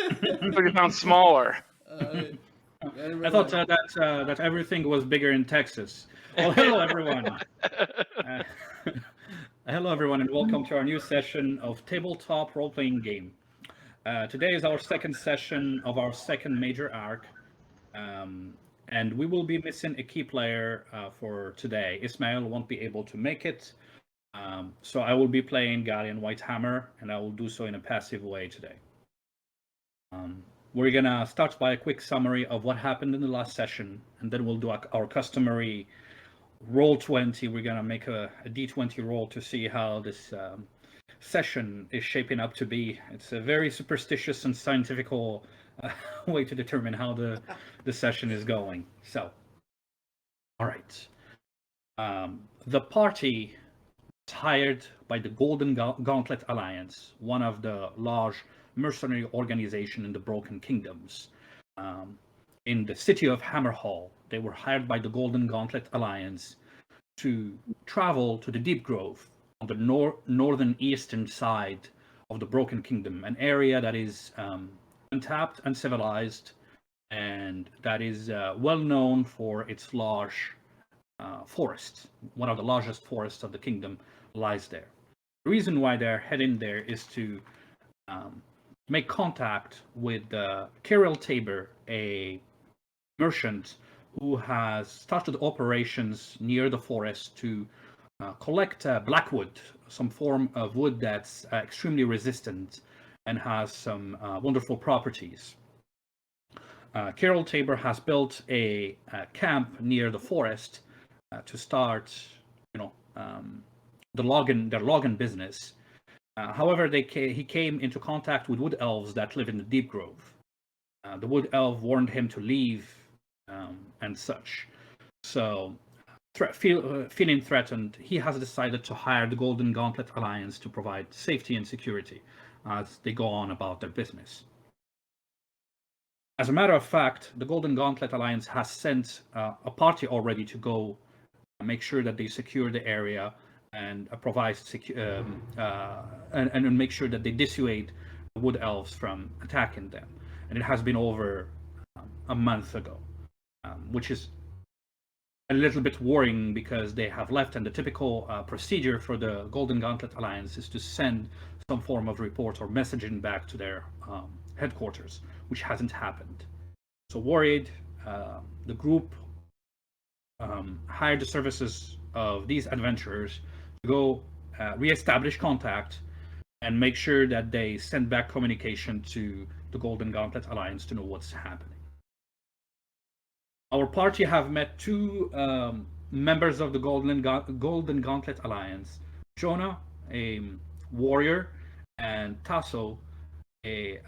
But you sound smaller. I thought that everything was bigger in Texas. Well, hello everyone. Hello everyone, and welcome to our new session of tabletop role-playing game. Today is our second session of our second major arc, and we will be missing a key player for today. Ismail won't be able to make it, so I will be playing Galleon Whitehammer, and I will do so in a passive way today. We're gonna start by a quick summary of what happened in the last session, and then we'll do our customary roll 20. We're gonna make a d20 roll to see how this session is shaping up to be. It's a very superstitious and scientific way to determine how the session is going. So, all right. The party was hired by the Golden Gauntlet Alliance, one of the large mercenary organization in the Broken Kingdoms. In the city of Hammerhall, they were hired by the Golden Gauntlet Alliance to travel to the Deep Grove on the northern eastern side of the Broken Kingdom, an area that is untapped and civilized, and that is well known for its large forest. One of the largest forests of the kingdom lies there. The reason why they're heading there is to make contact with Kirill Tabor, a merchant who has started operations near the forest to collect blackwood, some form of wood that's extremely resistant and has some wonderful properties. Kirill Tabor has built a camp near the forest to start, their logging business. However, he came into contact with wood elves that live in the Deep Grove. The wood elf warned him to leave and such. So, feeling threatened, he has decided to hire the Golden Gauntlet Alliance to provide safety and security as they go on about their business. As a matter of fact, the Golden Gauntlet Alliance has sent a party already to go make sure that they secure the area and provide and make sure that they dissuade the wood elves from attacking them. And it has been over a month ago, which is a little bit worrying because they have left, and the typical procedure for the Golden Gauntlet Alliance is to send some form of report or messaging back to their headquarters, which hasn't happened. So worried, the group hired the services of these adventurers to go re-establish contact and make sure that they send back communication to the Golden Gauntlet Alliance to know what's happening. Our party have met two members of the Golden Gauntlet Alliance, Jonah, a warrior, and Tasso, a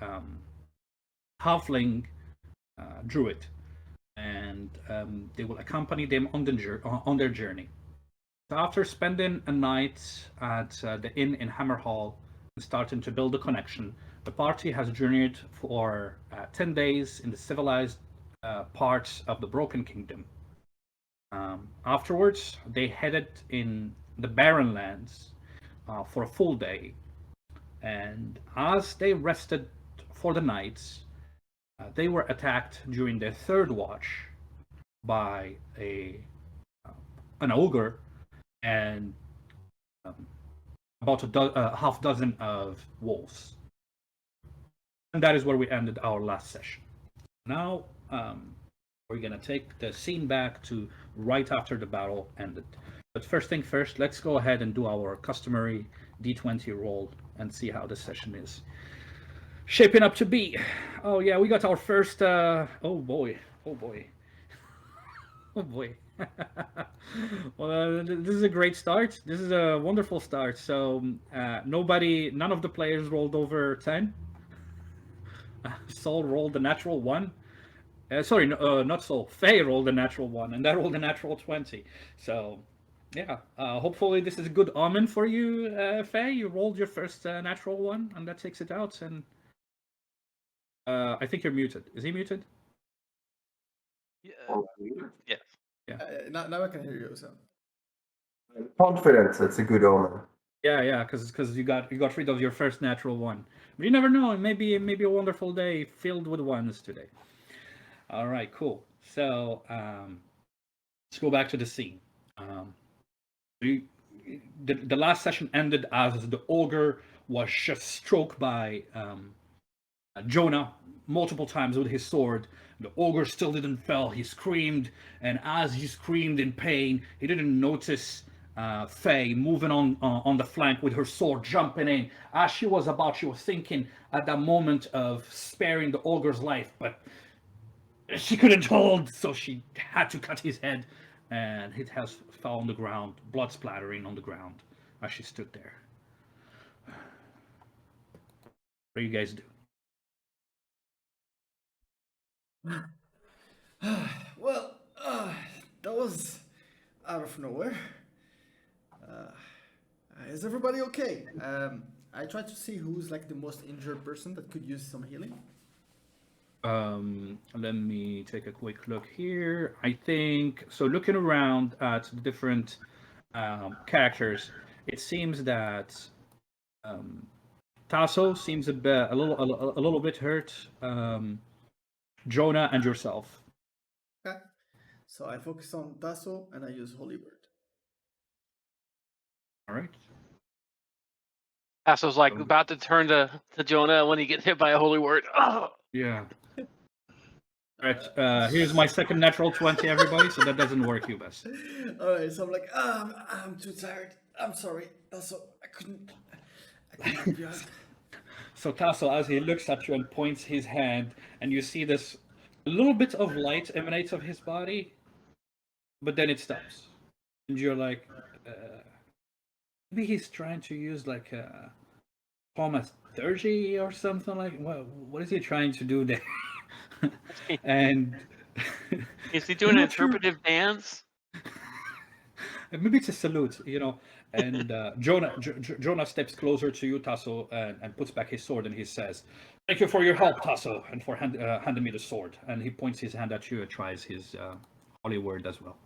halfling druid, and they will accompany them on their journey. So after spending a night at the inn in Hammerhall and starting to build a connection, the party has journeyed for 10 days in the civilized parts of the Broken Kingdom. Afterwards, they headed in the Barren lands for a full day, and as they rested for the night, they were attacked during their third watch by an ogre and about a half dozen of wolves. And that is where we ended our last session. Now we're gonna take the scene back to right after the battle ended. But first thing first, let's go ahead and do our customary d20 roll and see how this session is shaping up to be. Oh yeah, we got our first oh boy. Well, this is a great start. This is a wonderful start. So none of the players rolled over 10. Sol rolled a natural 1. Sorry, not Sol. Faye rolled a natural 1, and that rolled a natural 20. So yeah, hopefully this is a good omen for you, Faye. You rolled your first natural 1, and that takes it out. And I think you're muted. Is he muted? Yes. Now I can hear you. So. I'm confident it's a good omen. Yeah, because you got rid of your first natural one. But you never know. Maybe a wonderful day filled with ones today. All right, cool. So let's go back to the scene. Um, you, the last session ended as the ogre was just stroked by Jonah multiple times with his sword. The ogre still didn't fall. He screamed, and as he screamed in pain, he didn't notice Faye moving on the flank with her sword, jumping in. As she was thinking at that moment of sparing the ogre's life, but she couldn't hold, so she had to cut his head, and his head fell on the ground, blood splattering on the ground as she stood there. What do you guys do? Well, that was out of nowhere. Is everybody okay? I tried to see who's like the most injured person that could use some healing. Let me take a quick look here. I think so. Looking around at the different characters, it seems that Tasso seems a little bit hurt. Jonah and yourself. Okay. So I focus on Tasso and I use Holy Word. All right. Tasso's like about to turn to Jonah when he gets hit by a holy word. Oh! Yeah. All right. Here's my second natural 20, everybody. So that doesn't work, you best. All right. So I'm like, I'm too tired. I'm sorry, Tasso. I couldn't help you out. So Tasso, as he looks at you and points his hand, and you see this little bit of light emanates of his body, but then it stops, and you're like, maybe he's trying to use like a thaumaturgy or something like. What is he trying to do there? And Is he doing an interpretive dance? maybe it's a salute, you know. And Jonah steps closer to you, Tasso, and puts back his sword, and he says, "Thank you for your help, Tasso, and for handing me the sword." And he points his hand at you and tries his holy word as well.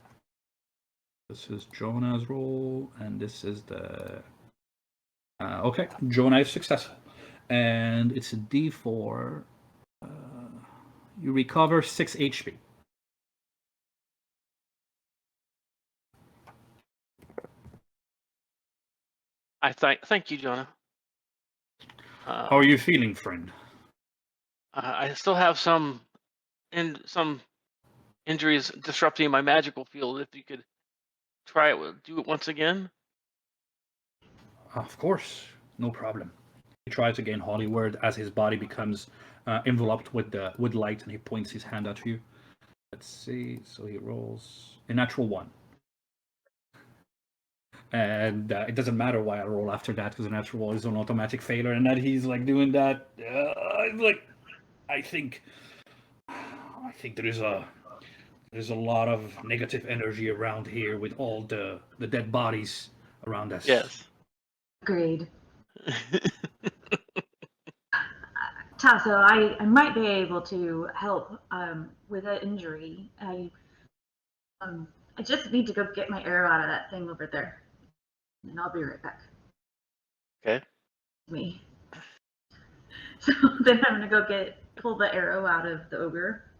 This is Jonah's roll, and this is the... okay, Jonah is successful. And it's a D4. You recover 6 HP. Thank you, Jonah. How are you feeling, friend? I still have some injuries disrupting my magical field. If you could try it, do it once again. Of course, no problem. He tries to gain holy word as his body becomes enveloped with light, and he points his hand at you. Let's see. So he rolls a natural 1. And it doesn't matter why I roll after that, because a natural 1 is an automatic failure, and that he's like doing that. Like, I think there's a lot of negative energy around here with all the dead bodies around us. Yes. Agreed. Tasso, I might be able to help with that injury. I just need to go get my arrow out of that thing over there, and I'll be right back. Okay. Me. So then I'm gonna pull the arrow out of the ogre.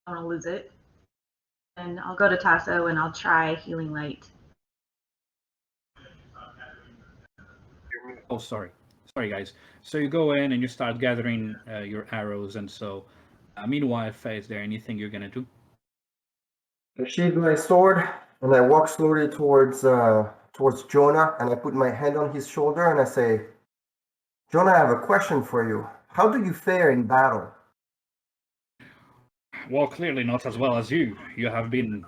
I don't want to lose it, and I'll go to Tasso and I'll try healing light. Oh, sorry, guys. So you go in and you start gathering your arrows, and so meanwhile, Faye, is there anything you're gonna do? I sheathe my sword and I walk slowly towards Jonah, and I put my hand on his shoulder and I say, "Jonah, I have a question for you. How do you fare in battle?" Well, clearly not as well as you. You have been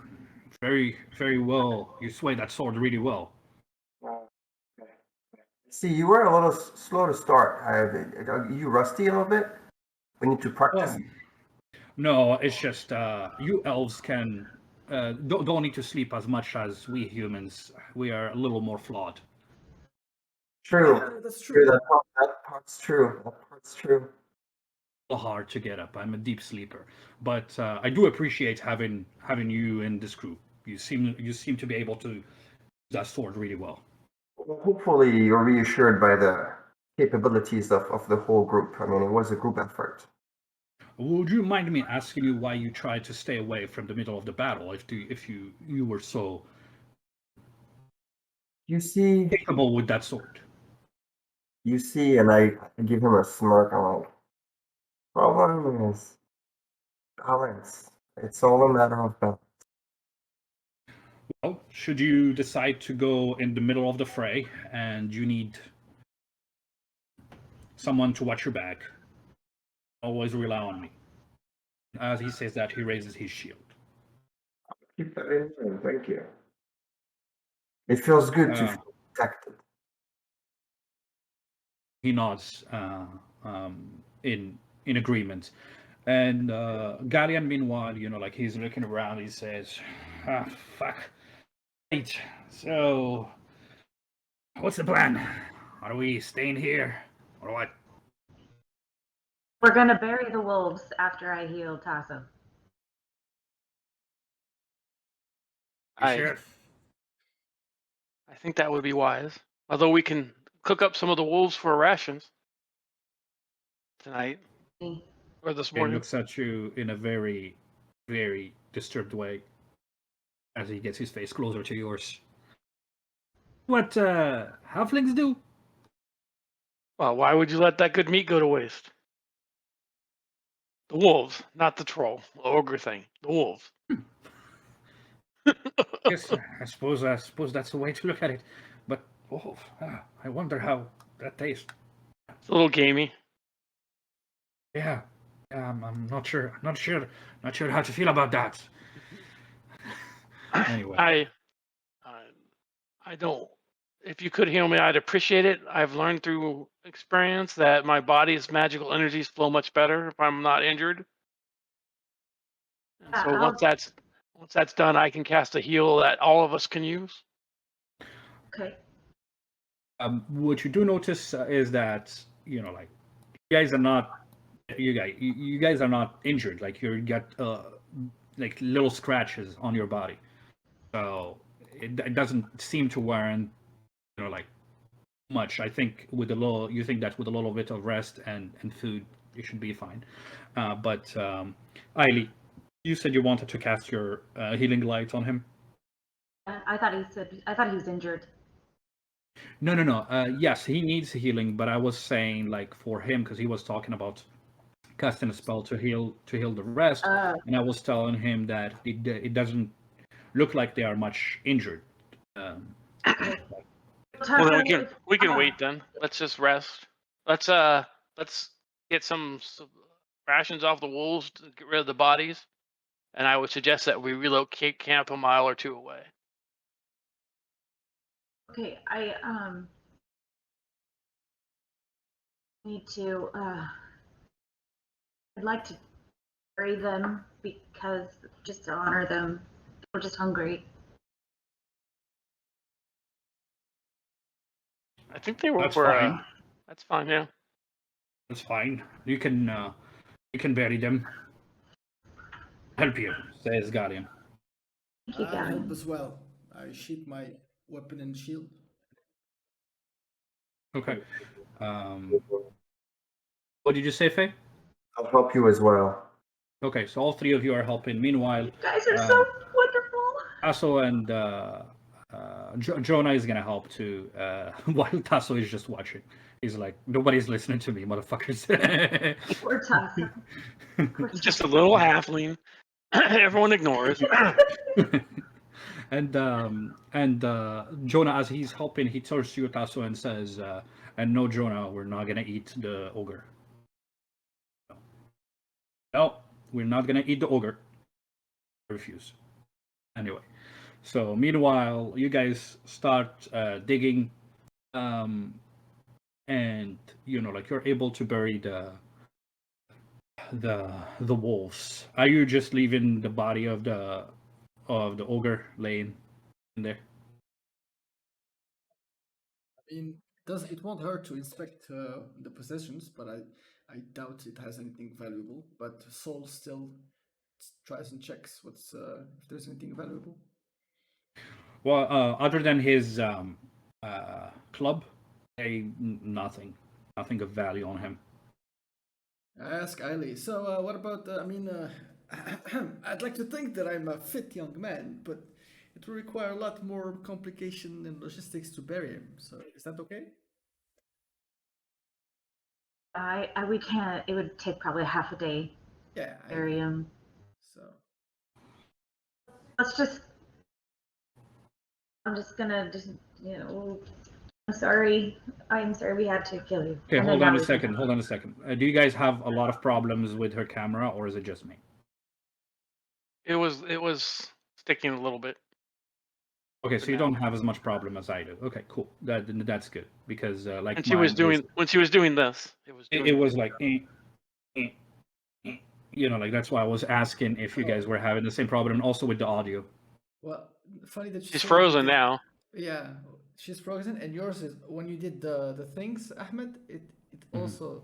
very, very well. You sway that sword really well. See, you were a little slow to start. Are you rusty a little bit? We need to practice. No, it's just you elves don't need to sleep as much as we humans. We are a little more flawed. True. Yeah, that's true. That part's true. Hard to get up. I'm a deep sleeper, but I do appreciate having you in this group. You seem to be able to use that sword really well. Well, hopefully, you're reassured by the capabilities of the whole group. I mean, it was a group effort. Would you mind me asking you why you tried to stay away from the middle of the battle if you were so You see, capable with that sword? and I give him a smirk. I'm like, problem is balance. It's all a matter of balance. Well, should you decide to go in the middle of the fray and you need someone to watch your back, always rely on me. As he says that, he raises his shield. Keep that in mind. Thank you. It feels good to feel protected. He nods in agreement. And Galleon, meanwhile, like he's looking around, he says, "Ah, fuck. Right. So, what's the plan? Are we staying here, or what?" We're gonna bury the wolves after I heal Tasso. Sure. I think that would be wise. Although we can cook up some of the wolves for rations tonight or this He morning. looks at you in a very, very disturbed way as he gets his face closer to yours. What halflings do? Well, why would you let that good meat go to waste? The wolves, not the troll, the ogre thing. The wolves. Yes, I suppose that's the way to look at it. But I wonder how that tastes. It's a little gamey. Yeah, I'm not sure. Not sure how to feel about that. Anyway, I don't. If you could heal me, I'd appreciate it. I've learned through experience that my body's magical energies flow much better if I'm not injured. And so I'll- once that's done, I can cast a heal that all of us can use. Okay. what you do notice is that like you guys are not you guys are not injured. Like you got like little scratches on your body, so it doesn't seem to warrant like much. I think with a little, you think that with a little bit of rest and food, you should be fine. But Eiley, you said you wanted to cast your healing light on him. I thought he was injured. No. Yes, he needs healing, but I was saying like for him because he was talking about casting a spell to heal the rest, and I was telling him that it doesn't look like they are much injured. Well, then we can wait then. Let's just rest. Let's get some rations off the wolves to get rid of the bodies, and I would suggest that we relocate camp a mile or two away. Okay, I need to I'd like to bury them because just to honor them. We're just hungry. I think they were. That's fine. That's fine. Yeah. That's fine. You can bury them. Help you, says Guardian. Thank you, I help Gavin. as well. I sheath my weapon and shield. Okay. What did you say, Faye? I'll help you as well. Okay, so all three of you are helping. Meanwhile, You guys are so wonderful. Tasso and Jonah is gonna help too. While Tasso is just watching, he's like, nobody's listening to me, motherfuckers. Poor Tasso. Just a little halfling. Everyone ignores. and Jonah, as he's helping, he turns to you, Tasso, and says, "And no, Jonah, we're not gonna eat the ogre. No, we're not gonna eat the ogre. I refuse." Anyway, so meanwhile, you guys start digging, and like you're able to bury the wolves. Are you just leaving the body of the ogre laying in there? I mean, it won't hurt to inspect the possessions, but I doubt it has anything valuable. But Saul still tries and checks if there's anything valuable. Well, other than his club. Nothing of value on him. I ask Eiley, so what about, I'd like to think that I'm a fit young man, but it will require a lot more complication and logistics to bury him. So is that okay? We can't. It would take probably half a day Yeah. to bury him. So Let's just. I'm just gonna I'm sorry. I'm sorry we had to kill you. Okay, And hold then on now a we can second. have- Hold on a second. Do you guys have a lot of problems with her camera, or is it just me? It was sticking a little bit. Okay, For so you now. don't have as much problem as I do. Okay, cool. That's good because like And she was mine when she was doing this, it was like like that's why I was asking if you guys were having the same problem, and also with the audio. well, funny that you she's say frozen because- now. Yeah, she's frozen, and yours is when you did the things, Ahmed. It also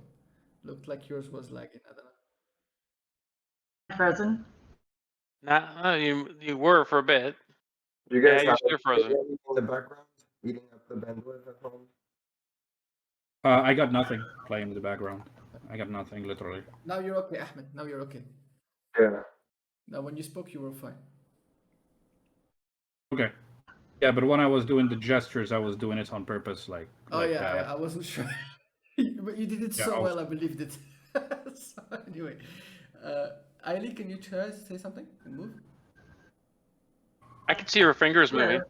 looked like yours was lagging. I don't know. Frozen. Nah, you were for a bit. Do you guys Yeah, you're have still frozen. anything in the background eating up the bandwidth at home? I got nothing playing in the background. I got nothing, literally. Now you're okay, Ahmed. Now you're okay. Yeah. Now when you spoke, you were fine. Okay. Yeah, but when I was doing the gestures, I was doing it on purpose, like. Oh like yeah, that. I wasn't sure, but you did it Yeah, so I was- well. I believed it. So anyway, Eiley, can you try to say something and move? I can see her fingers Yeah. moving.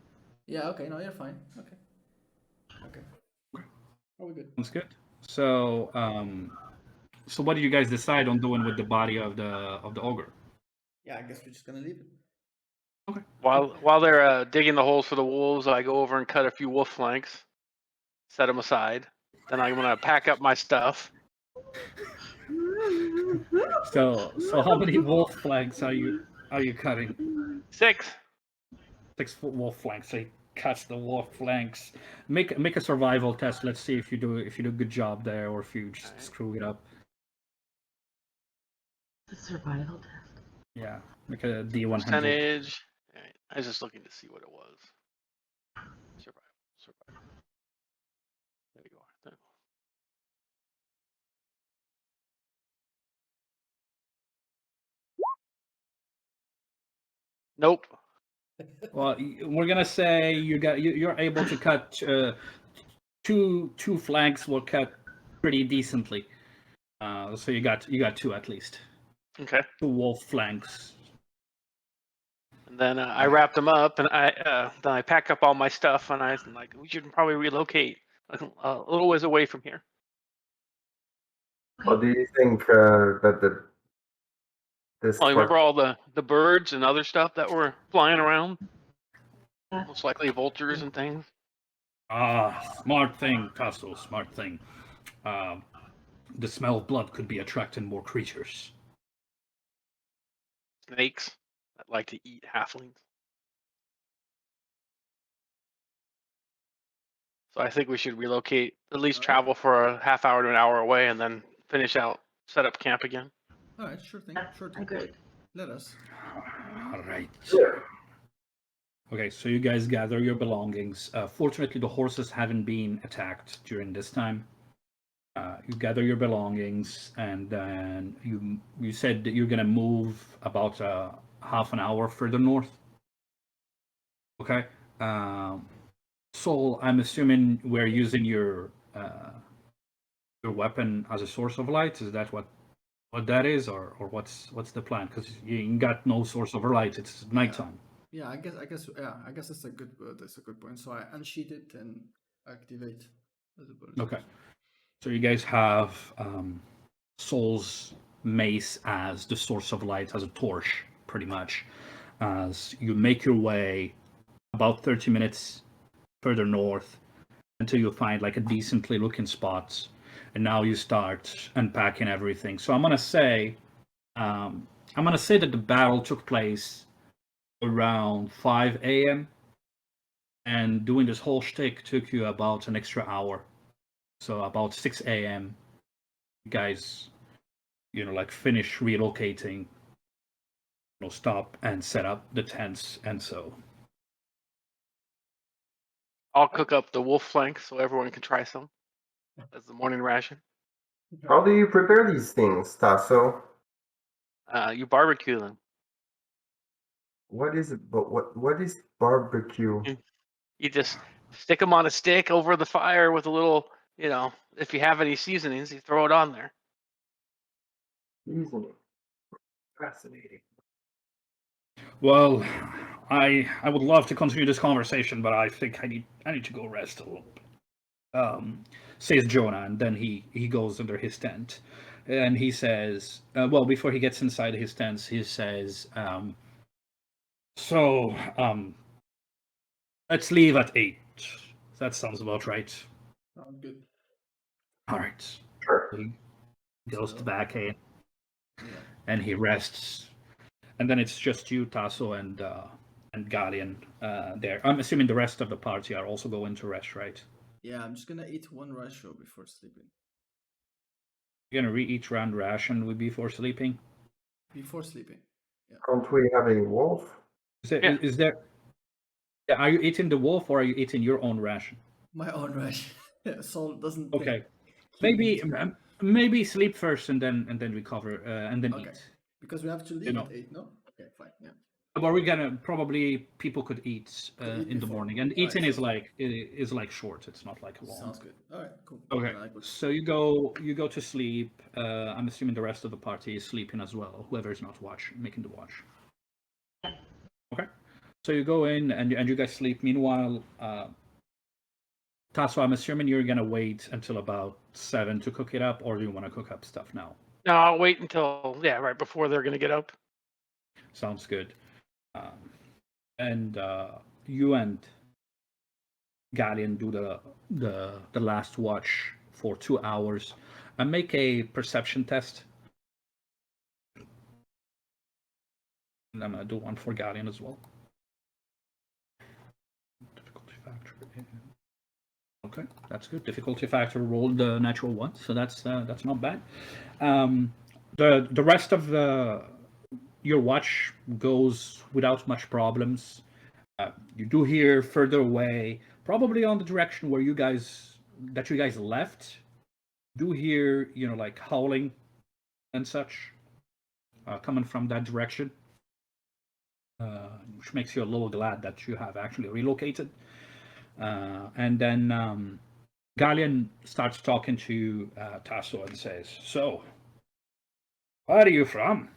Yeah. Okay. No, you're fine. Okay. Okay. Are we good? Sounds good. So, so what do you guys decide on doing with the body of the ogre? Yeah, I guess we're just gonna leave it. Okay. While they're digging the holes for the wolves, I go over and cut a few wolf flanks, set them aside. Then I'm gonna pack up my stuff. So how many wolf flanks are you cutting? 6. 6 wolf flanks. So he cuts the wolf flanks. Make a survival test. Let's see if you do a good job there, or if you just Alright. screw it up. The survival test. Yeah, make a D100. Percentage. Alright, I was just looking to see what it was. Survival. There you are. There. Nope. Well, we're gonna say you're able to cut two flanks. Will cut pretty decently. So you got 2 at least. Okay. 2 wolf flanks. And then I wrap them up, and then I pack up all my stuff, and I'm like, we should probably relocate a little ways away from here. Or do you think that this Oh, remember all the birds and other stuff that were flying around? Yeah. Most likely vultures and things. Smart thing, Tasso. Smart thing. The smell of blood could be attracting more creatures. Snakes that like to eat halflings. So I think we should relocate, at least Alright. travel for a half hour to an hour away, and then finish out, set up camp again. All right. Sure thing. Sure thing. Agreed. Let us. All right. Yeah. Okay, so you guys gather your belongings. Fortunately, the horses haven't been attacked during this time. You gather your belongings, and then you said that you're gonna move about half an hour further north. Okay. Soul, I'm assuming we're using your weapon as a source of light. Is that what that is, or what's the plan? Because you got no source of light. It's nighttime. Yeah. I guess. Yeah. I guess that's a good point. So I unsheath it and activate as a bonus. Okay. So you guys have Soul's mace as the source of light, as a torch, pretty much. As you make your way about 30 minutes further north until you find like a decently looking spot, and now you start unpacking everything. So I'm gonna say that the battle took place around 5 a.m. and doing this whole shtick took you about an extra hour. So about 6 a.m. you guys, like finish relocating, stop and set up the tents, and so. I'll cook up the wolf flank so everyone can try some as the morning ration. How do you prepare these things, Tasso? You barbecue them. What is it? But what is barbecue? You just stick them on a stick over the fire with a little, if you have any seasonings, you throw it on there. Seasoning. Fascinating. Well, I would love to continue this conversation, but I think I need to go rest a little bit. Says Jonah, and then he goes under his tent, and he says, well, before he gets inside his tent, he says, let's leave at 8. That sounds about right. Sounds good. All right. Sure. He goes back in, Yeah. and he rests, and then it's just you, Tasso, and Galleon there. I'm assuming the rest of the party are also going to rest, right? Yeah, I'm just gonna eat one ratio before sleeping. You're gonna each round ration before sleeping. Before sleeping. Can't we have a wolf? Yeah. Is there? Yeah, are you eating the wolf or are you eating your own ration? My own ration. Soul doesn't. Okay, keep maybe eating. maybe sleep first and then recover and then Okay. eat. Because we have to leave at 8, no? Okay, fine. Yeah. But we're gonna probably people could eat Could eat in the before. morning, and Alright, eating is so- like short. It's not like long. Sounds good. All right, cool. Okay, Then I go to so you go to sleep. I'm assuming the rest of the party is sleeping as well. Whoever is not making the watch. Yeah. Okay, so you go in and you guys sleep. Meanwhile, Tasso, I'm assuming you're gonna wait until about 7 to cook it up, or do you want to cook up stuff now? No, I'll wait until right before they're gonna get up. Sounds good. And you and Galleon do the last watch for 2 hours, and make a perception test. And I'm gonna do one for Galleon as well. Difficulty factor. Okay, that's good. Difficulty factor rolled the natural 1, so that's not bad. The rest of your watch goes without much problems. You do hear further away, probably on the direction where you guys left. Do hear like howling and such coming from that direction, which makes you a little glad that you have actually relocated. And then Galleon starts talking to Tasso and says, "So, where are you from?"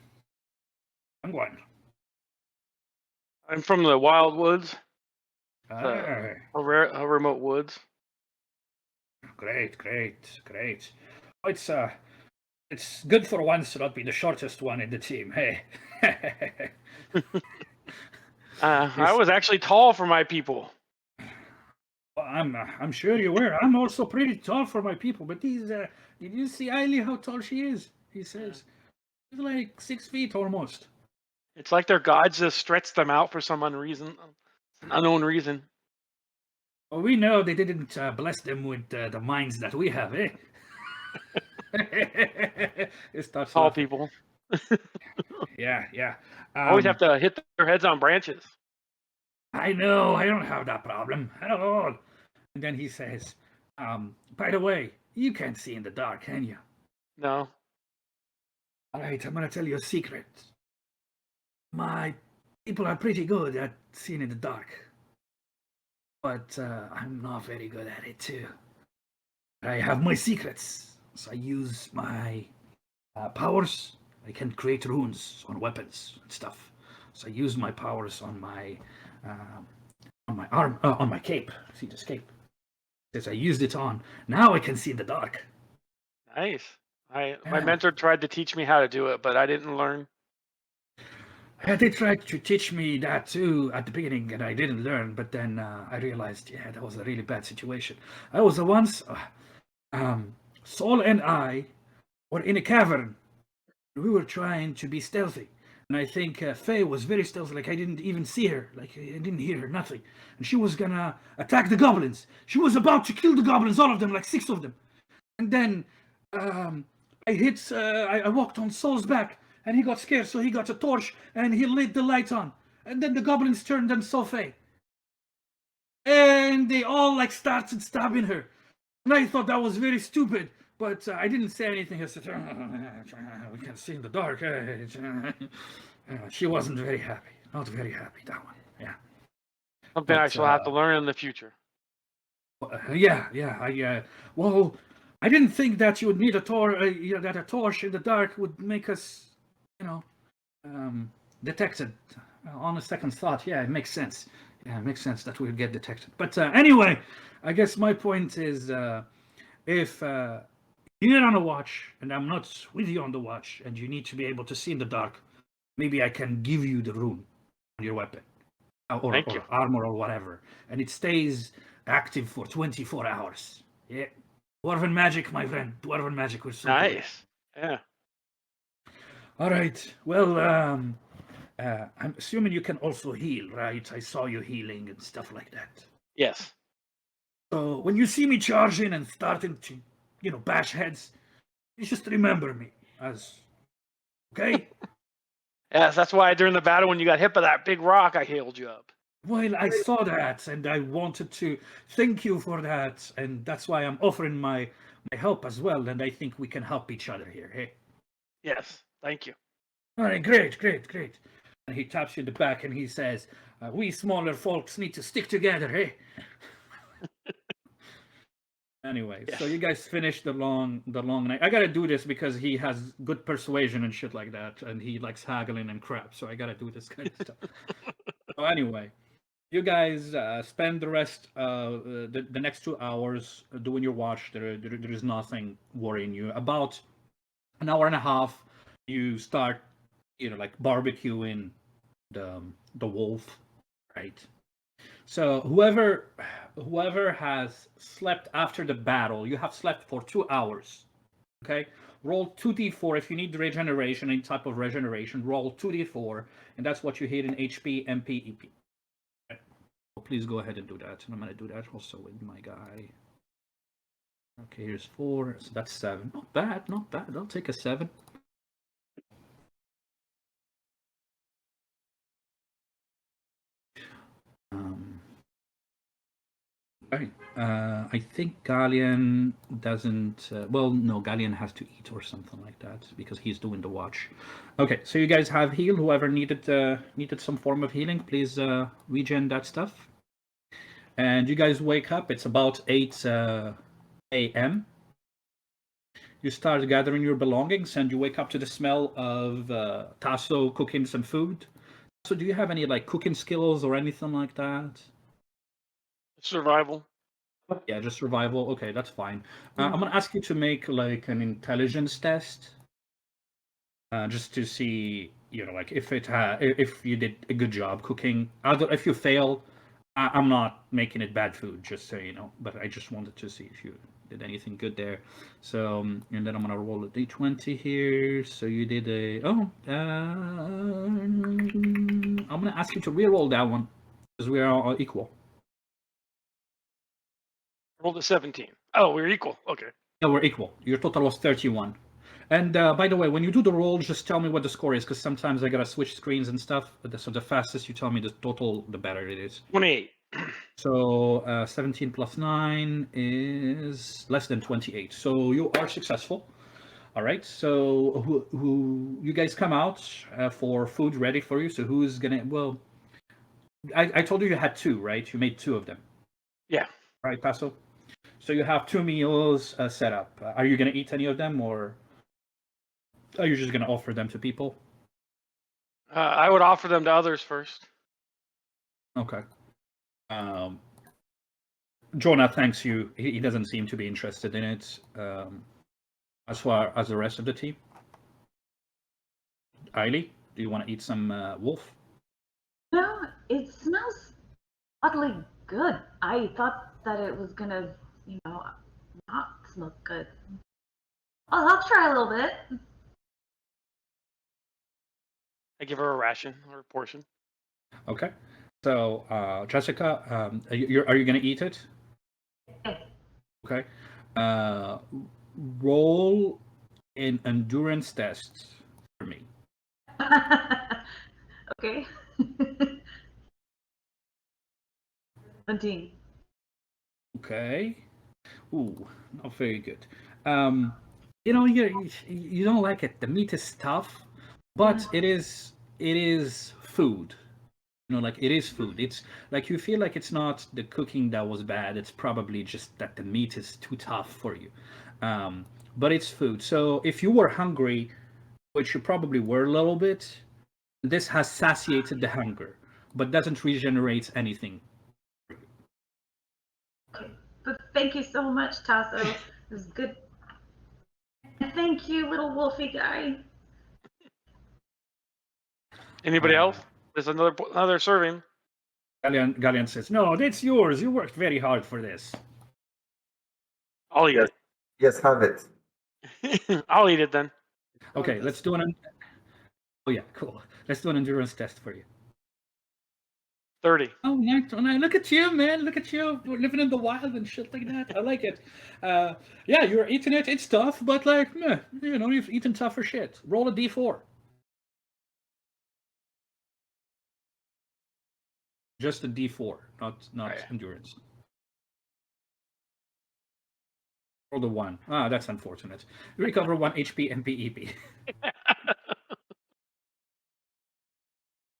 I'm going. I'm from the wild woods, Ah, a remote woods. great. It's good for once to not be the shortest one in the team. Hey. I was actually tall for my people. Well, I'm sure you were. I'm also pretty tall for my people, but these did you see Eileen how tall she is? He says she's like 6 feet almost. It's like their gods just stretched them out for some unknown reason. Well, we know they didn't bless them with the minds that we have, eh? It starts Tall laughing. people Yeah. always have to hit their heads on branches. I know, I don't have that problem at all. And then he says, by the way, you can't see in the dark, can you? No. All right, I'm gonna tell you a secret. My people are pretty good at seeing in the dark. But I'm not very good at it too. I have my secrets. So I use my powers. I can create runes on weapons and stuff. So I use my powers on my arm, on my cape. See this cape? As I used it on, now I can see in the dark. Nice. My Yeah. mentor tried to teach me how to do it, but I didn't learn. They tried to teach me that too at the beginning, and I didn't learn. But then I realized, yeah, that was a really bad situation. I was once, Saul and I were in a cavern. We were trying to be stealthy, and I think Faye was very stealthy. Like I didn't even see her. Like I didn't hear her, nothing. And she was gonna attack the goblins. She was about to kill the goblins, all of them, like 6 of them. And then I walked on Saul's back, and he got scared, so he got a torch and he lit the light on. And then the goblins turned and saw Faye. and they all like started stabbing her. And I thought that was very stupid, but I didn't say anything. I said, we can see in the dark. She wasn't very happy. Not very happy, that one. Yeah. Something I But, shall have to learn in the future. Yeah. Well, I didn't think that you would need a that a torch in the dark would make us, detected. On a second thought, yeah, it makes sense. Yeah, it makes sense that we would get detected. But anyway, I guess my point is, if you're on a watch and I'm not with you on the watch, and you need to be able to see in the dark, maybe I can give you the rune on your weapon, or Thank you. armor or whatever, and it stays active for 24 hours. Yeah, dwarven magic, my friend. Dwarven magic was so good. Nice. Yeah. All right. Well, I'm assuming you can also heal, right? I saw you healing and stuff like that. Yes. So when you see me charging and starting to, bash heads, you just remember me as, okay? Yes, that's why during the battle when you got hit by that big rock, I healed you up. Well, I saw that, and I wanted to thank you for that, and that's why I'm offering my help as well, and I think we can help each other here, hey? Yes. Thank you. All right, great. And he taps you in the back, and he says, we smaller folks need to stick together, hey? Anyway, Yes. so you guys finished the long night. I gotta do this because he has good persuasion and shit like that, and he likes haggling and crap, so I gotta do this kind of stuff. So anyway, you guys spend the rest the next 2 hours doing your watch. There is nothing worrying you. About an hour and a half, you start, like barbecuing the wolf, right? So whoever has slept after the battle, you have slept for 2 hours. Okay, roll 2d4 if you need regeneration, any type of regeneration. Roll 2d4, and that's what you hit in HP, MP, EP. Please go ahead and do that, and I'm going to do that also with my guy. Okay, here's 4, so that's 7. Not bad. I'll take a 7. Right. I think Galleon doesn't. Well, no, Galleon has to eat or something like that because he's doing the watch. Okay, so you guys have healed. Whoever needed some form of healing, please regen that stuff. And you guys wake up. It's about 8 a.m. You start gathering your belongings, and you wake up to the smell of Tasso cooking some food. So, do you have any like cooking skills or anything like that? Survival. Yeah, just survival. Okay, that's fine. I'm gonna ask you to make like an intelligence test, just to see, like if you did a good job cooking. If you fail, I'm not making it bad food, just so you know. But I just wanted to see if you did anything good there. So, and then I'm gonna roll a d20 here. So you did I'm gonna ask you to re-roll that one because we are all equal. Rolled a 17. Oh, we're equal. Okay. Yeah, we're equal. Your total was 31. And by the way, when you do the roll, just tell me what the score is, because sometimes I gotta switch screens and stuff. So the fastest you tell me the total, the better it is. 28. So 17 plus 9 is less than 28. So you are successful. All right. So who you guys come out for food ready for you? So who's gonna? Well, I told you had 2, right? You made 2 of them. Yeah. Right, Paso. So you have 2 meals set up. Are you gonna eat any of them, or are you just gonna offer them to people? I would offer them to others first. Okay. Jonah thanks you. He doesn't seem to be interested in it. As far as the rest of the team. Eiley, do you want to eat some wolf? No, it smells oddly good. I thought that it was gonna, not smell good. I'll try a little bit. I give her a ration or a portion. Okay. So, Jessica, are you going to eat it? Okay. Okay. Roll an endurance test for me. Okay. 17. Okay. Ooh, not very good. You know, you don't like it. The meat is tough, but it is food. You know, like it is food. It's like you feel like it's not the cooking that was bad. It's probably just that the meat is too tough for you. But it's food. So if you were hungry, which you probably were a little bit, this has satiated the hunger, but doesn't regenerate anything. Okay. But thank you so much, Tasso. It was good. And thank you, little wolfy guy. Anybody else? There's another serving. Galleon says, "No, that's yours. You worked very hard for this." I'll eat Yes. Yes, have it. it. I'll eat it then. Okay, let's do an. Oh yeah, cool. Let's do an endurance test for you. 30. Oh, nice. Look at you, man. Look at you. We're living in the wild and shit like that. I like it. Yeah, you're eating it. It's tough, but like, meh, you know, you've eaten tougher shit. Roll a d4. Just a d4, not yeah. endurance. Roll the 1. Ah, that's unfortunate. You recover 1 HP and PEP.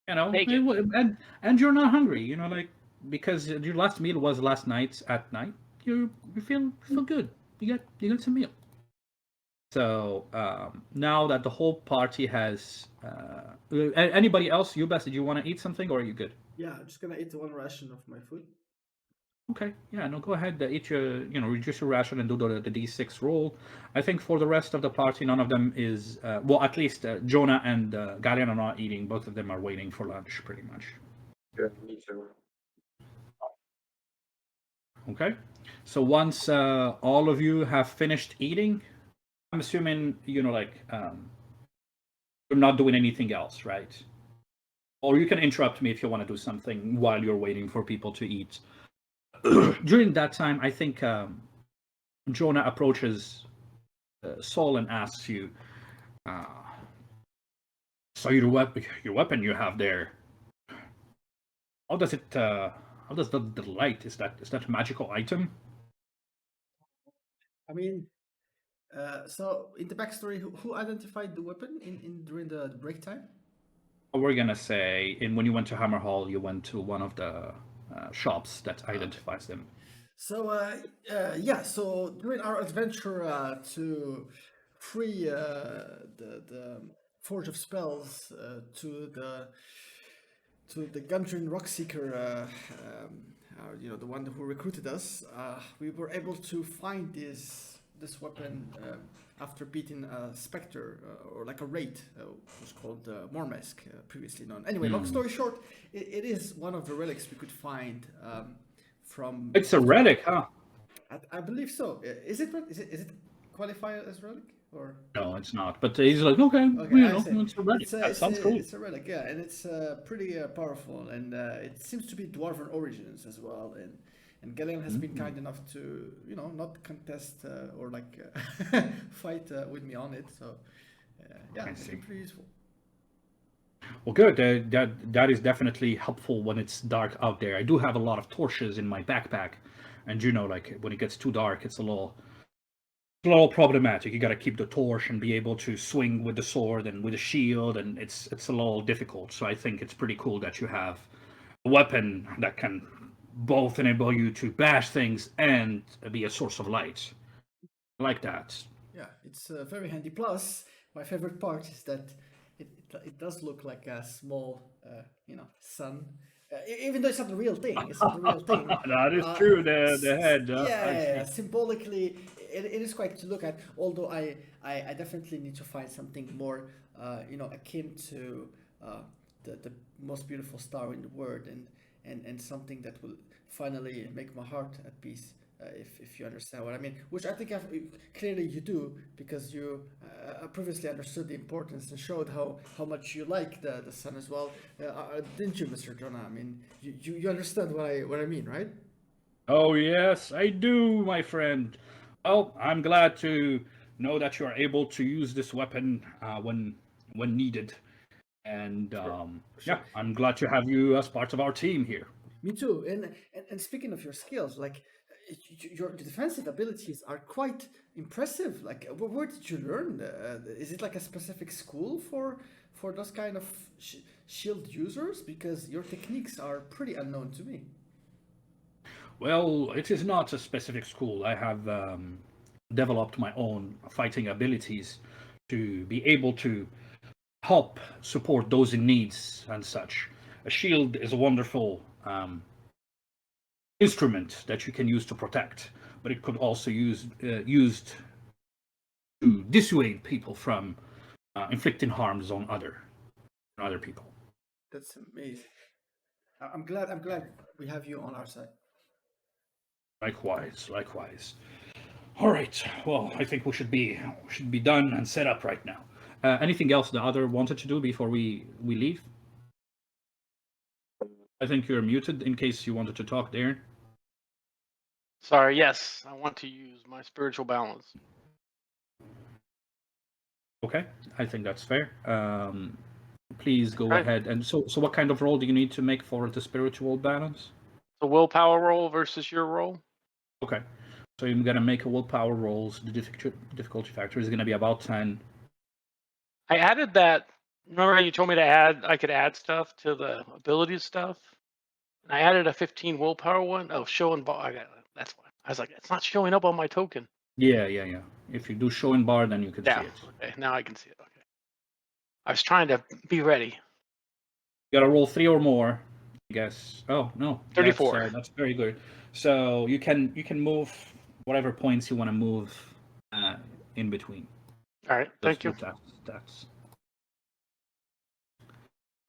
You know, Take it. and you're not hungry. You know, like because your last meal was last night at night. You feel good. You got some meal. So now that the whole party has, anybody else? You best. Did you want to eat something, or are you good? Yeah, I'm just gonna eat one ration of my food. Okay, yeah, no, go ahead. Eat your, reduce your ration and do the D6 roll. I think for the rest of the party, none of them is, well, at least Jonah and Galleon are not eating. Both of them are waiting for lunch, pretty much. Yeah, me too. Okay, so once all of you have finished eating, I'm assuming, you're not doing anything else, right? Or you can interrupt me if you want to do something while you're waiting for people to eat. During that time, I think Jonah approaches Saul and asks you, so your weapon you have there, how does the light, is that a magical item? I mean, so in the backstory, who identified the weapon in during the break time? We're gonna say, when you went to Hammer Hall, you went to one of the shops that identifies them. So yeah, so during our adventure to free the Forge of Spells to the Gundren Rockseeker, the one who recruited us, we were able to find this weapon after beating a specter or like a wraith, was called Mormesk, previously known. Anyway, long story short, it is one of the relics we could find from. It's a relic, huh? I believe so. Is it qualify as relic or? No, it's not. But he's like, okay, it's a relic. That sounds cool. It's a relic, yeah, and it's pretty powerful, and it seems to be dwarven origins as well. And Galleon has been kind enough to, not contest or like fight with me on it. So yeah, it's been pretty useful. Well, good. That is definitely helpful when it's dark out there. I do have a lot of torches in my backpack, and like when it gets too dark, it's a little problematic. You got to keep the torch and be able to swing with the sword and with the shield, and it's a little difficult. So I think it's pretty cool that you have a weapon that can both enable you to bash things and be a source of light. I like that. Yeah, it's very handy. Plus, my favorite part is that it does look like a small, sun. Even though it's not the real thing, That is true. The head. Yeah, symbolically, it is quite to look at. Although I definitely need to find something more, akin to the most beautiful star in the world, and something that will finally make my heart at peace. If you understand what I mean, which I think clearly you do, because you previously understood the importance and showed how much you like the sun as well, didn't you, Mr. Jonah? I mean, you understand what I mean, right? Oh yes, I do, my friend. Well, I'm glad to know that you are able to use this weapon when needed, and Sure. yeah, I'm glad to have you as part of our team here. Me too. And speaking of your skills, like your defensive abilities are quite impressive. Like, where did you learn? Is it like a specific school for those kind of shield users? Because your techniques are pretty unknown to me. Well, it is not a specific school. I have developed my own fighting abilities to be able to help support those in needs and such. A shield is a wonderful instrument that you can use to protect, but it could also used to dissuade people from inflicting harms on other people. That's amazing. I'm glad we have you on our side. Likewise, likewise. All right. Well, I think we should be done and set up right now. Anything else the other wanted to do before we leave? I think you're muted in case you wanted to talk, Darren. Sorry, yes, I want to use my spiritual balance. Okay, I think that's fair. Please go Right. ahead. And so what kind of roll do you need to make for the spiritual balance? The willpower roll versus your roll. Okay, so you're gonna make a willpower rolls. The difficulty factor is gonna be about 10. I added that. Remember how you told me to add? I could add stuff to the ability stuff. And I added a 15 willpower one. Oh, show and bar. That's why. I was like, it's not showing up on my token. Yeah. If you do show and bar, then you can see it. Okay, now I can see it. Okay. I was trying to be ready. You gotta roll 3 or more, I guess. Oh no, 34. That's very good. So you can move whatever points you want to move in between. All right, thank you. That's.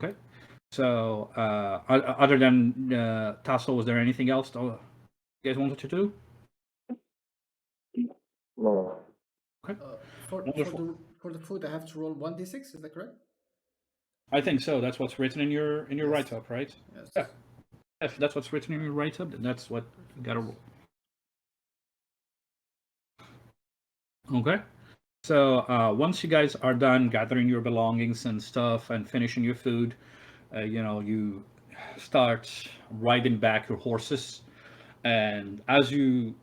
Okay. So other than Tasso, was there anything else you guys wanted to do? No. Okay. For the food, I have to roll 1d6. Is that correct? I think so. That's what's written in your Yes. write-up, right? Yes. Yeah. If that's what's written in your write-up, then that's what you gotta roll. Okay. So once you guys are done gathering your belongings and stuff and finishing your food, you start riding back your horses. And as you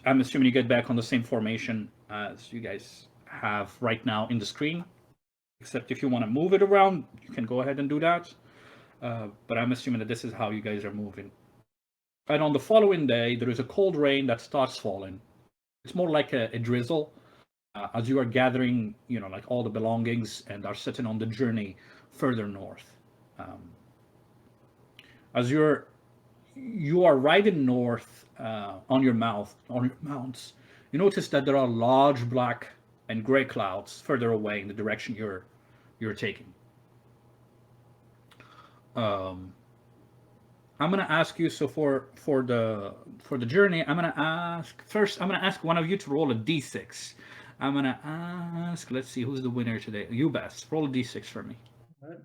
I'm assuming you get back on the same formation as you guys have right now in the screen. Except if you want to move it around, you can go ahead and do that. But I'm assuming that this is how you guys are moving. And on the following day, there is a cold rain that starts falling. It's more like a drizzle. As you are gathering, like all the belongings and are sitting on the journey further north. As you are riding north on your mounts, you notice that there are large black and gray clouds further away in the direction you're taking. I'm gonna ask you. So for the journey, I'm gonna ask one of you to roll a d6. I'm gonna ask. Let's see who's the winner today. You best roll a d6 for me. All right.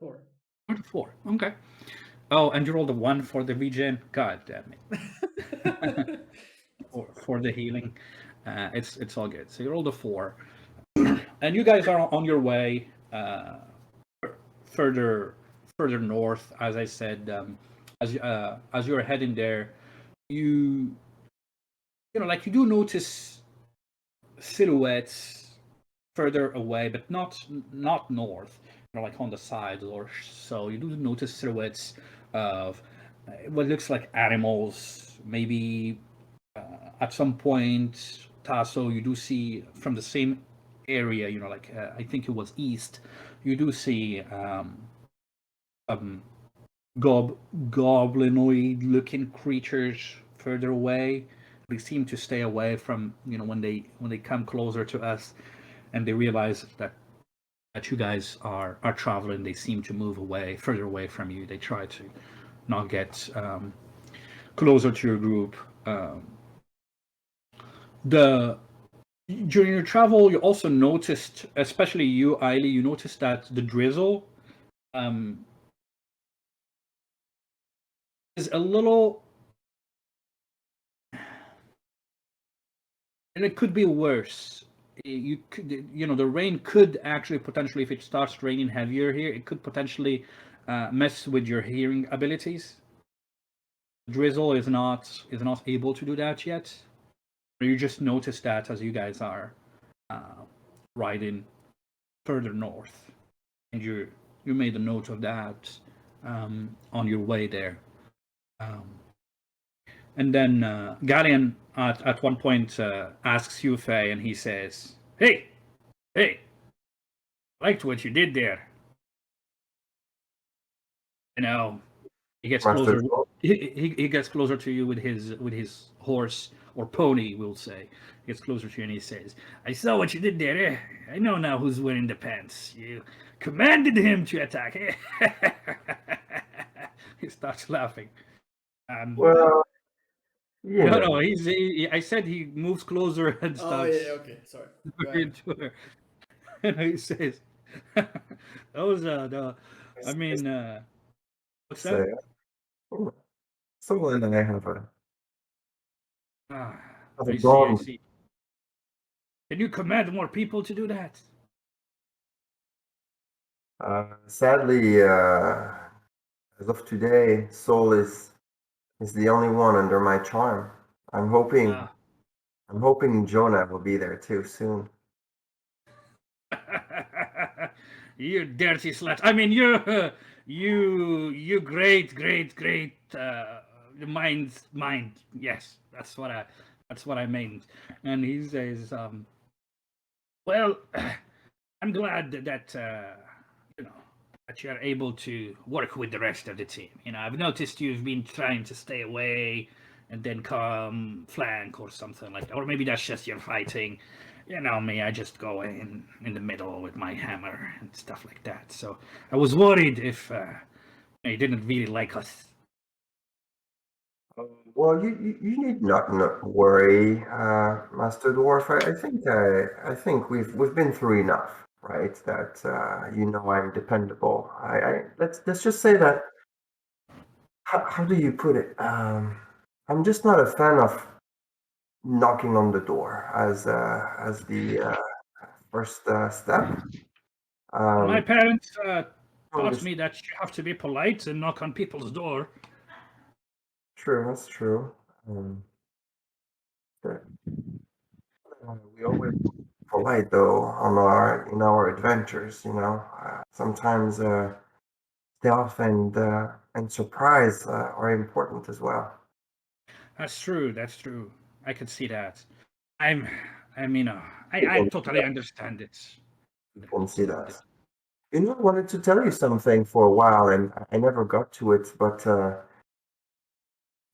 4. 4. Okay. Oh, and you rolled a 1 for the regen. God damn it. for the healing, it's all good. So you rolled a 4, and you guys are on your way further north. As I said, as you're heading there, you do notice silhouettes further away, but not north. Like on the side or so. You do notice silhouettes of what looks like animals. Maybe at some point, Tasso, you do see from the same area. I think it was east. You do see goblinoid-looking creatures further away. They seem to stay away from when they come closer to us, and they realize that you guys are traveling. They seem to move further away from you. They try to not get closer to your group. During your travel, you also noticed, especially you, Ailey, you noticed that the drizzle is a little, and it could be worse. You could, the rain could actually potentially, if it starts raining heavier here, it could potentially mess with your hearing abilities. Drizzle is not able to do that yet. You just notice that as you guys are riding further north, and you made a note of that on your way there. And then Galleon at one point asks Yufei, and he says, "Hey, I liked what you did there. You know." He gets Master closer. Joel? He gets closer to you with his horse or pony, we'll say. He gets closer to you and he says, "I saw what you did there. Eh? I know now who's wearing the pants. You commanded him to attack." Eh? He starts laughing. Well, you No, know. no. I said he moves closer and Oh starts yeah, okay, sorry. Go ahead. into her, and he says, "Those are the. I mean, what's Say, that?" Someone and I have Ah, a I see. I bond. see. Can you command more people to do that? Sadly, as of today, Soul is the only one under my charm. I'm hoping Jonah will be there too soon. You dirty slut! I mean, you great mind. Yes, that's what I meant. And he says, "Well, I'm glad that you know that you're able to work with the rest of the team. You know, I've noticed you've been trying to stay away and then come flank or something like that, or maybe that's just your fighting. You know me, I just go in the middle with my hammer and stuff like that. So I was worried if you didn't really like us." Well, you need not worry, Master Dwarf. I think we've been through enough, right? That I'm dependable. Let's just say that. How do you put it? I'm just not a fan of knocking on the door as the first step. My parents I'm taught just me that you have to be polite and knock on people's door. true. That's true. That- we always polite though on in our adventures. Sometimes stealth and surprise are important as well. That's true. That's true. I can see that. I mean, I totally understand it. You can see that. I wanted to tell you something for a while, and I never got to it. But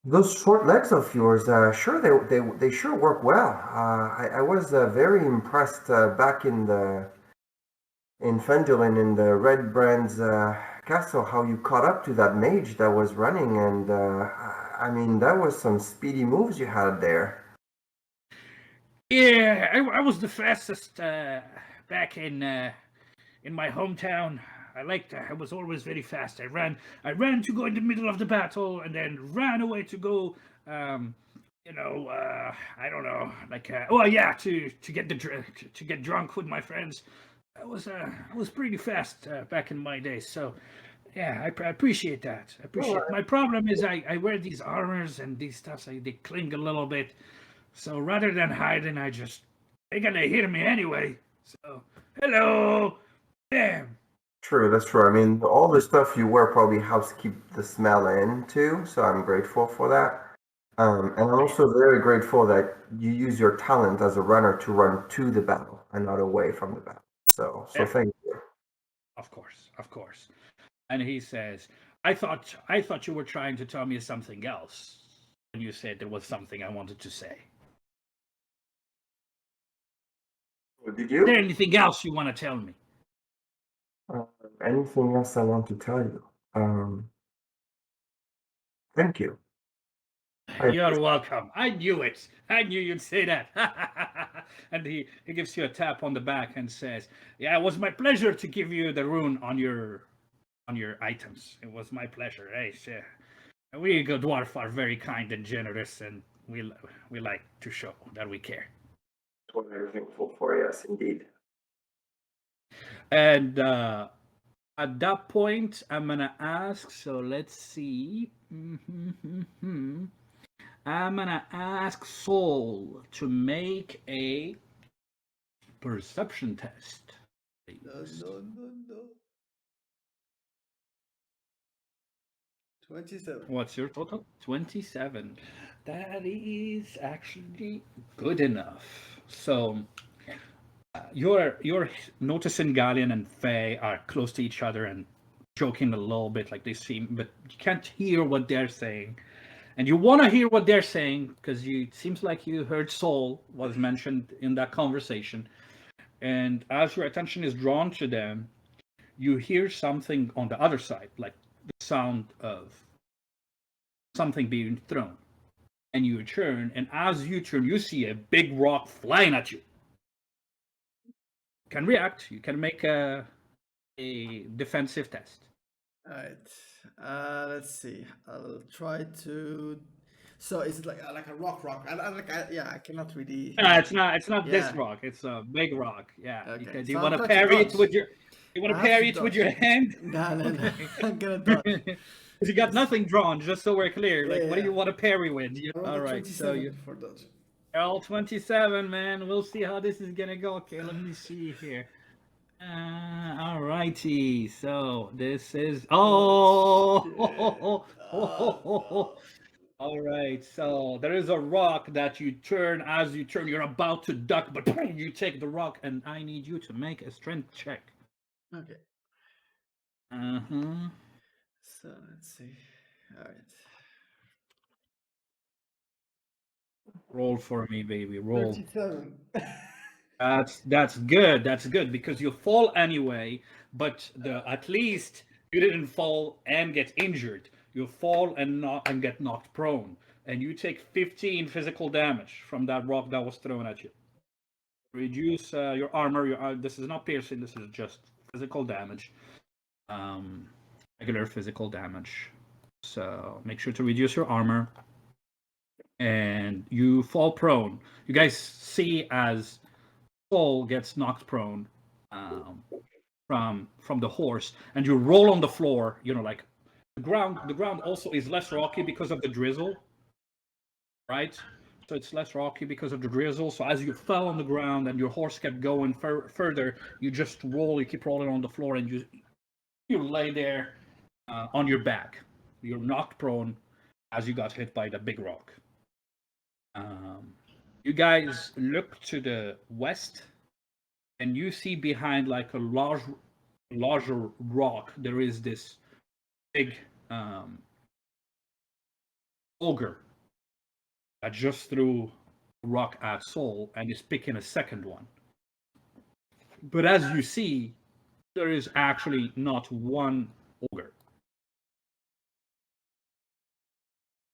those short legs of yours, sure, they sure work well. I was very impressed back in Fendulin in the Red Brand's castle, how you caught up to that mage that was running, and I mean that was some speedy moves you had there. Yeah, I was the fastest back in my hometown. I was always very fast. I ran to go in the middle of the battle, and then ran away to go. I don't know, like to get drunk with my friends. I was pretty fast back in my days. So yeah, I appreciate that. I appreciate it. My problem is I wear these armors and these stuffs. They cling a little bit. So rather than hiding, they're gonna hear me anyway. So hello, damn. True, that's true. I mean, all the stuff you wear probably helps keep the smell in too, so I'm grateful for that. And I'm also very grateful that you use your talent as a runner to run to the battle and not away from the battle. So thank you. Of course. And he says, I thought you were trying to tell me something else when you said there was something I wanted to say. Did Is there you? anything else you want to tell me? Anything else I want to tell you? Thank you. You're welcome. I knew it. I knew you'd say that. And he gives you a tap on the back and says, "Yeah, it was my pleasure to give you the rune on your items. It was my pleasure. Hey, we dwarf are very kind and generous, and we like to show that we care." That's what I'm thankful for. Yes, indeed. And At that point, I'm gonna ask. So let's see. I'm gonna ask Soul to make a perception test. No. 27. What's your total? 27. That is actually good enough. So you're noticing Galleon and Faye are close to each other and joking a little bit, like they seem, but you can't hear what they're saying. And you want to hear what they're saying because it seems like you heard Soul was mentioned in that conversation. And as your attention is drawn to them, you hear something on the other side, like the sound of something being thrown. And you turn, and as you turn, you see a big rock flying at you. You can react. You can make a defensive test. All right. Let's see. I'll try to. So is it like a rock? I cannot really. It's not. It's not this Yeah. rock. It's a big rock. Yeah. Okay, Do you so want I'm to trying to parry it dodge. with your? You want I to have parry to it with dodge. your hand? No. I'm gonna dodge. Because you got nothing drawn. Just so we're clear. Like, what do you Yeah. want to parry with? I rolled All a right. So 27 you. for dodge. L 27, man. We'll see how this is gonna go. Okay, let me see here. Alrighty. So this is Oh, All right. So there is a rock that you turn. As you turn, you're about to duck, but you take the rock, and I need you to make a strength check. Okay. So let's see. All right. Roll for me, baby. Roll. 37. That's good. That's good because you fall anyway, but at least you didn't fall and get injured. You fall and get knocked prone, and you take 15 physical damage from that rock that was thrown at you. Reduce your armor. This is not piercing. This is just physical damage. Regular physical damage. So make sure to reduce your armor. And you fall prone. You guys see as Soul gets knocked prone from the horse, and you roll on the floor. You know, like the ground also is less rocky because of the drizzle, right? So it's less rocky because of the drizzle. So as you fell on the ground and your horse kept going further, you just roll. You keep rolling on the floor, and you lay there on your back. You're knocked prone as you got hit by the big rock. You guys look to the west, and you see behind like a larger rock, there is this big ogre that just threw a rock at Soul and is picking a second one. But as you see, there is actually not one ogre,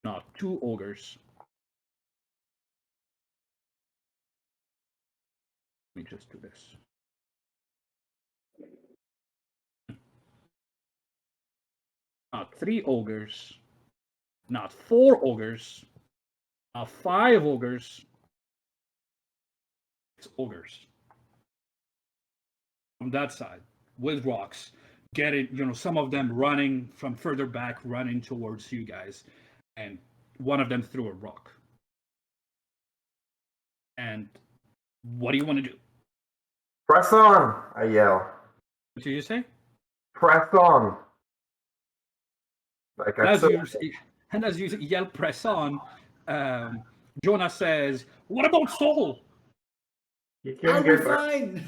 not two ogres. Let me just do this. Not three ogres, not four ogres, not five ogres. It's ogres from that side with rocks, getting, some of them running from further back, running towards you guys, and one of them threw a rock. And what do you want to do? Press on, I yell. What did you say? Press on. Like I said. And as you yell, press on, Jonah says, "What about Soul?" You I'll can't be get back. fine.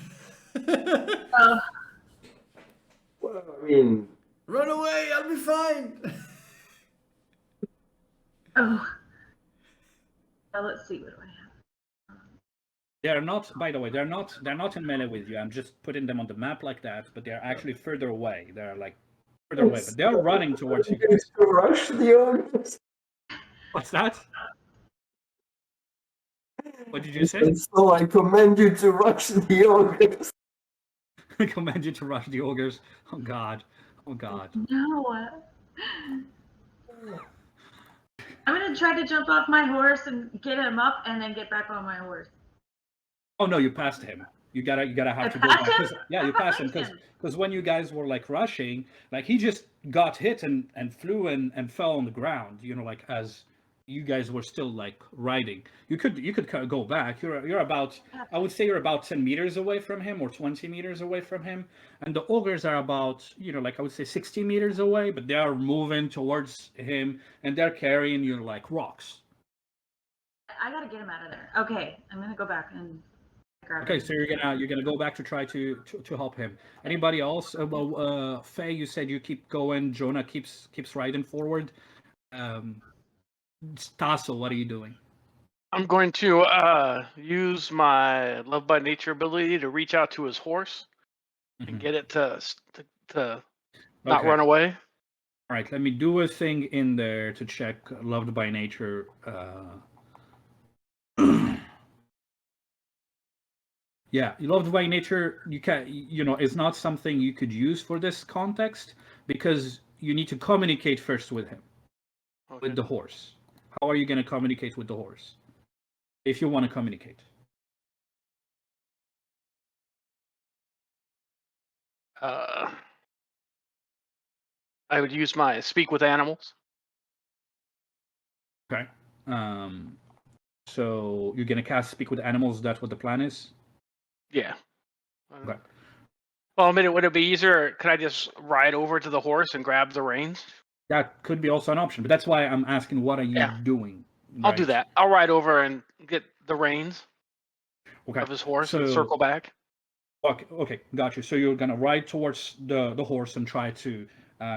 Well, I mean, Run away. I'll be fine. Oh. Now let's see, what do I have? They're not, by the way, they're not in melee with you. I'm just putting them on the map like that, but they're actually further away. They're like further away, but they're running towards you guys. to rush the ogres. What's that? What did you say? And so I commend you to rush the ogres. I command you to rush the ogres. Oh God. Oh God. No. I'm gonna try to jump off my horse and get him up and then get back on my horse. Oh no, you passed him. You gotta have I to go pass back. him? 'Cause- yeah, you pass him because when you guys were like rushing, like he just got hit and flew and fell on the ground. You know, like as you guys were still like riding. You could go back. You're about, I would say you're about 10 meters away from him or 20 meters away from him, and the ogres are about, you know, like I would say 60 meters away, but they are moving towards him and they're carrying you like rocks. I gotta get him out of there. Okay, I'm gonna go back and grab Okay, him. so you're gonna go back to try to help him. Anybody else? Faye, you said you keep going. Jonah keeps riding forward. Tasso, what are you doing? I'm going to use my love by nature ability to reach out to his horse and get it to not Okay. run away. All right, let me do a thing in there to check loved by nature. Yeah, loved by nature, you can, you know, is not something you could use for this context because you need to communicate first with him, with the horse. How are you going to communicate with the horse if you want to communicate? I would use my speak with animals. Okay. So you're gonna cast speak with animals. That's what the plan is. Yeah. Okay. Well, I mean, would it be easier? Could I just ride over to the horse and grab the reins? That could be also an option, but that's why I'm asking, what are you doing? I'll do that. I'll ride over and get the reins of his horse and circle back. Okay, got you. So you're gonna ride towards the horse and try to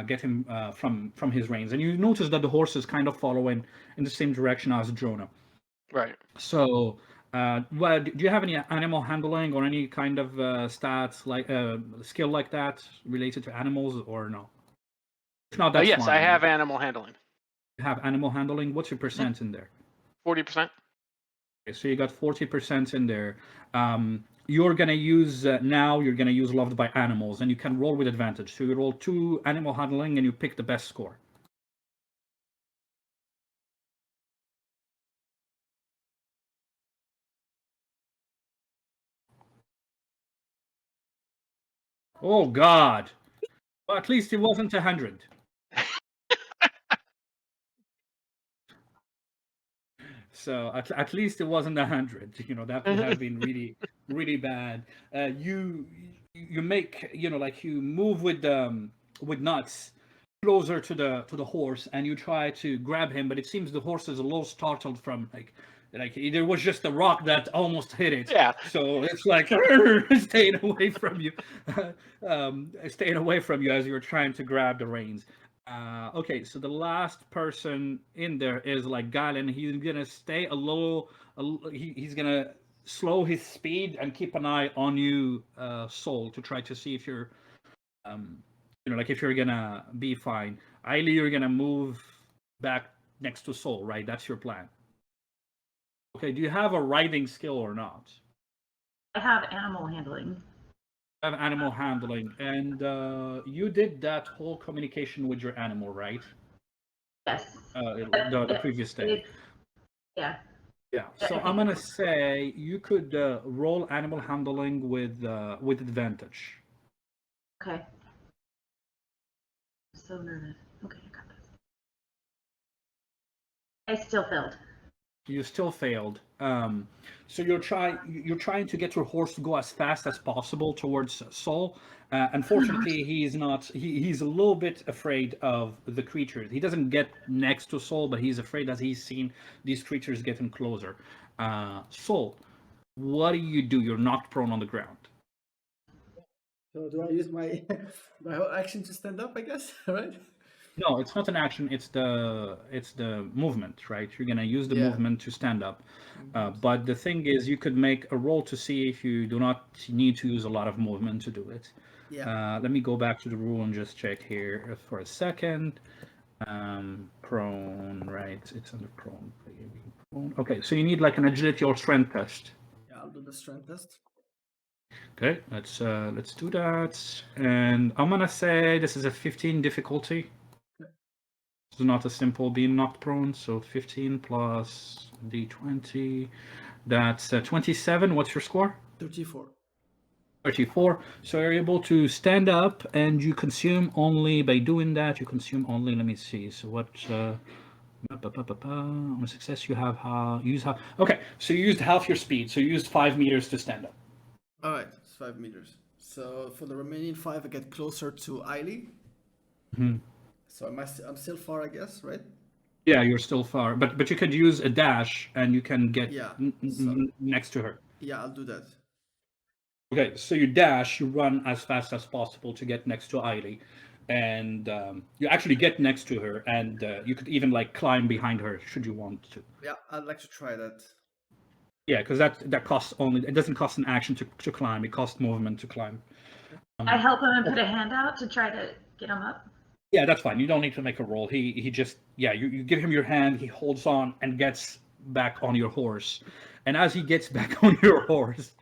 get him from his reins, and you notice that the horse is kind of following in the same direction as Jonah. Right. So, do you have any animal handling or any kind of stats like skill like that related to animals, or no? If not, that's yes, fine. I have animal handling. You have animal handling. What's your percent in there? 40%. Okay, so you got 40% in there. You're gonna use now. You're gonna use loved by animals, and you can roll with advantage. So you roll 2 animal handling, and you pick the best score. Oh God! Well, at least it wasn't 100. So at least it wasn't 100. You know, that would have been really, really bad. You make, you know, like you move with nuts closer to the horse, and you try to grab him, but it seems the horse is a little startled from like there was just a rock that almost hit it. Yeah. So it's like staying away from you, staying away from you as you're trying to grab the reins. Okay, so the last person in there is like Galen. He's gonna stay a little. He's gonna slow his speed and keep an eye on you, Soul, to try to see if you're, you know, like if you're gonna be fine. Ailey, you're gonna move back next to Soul, right? That's your plan. Okay. Do you have a riding skill or not? I have animal handling. Have animal handling, and you did that whole communication with your animal, right? Yes. The previous day. Yeah. Yeah. So I'm gonna say you could roll animal handling with advantage. Okay. I'm so nervous. Okay, I got this. I still failed. You still failed. So you're trying to get your horse to go as fast as possible towards Saul. Unfortunately, he's not. He's a little bit afraid of the creatures. He doesn't get next to Saul, but he's afraid as he's seen these creatures getting closer. Saul, what do? You're knocked prone on the ground. So do I use my my whole action to stand up? I guess, right? No, it's not an action. It's the movement, right? You're gonna use the movement to stand up. But the thing is, you could make a roll to see if you do not need to use a lot of movement to do it. Yeah. Let me go back to the rule and just check here for a second. Prone, right? It's under prone. Okay, so you need like an agility or strength test. Yeah, I'll do the strength test. Okay, let's do that. And I'm gonna say this is a 15 difficulty. It's not a simple being knocked prone, so 15 plus d20. That's 27. What's your score? 34. 34. So you're able to stand up, and you consume only, by doing that, you consume only, let me see. So what, on a success, you have, use half. Okay, so you used half your speed. So you used 5 meters to stand up. All right, it's 5 meters. So for the remaining 5, I get closer to Eiley. Mhm. So I'm still far, I guess, right? Yeah, you're still far, but you could use a dash, and you can get Yeah, next to her. Yeah, I'll do that. Okay, so you dash, you run as fast as possible to get next to Eiley, and you actually get next to her, and you could even like climb behind her should you want to. Yeah, I'd like to try that. Yeah, because that costs only, it doesn't cost an action to climb, it costs movement to climb. I help him and put a hand out to try to get him up. Yeah, that's fine. You don't need to make a roll. He just, yeah, you give him your hand, he holds on and gets back on your horse. And as he gets back on your horse,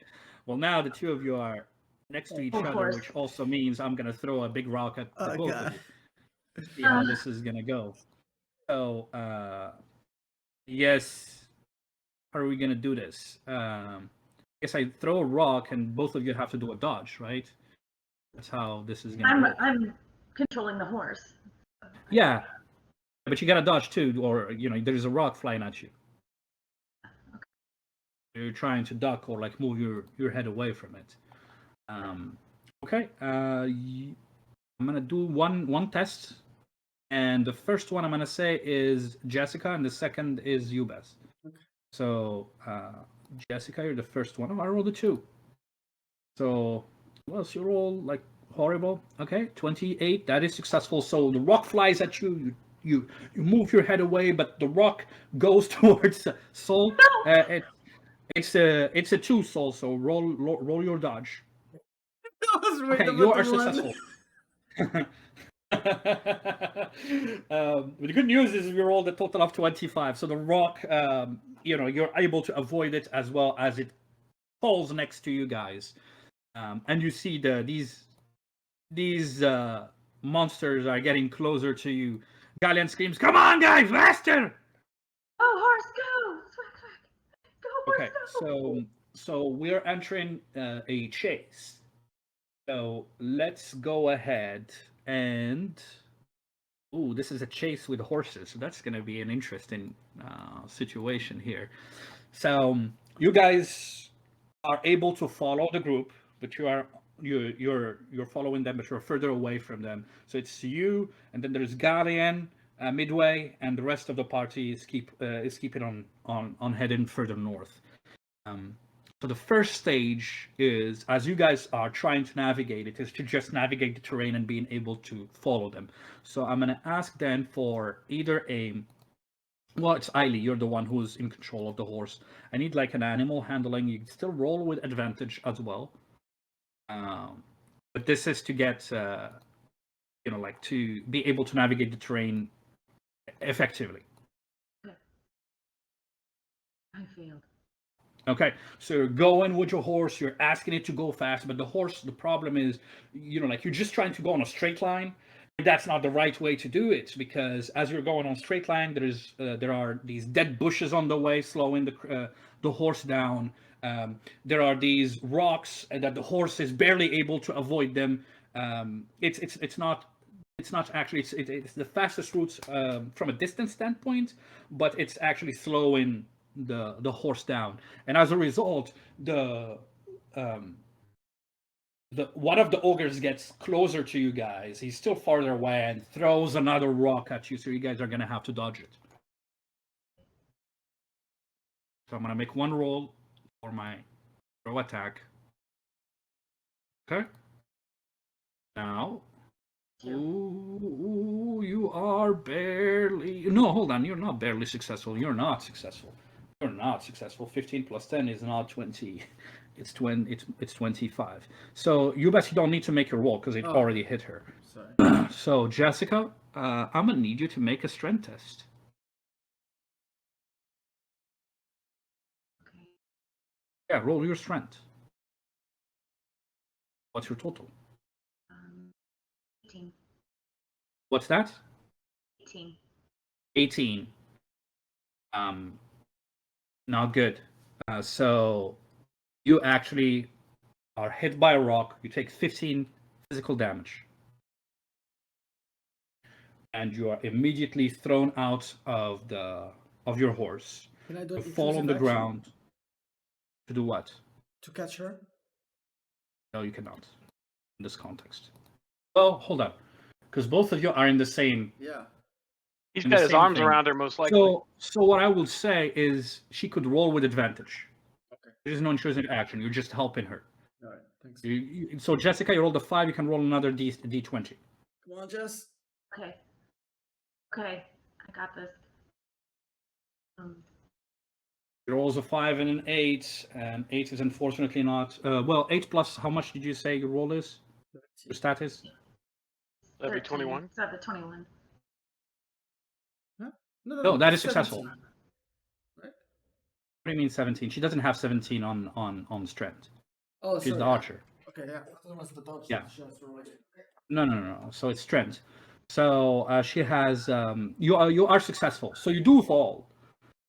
well, now the two of you are next to each Of other, course. which also means I'm going to throw a big rock at the Oh, both God. of you. See how this is going to go. So, yes, how are we going to do this? I guess I throw a rock and both of you have to do a dodge, right? That's how this is going to go. I'm controlling the horse. Yeah, but you got to dodge too, or there's a rock flying at you. You're trying to duck or like move your head away from it. Okay, I'm gonna do one test, and the first one I'm gonna say is Jessica, and the second is Ubes. Okay. So Jessica, you're the first one. Oh, I rolled a 2. So well, so you roll like horrible. Okay, 28. That is successful. So the rock flies at you. You move your head away, but the rock goes towards Soul. It's a 2 Soul. So roll your dodge. That was right. Okay, you are successful. The good news is we rolled a total of 25. So the rock, you're able to avoid it as well as it falls next to you guys. And you see these monsters are getting closer to you. Galleon screams, "Come on, guys, faster!" Oh, horse, go! Swag, swag. Go, horse, Okay, go! so we're entering a chase. So let's go ahead and. Ooh, this is a chase with horses. So that's going to be an interesting situation here. So you guys are able to follow the group, but you're following them, but you're further away from them. So it's you, and then there's Galleon midway, and the rest of the party is keeping on heading further north. So the first stage is, as you guys are trying to navigate it, is to just navigate the terrain and being able to follow them. So I'm going to ask then for either well, it's Eiley, you're the one who's in control of the horse. I need like an animal handling. You can still roll with advantage as well. But this is to get, like to be able to navigate the terrain effectively. I failed. Okay, so you're going with your horse, you're asking it to go fast, but the horse, the problem is, like you're just trying to go on a straight line. That's not the right way to do it, because as you're going on straight line, there are these dead bushes on the way, slowing the horse down. There are these rocks that the horse is barely able to avoid them. It's not actually, it's the fastest route from a distance standpoint, but it's actually slowing the horse down, and as a result, one of the ogres gets closer to you guys. He's still farther away and throws another rock at you, so you guys are gonna have to dodge it. So I'm gonna make one roll for my throw attack. Okay. Now, ooh, you are barely. No, hold on. You're not barely successful. You're not successful. You're not successful. 15 plus 10 is not 20. It's 20. It's 25. So you don't need to make a roll because it already hit her. Sorry. So Jessica, I'm gonna need you to make a strength test. Okay. Yeah, roll your strength. What's your total? 18. What's that? 18. 18. Not good. So you actually are hit by a rock, you take 15 physical damage. And you are immediately thrown out of your horse. Can I do You an fall on the inclusive action ground. To do what? to catch her? No, you cannot. In this context. Well, hold on. Because both of you are in the same. Yeah. He's And got the his same arms thing. around her, most likely. So what I would say is she could roll with advantage. Okay. There's no intrusive action. You're just helping her. All right. Thanks. So Jessica, you rolled a 5. You can roll another D20. Come on, Jess. Okay. Okay, I got this. She rolls a 5 and an 8, and 8 is unfortunately not. Well, 8 plus how much did you say your roll is? Your stat is? That'd be 13. 21. So the 21. Huh? No, that is 17. successful. Right? What do you mean 17? She doesn't have 17 on strength. Oh, She's sorry. the archer. Okay, yeah. That was the dodge. Yeah. Just right. No. So it's strength. So she has. You are successful. So you do fall.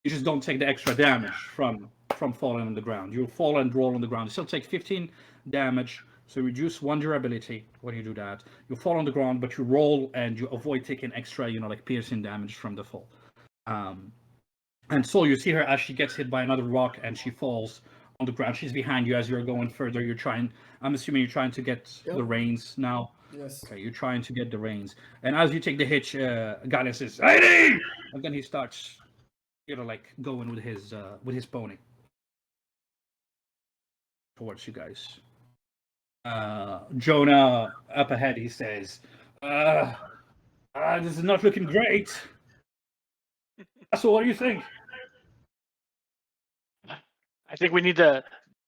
You just don't take the extra damage from falling on the ground. You fall and roll on the ground. You still take 15 damage. So reduce 1 durability when you do that. You fall on the ground, but you roll and you avoid taking extra, like piercing damage from the fall. And so you see her as she gets hit by another rock and she falls on the ground. She's behind you as you're going further. I'm assuming you're trying to get the reins now. Yes. Okay, you're trying to get the reins. And as you take the hitch, Galen says, "Heidi!" And then he starts, going with his pony towards you guys. Jonah up ahead, he says, this is not looking great. So what do you think? I think we need to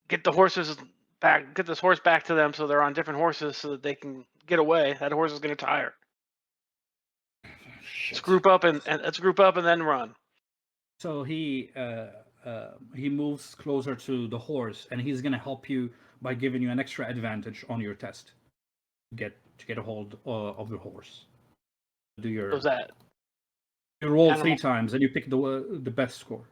get the horses back, get this horse back to them so they're on different horses so that they can get away. That horse is going to tire. Shit. Let's group up and then run. So he moves closer to the horse, and he's gonna help you by giving you an extra advantage on your test to get a hold of the horse. Do your What was that? you roll Animal. 3 times, and you pick the best score.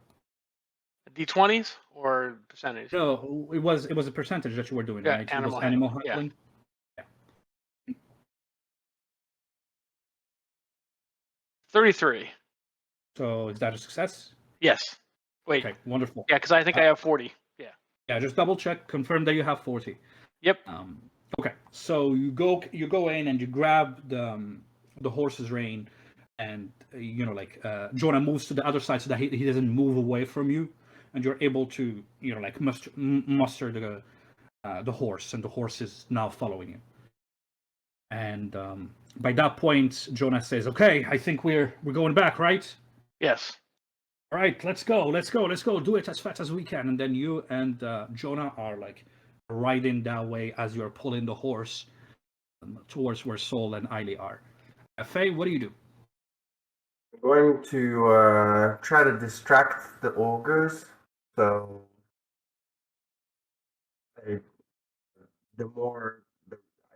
D20s or percentage? No, it was a percentage that you were doing, Yeah, right? animal it was animal handling, yeah. handling. 33. So is that a success? Yes. Wait. Okay, wonderful. Yeah, because I think I have 40. Yeah. Yeah, just double check, confirm that you have 40. Yep. Okay, so you go in and you grab the horse's rein, and Jonah moves to the other side so that he doesn't move away from you, and you're able to muster the horse, and the horse is now following you. And by that point, Jonah says, "Okay, I think we're going back, right? Yes. All right, let's go. Do it as fast as we can." And then you and Jonah are riding that way as you're pulling the horse towards where Sol and Eiley are. Faye, what do you do? I'm going to try to distract the ogres. So the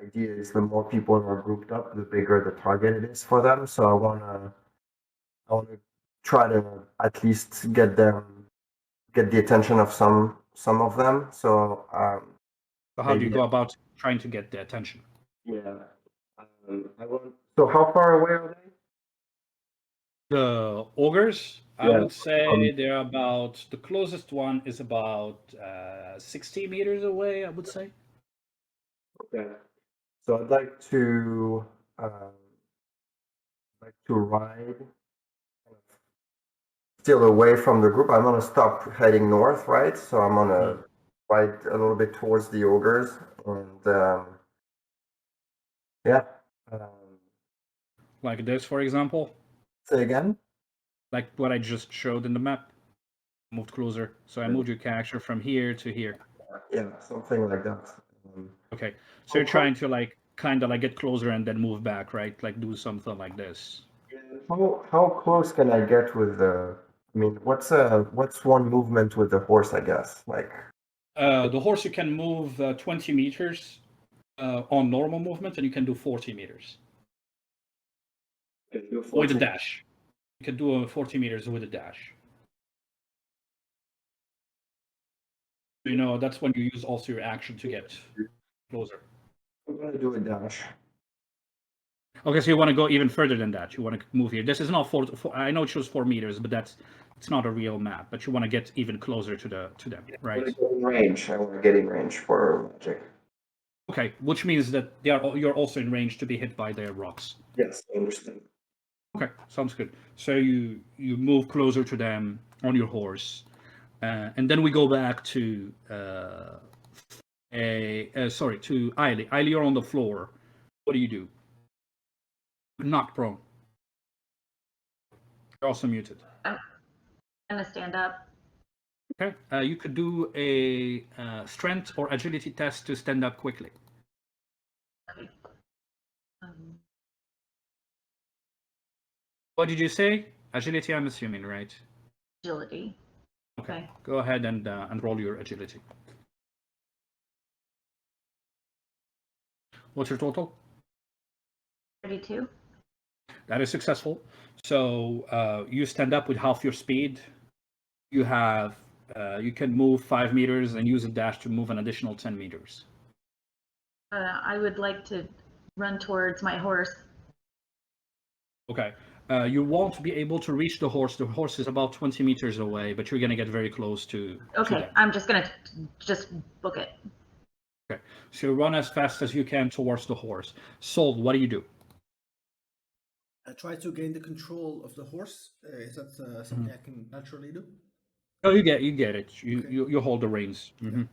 idea is the more people are grouped up, the bigger the target it is for them. So I wanna try to at least get the attention of some of them. So So how do you go about trying to get the attention? yeah, I want. So how far away are they? The ogres, I Yeah, would say they're about, the closest one is about 60 meters away, I would say. Okay. So I'd like to ride still away from the group. I'm gonna stop heading north, right? So I'm gonna ride a little bit towards the ogres, and yeah. Like this, for example, Say again? like what I just showed in the map. Moved closer. So I moved your character from here to here. Yeah, something like that. Okay. So you're trying to kind of get closer and then move back, right? Like do something like this. How close can I get with the? I mean, what's one movement with the horse? I guess the horse, you can move 20 meters on normal movement, and you can do 40 meters with a dash. You can do 40 meters with a dash. You know, that's when you use also your action to get closer. I'm gonna do a dash. Okay, so you want to go even further than that. You want to move here. This is not 4. I know it shows 4 meters, but it's not a real map. But you want to get even closer to them, I right? want to get in range. I want to get in range for magic. Okay, which means that you're also in range to be hit by their rocks. Yes, I understand. Okay, sounds good. So you move closer to them on your horse, and then we go back to to Eiley. Eiley, you're on the floor. What do you do? Knocked prone. You're also muted. I'm gonna stand up. Okay, you could do a strength or agility test to stand up quickly. Okay. What did you say? Agility, I'm assuming, right? Agility. Okay. Go ahead and roll your agility. What's your total? 32. That is successful. So you stand up with half your speed. You have you can move 5 meters and use a dash to move an additional 10 meters. I would like to run towards my horse. Okay. You won't be able to reach the horse. The horse is about 20 meters away, but you're going to get very close to Okay, them. I'm just gonna just book it. Okay. So you run as fast as you can towards the horse. Sol, what do you do? I try to gain the control of the horse. Is that something I can naturally do? Oh, you get it. Okay. You hold the reins. Mhm.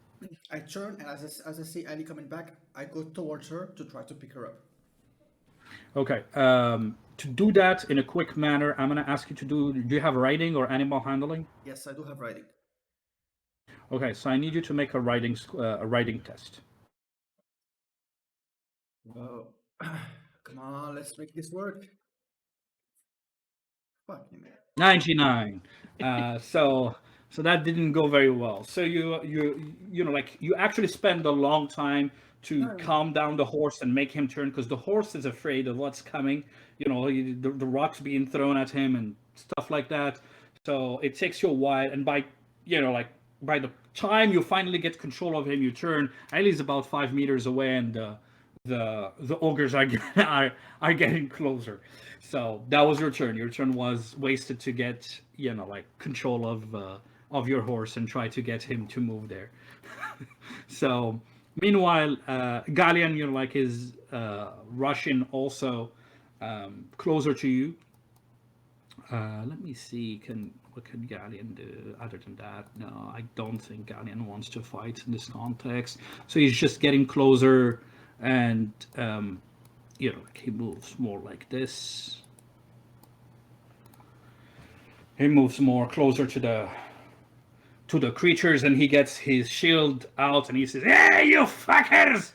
I turn, and as I see Ali coming back, I go towards her to try to pick her up. Okay. To do that in a quick manner, I'm going to ask you to do. Do you have riding or animal handling? Yes, I do have riding. Okay, so I need you to make a riding test. Oh, come on, let's make this work. Fucking hell. 99. So that didn't go very well. So you know, like, you actually spend a long time to calm down the horse and make him turn, because the horse is afraid of what's coming. You know, the rocks being thrown at him and stuff like that. So it takes you a while, and by the time you finally get control of him, you turn. Eiley's about 5 meters away, and the ogres are are getting closer. So that was your turn. Your turn was wasted to get control of your horse and try to get him to move there. So meanwhile, Galleon, is rushing also closer to you. Let me see. What can Galleon do other than that? No, I don't think Galleon wants to fight in this context. So he's just getting closer, and he moves more like this. He moves more closer to the creatures, and he gets his shield out, and he says, "Hey, you fuckers!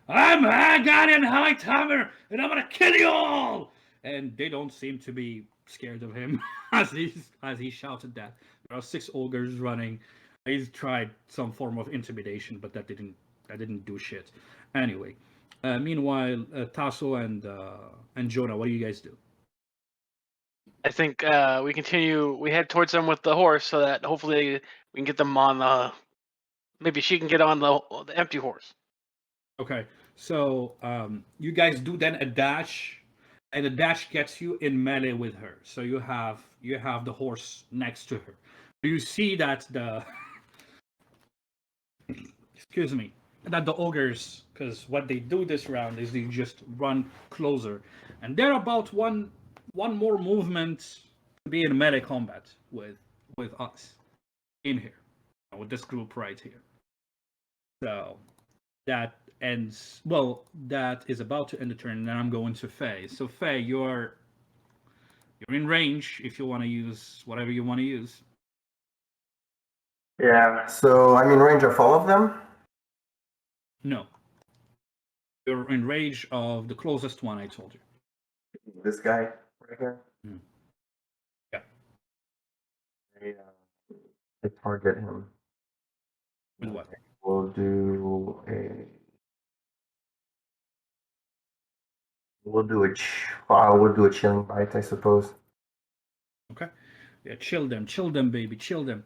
I'm Galleon Hightower, and I'm gonna kill you all!" And they don't seem to be scared of him as he shouted that. There are 6 ogres running. He's tried some form of intimidation, but that didn't do shit. Anyway, meanwhile, Tasso and Jonah, what do you guys do? I think we continue. We head towards them with the horse, so that hopefully we can get them on the. Maybe she can get on the empty horse. Okay, so you guys do then a dash, and the dash gets you in melee with her. So you have the horse next to her. You see that excuse me, that the ogres, because what they do this round is they just run closer, and they're about one more movement to be in melee combat with us in here, with this group right here. So that ends. Well, that is about to end the turn, and then I'm going to Faye. So Faye, you're in range if you want to use whatever you want to use. Yeah, so I'm in range of all of them? No. You're in range of the closest one I told you. This guy right here? Yeah. I target him. With what? We'll do a chilling bite, I suppose. Okay. Yeah, chill them, baby, chill them.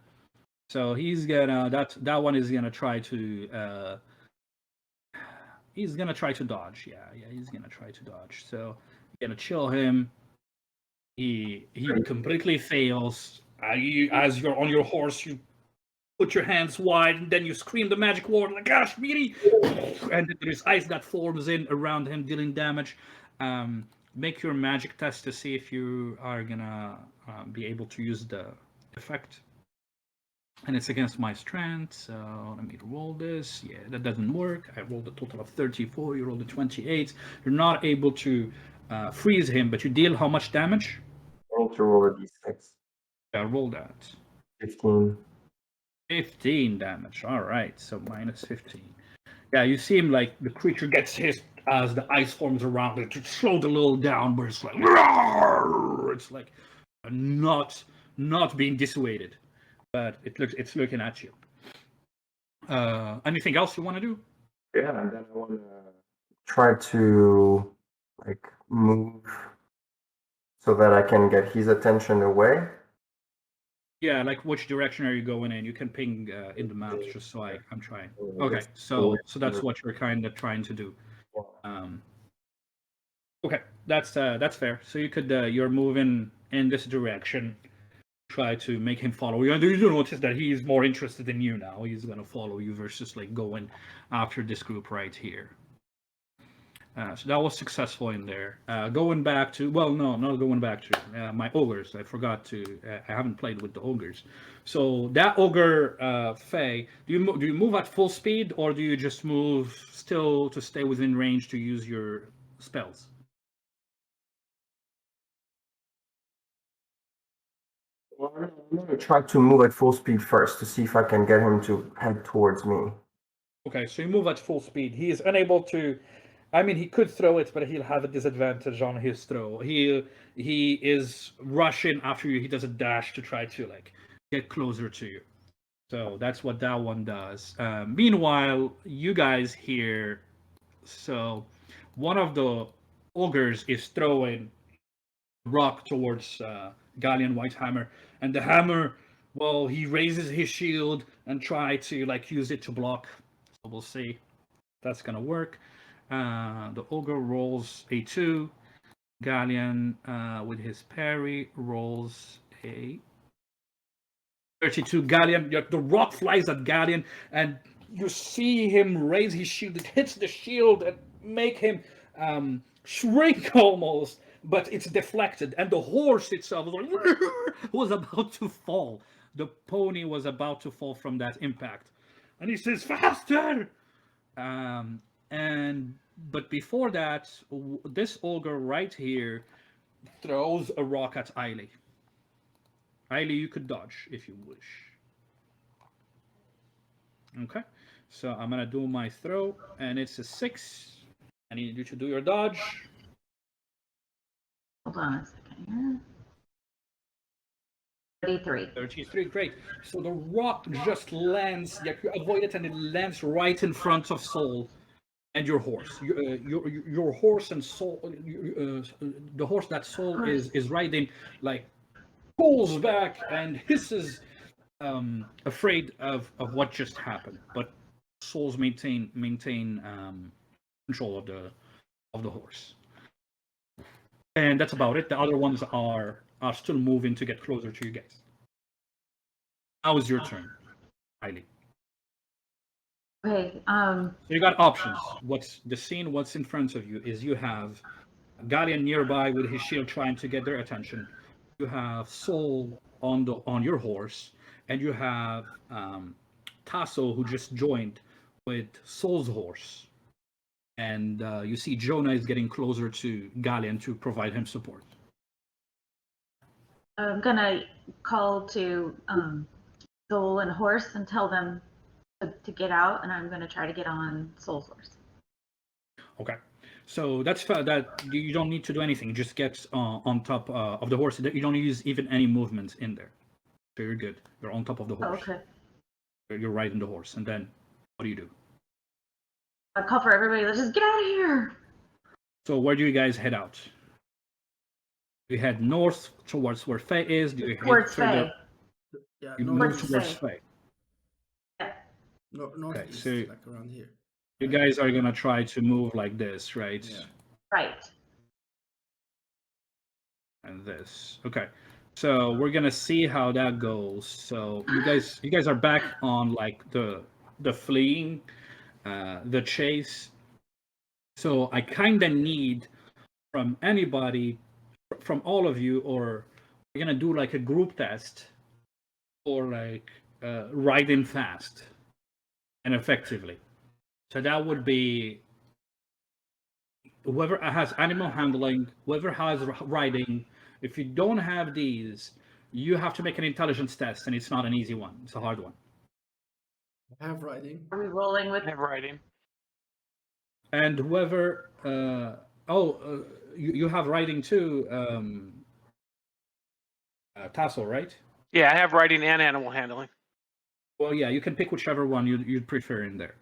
So he's gonna that one is gonna try to he's gonna try to dodge. Yeah, he's gonna try to dodge. So you're gonna chill him. He completely fails. As you're on your horse, you put your hands wide, and then you scream the magic word like "Gosh, meaty!" And there's ice that forms in around him, dealing damage. Make your magic test to see if you are gonna be able to use the effect. And it's against my strength, so let me roll this. Yeah, that doesn't work. I rolled a total of 34. You rolled a 28. You're not able to freeze him, but you deal how much damage? I need to roll a d6. Yeah, roll that. 15. 15 damage. All right, so minus 15. Yeah, you seem like the creature gets hit as the ice forms around it. It slowed a little down, but it's like it's like not being dissuaded, but it's looking at you. Anything else you want to do? Yeah, and then I want to try to like move so that I can get his attention away. Yeah, like which direction are you going in? You can ping in the maps just so I'm trying. Okay, so that's what you're kind of trying to do. Okay, that's fair. So you could you're moving in this direction, try to make him follow you. And you notice that he's more interested in you now. He's gonna follow you versus like going after this group right here. So that was successful in there. Going back to, well, no, not going back to my ogres. I forgot to. I haven't played with the ogres. So that ogre, Faye, do you move at full speed, or do you just move still to stay within range to use your spells? Well, I'm going to try to move at full speed first to see if I can get him to head towards me. Okay, so you move at full speed. He is unable to. I mean, he could throw it, but he'll have a disadvantage on his throw. He is rushing after you. He does a dash to try to like get closer to you. So that's what that one does. Meanwhile, you guys here. So one of the ogres is throwing rock towards Galleon Whitehammer, and the hammer. Well, he raises his shield and try to like use it to block. So we'll see if that's gonna work. The ogre rolls a 2. Galleon, with his parry, rolls a 32. Galleon, the rock flies at Galleon, and you see him raise his shield. It hits the shield and make him shrink almost, but it's deflected. And the horse itself was about to fall. The pony was about to fall from that impact. And he says, "Faster!" But before that, this ogre right here throws a rock at Eiley. Eiley, you could dodge if you wish. Okay, so I'm gonna do my throw, and it's a 6. I need you to do your dodge. Hold on a second here. 33. 33, great. So the rock just lands, you avoid it, and it lands right in front of Soul and your horse. Your horse and Soul, the horse that Soul is riding, like pulls back and hisses, afraid of what just happened. But Soul's maintain control of the horse. And that's about it. The other ones are still moving to get closer to you guys. Now is your turn, Eiley. Okay. So you got options. What's in front of you is you have Galleon nearby with his shield trying to get their attention. You have Soul on your horse, and you have Tasso who just joined with Soul's horse. And you see Jonah is getting closer to Galleon to provide him support. I'm gonna call to Soul and Horse and tell them to get out, and I'm gonna try to get on Soul's horse. Okay, so that's that. You don't need to do anything. You just get on top of the horse. You don't use even any movement in there. So you're good. You're on top of the horse. Oh, okay. You're riding the horse, and then what do you do? I call for everybody. Let's just get out of here. So where do you guys head out? Do you head north towards where Faye is? Do you head Towards Faye. Yeah, You no, move Towards towards Faye. Faye. Northeast, so like around here. you guys are gonna try to move like this, right? Yeah. Right. And this. Okay. So we're gonna see how that goes. So you guys are back on like the fleeing, the chase. So I kind of need from anybody, from all of you, or we're gonna do like a group test, or like riding fast and effectively. So that would be whoever has animal handling, whoever has riding. If you don't have these, you have to make an intelligence test, and it's not an easy one. It's a hard one. I have riding. Are we rolling with? I have writing. And whoever, you have riding too, Tassel, right? Yeah, I have writing and animal handling. Well, yeah, you can pick whichever one you'd prefer in there.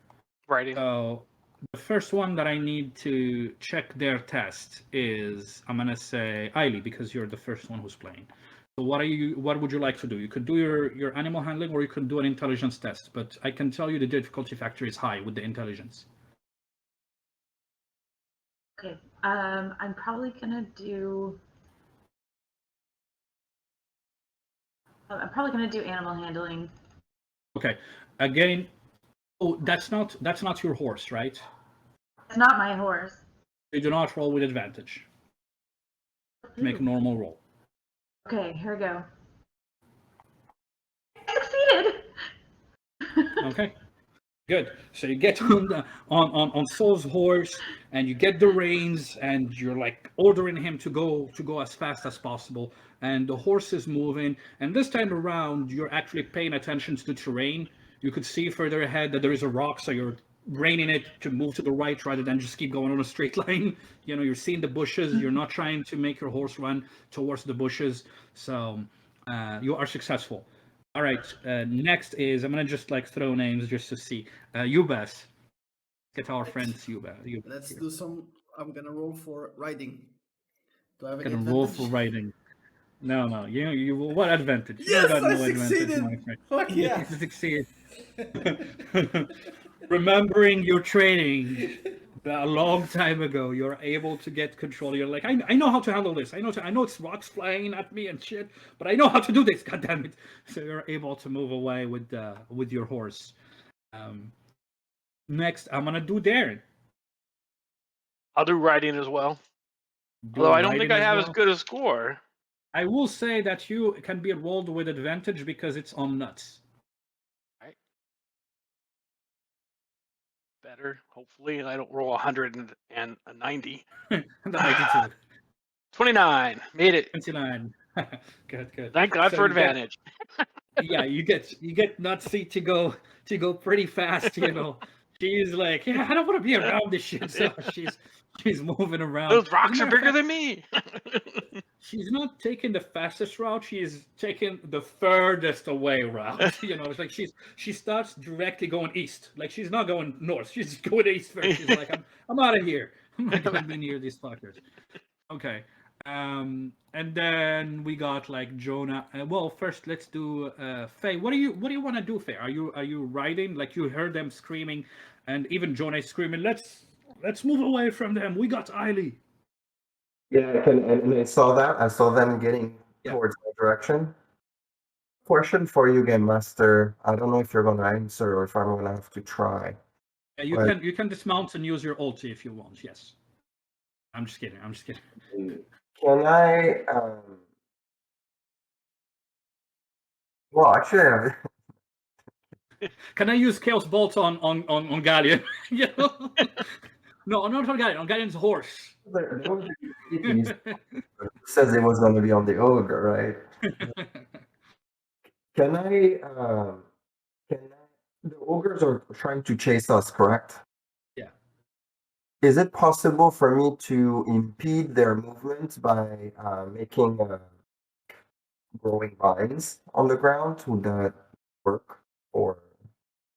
Writing. So the first one that I need to check their test is, I'm gonna say Eiley, because you're the first one who's playing. So what would you like to do? You could do your animal handling, or you could do an intelligence test, but I can tell you the difficulty factor is high with the intelligence. Okay. I'm probably gonna do. I'm probably gonna do animal handling. Okay. Again, oh, that's not your horse, right? It's not my horse. You do not roll with advantage. Make a normal roll. Okay, here we go. I succeeded. Okay. Good. So you get on Saul's horse, and you get the reins, and you're like ordering him to go as fast as possible, and the horse is moving. And this time around, you're actually paying attention to the terrain. You could see further ahead that there is a rock, so you're reining it to move to the right rather than just keep going on a straight line. You know, you're seeing the bushes. You're not trying to make your horse run towards the bushes. So you are successful. All right. Next is, I'm gonna just like throw names just to see. Ubas. Get our friends Ubas. Let's do some. I'm gonna roll for riding. Do I have any Gonna advantage? roll for riding. No. You what advantage? Yes, you got I no succeeded. advantage, my friend. Fuck yeah. You succeed. Remembering your training a long time ago, you're able to get control. You're like, I know how to handle this. I know it's rocks flying at me and shit, but I know how to do this. God damn it! So you're able to move away with your horse. Next, I'm gonna do Darren. I'll do writing as well. Do Although I don't think riding I as have well. as good a score. I will say that you can be rolled with advantage because it's on nuts. Right. Better, hopefully, and I don't roll 190. 92. 29. Made it. 29. Good. Thank God So for you get- advantage. Yeah, you get Nutsy to go pretty fast, you know. She's like, yeah, I don't want to be around this shit. So she's moving around. Those rocks As a are matter of bigger fact, than me. she's not taking the fastest route. She's taking the furthest away route. You know, it's like she starts directly going east. Like she's not going north. She's going east first. She's like, I'm out of here. I'm not going to be near these fuckers. Okay. And then we got like Jonah. Well, first let's do Faye. What do you want to do, Faye? Are you riding? Like you heard them screaming, and even Jonah is screaming. Let's move away from them. We got Eiley. Yeah, and I saw that. I saw them getting Yeah. towards my direction. Question for you, Game Master. I don't know if you're gonna answer or if I'm gonna have to try. Yeah, you can dismount and use your ulti if you want. Yes. I'm just kidding. Can I? Well, actually, Can I use Chaos Bolt on Galleon? You know? No, not on Galleon. On Galleon's horse. there was a meeting says it was going to be on the ogre, right? Can I? The ogres are trying to chase us, correct? Yeah. Is it possible for me to impede their movement by making growing vines on the ground? Would that work, or